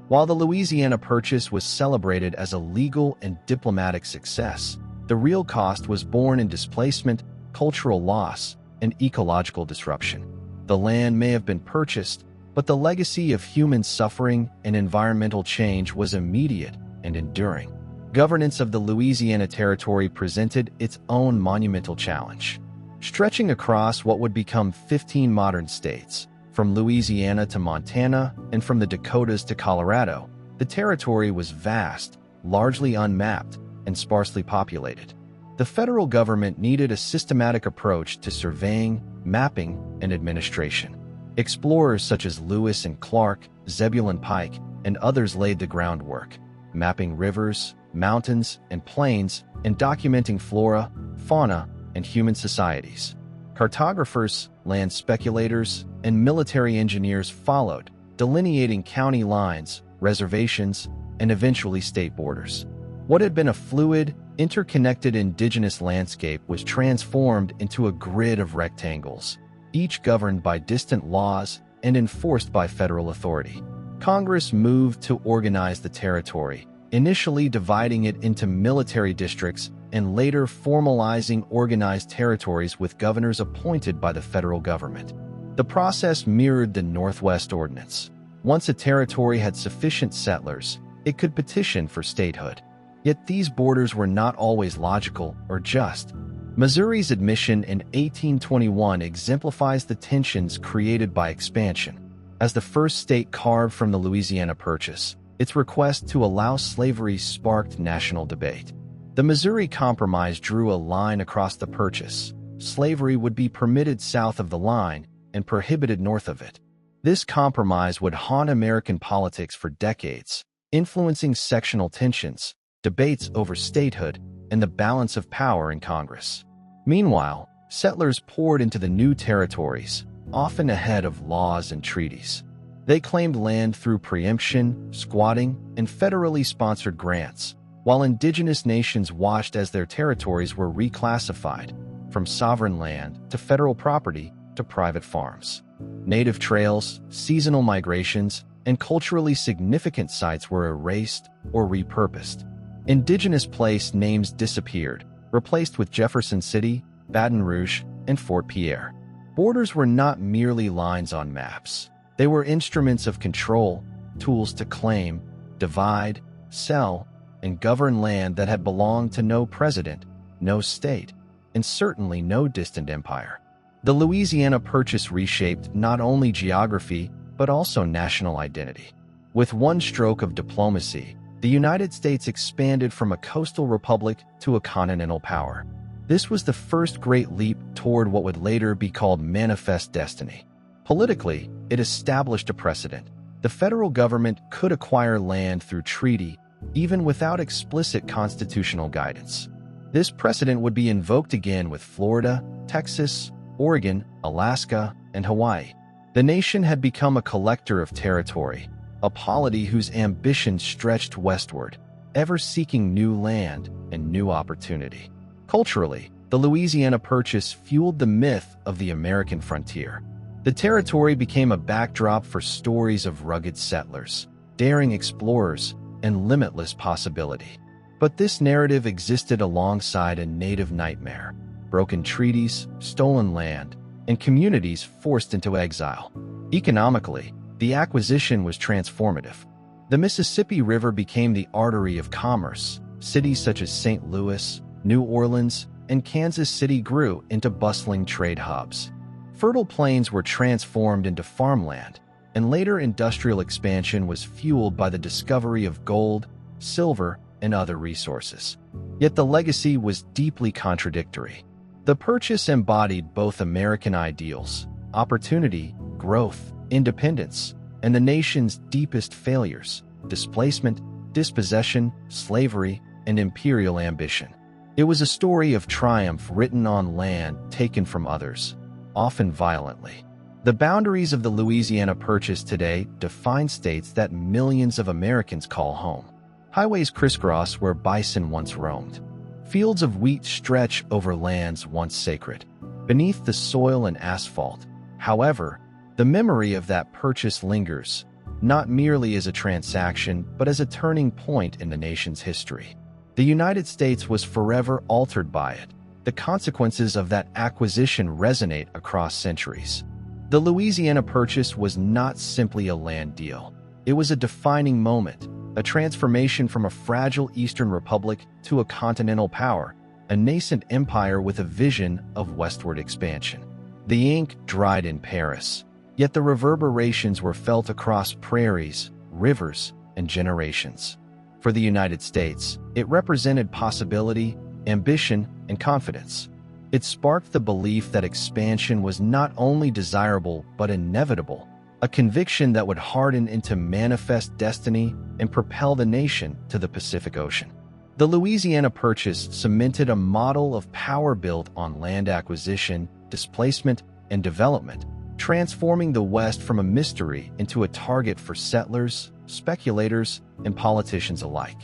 While the Louisiana Purchase was celebrated as a legal and diplomatic success, the real cost was borne in displacement, cultural loss, and ecological disruption. The land may have been purchased, but the legacy of human suffering and environmental change was immediate and enduring. Governance of the Louisiana Territory presented its own monumental challenge. Stretching across what would become 15 modern states, from Louisiana to Montana and from the Dakotas to Colorado, the territory was vast, largely unmapped, and sparsely populated. The federal government needed a systematic approach to surveying, mapping, and administration. Explorers such as Lewis and Clark, Zebulon Pike, and others laid the groundwork, mapping rivers, mountains, and plains, and documenting flora, fauna, and human societies. Cartographers, land speculators, and military engineers followed, delineating county lines, reservations, and eventually state borders. What had been a fluid, interconnected indigenous landscape was transformed into a grid of rectangles, each governed by distant laws and enforced by federal authority. Congress moved to organize the territory, initially dividing it into military districts and later formalizing organized territories with governors appointed by the federal government. The process mirrored the Northwest Ordinance. Once a territory had sufficient settlers, it could petition for statehood. Yet these borders were not always logical or just. Missouri's admission in 1821 exemplifies the tensions created by expansion. As the first state carved from the Louisiana Purchase, its request to allow slavery sparked national debate. The Missouri Compromise drew a line across the Purchase. Slavery would be permitted south of the line and prohibited north of it. This compromise would haunt American politics for decades, influencing sectional tensions, debates over statehood, and the balance of power in Congress. Meanwhile, settlers poured into the new territories, often ahead of laws and treaties. They claimed land through preemption, squatting, and federally sponsored grants, while indigenous nations watched as their territories were reclassified, from sovereign land to federal property to private farms. Native trails, seasonal migrations, and culturally significant sites were erased or repurposed. Indigenous place names disappeared, replaced with Jefferson City, Baton Rouge, and Fort Pierre. Borders were not merely lines on maps. They were instruments of control, tools to claim, divide, sell, and govern land that had belonged to no president, no state, and certainly no distant empire. The Louisiana Purchase reshaped not only geography, but also national identity. With one stroke of diplomacy, the United States expanded from a coastal republic to a continental power. This was the first great leap toward what would later be called manifest destiny. Politically, it established a precedent. The federal government could acquire land through treaty, even without explicit constitutional guidance. This precedent would be invoked again with Florida, Texas, Oregon, Alaska, and Hawaii. The nation had become a collector of territory, a polity whose ambition stretched westward, ever seeking new land and new opportunity. Culturally, the Louisiana Purchase fueled the myth of the American frontier. The territory became a backdrop for stories of rugged settlers, daring explorers, and limitless possibility. But this narrative existed alongside a native nightmare: broken treaties, stolen land, and communities forced into exile. Economically, the acquisition was transformative. The Mississippi River became the artery of commerce. Cities such as St. Louis, New Orleans, and Kansas City grew into bustling trade hubs. Fertile plains were transformed into farmland, and later industrial expansion was fueled by the discovery of gold, silver, and other resources. Yet the legacy was deeply contradictory. The purchase embodied both American ideals, opportunity, growth, independence, and the nation's deepest failures, displacement, dispossession, slavery, and imperial ambition. It was a story of triumph written on land taken from others, often violently. The boundaries of the Louisiana Purchase today define states that millions of Americans call home. Highways crisscross where bison once roamed. Fields of wheat stretch over lands once sacred, beneath the soil and asphalt. However, the memory of that purchase lingers, not merely as a transaction, but as a turning point in the nation's history. The United States was forever altered by it. The consequences of that acquisition resonate across centuries. The Louisiana Purchase was not simply a land deal. It was a defining moment, a transformation from a fragile Eastern republic to a continental power, a nascent empire with a vision of westward expansion. The ink dried in Paris, yet the reverberations were felt across prairies, rivers, and generations. For the United States, it represented possibility, ambition, and confidence. It sparked the belief that expansion was not only desirable but inevitable, a conviction that would harden into manifest destiny and propel the nation to the Pacific Ocean. The Louisiana Purchase cemented a model of power built on land acquisition, displacement, and development, transforming the West from a mystery into a target for settlers, speculators, and politicians alike.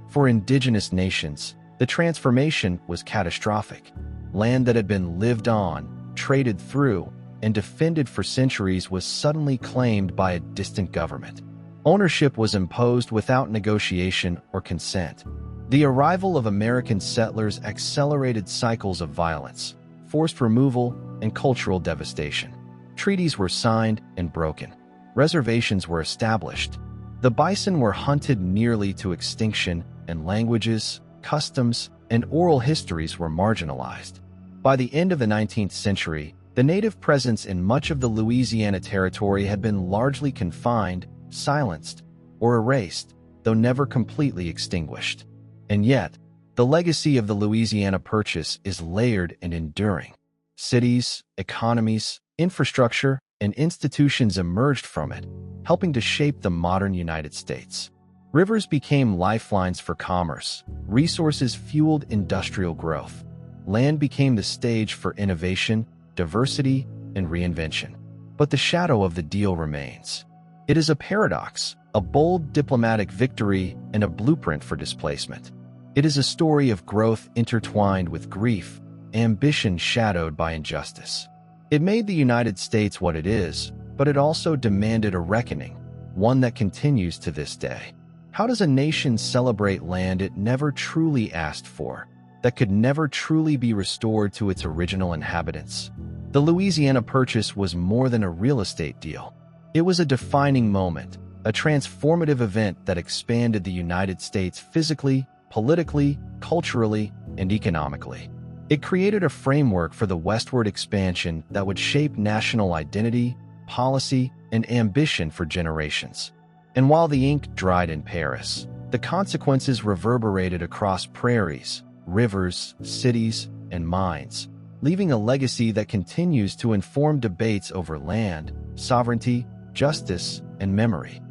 For indigenous nations, the transformation was catastrophic. Land that had been lived on, traded through, and defended for centuries was suddenly claimed by a distant government. Ownership was imposed without negotiation or consent. The arrival of American settlers accelerated cycles of violence, forced removal, and cultural devastation. Treaties were signed and broken. Reservations were established. The bison were hunted nearly to extinction, and languages, customs, and oral histories were marginalized. By the end of the 19th century, the native presence in much of the Louisiana Territory had been largely confined, silenced, or erased, though never completely extinguished. And yet, the legacy of the Louisiana Purchase is layered and enduring. Cities, economies, infrastructure, and institutions emerged from it, helping to shape the modern United States. Rivers became lifelines for commerce. Resources fueled industrial growth. Land became the stage for innovation, diversity, and reinvention. But the shadow of the deal remains. It is a paradox, a bold diplomatic victory, and a blueprint for displacement. It is a story of growth intertwined with grief, ambition shadowed by injustice. It made the United States what it is, but it also demanded a reckoning, one that continues to this day. How does a nation celebrate land it never truly asked for, that could never truly be restored to its original inhabitants? The Louisiana Purchase was more than a real estate deal. It was a defining moment, a transformative event that expanded the United States physically, politically, culturally, and economically. It created a framework for the westward expansion that would shape national identity, policy, and ambition for generations. And while the ink dried in Paris, the consequences reverberated across prairies, rivers, cities, and mines, leaving a legacy that continues to inform debates over land, sovereignty, justice, and memory.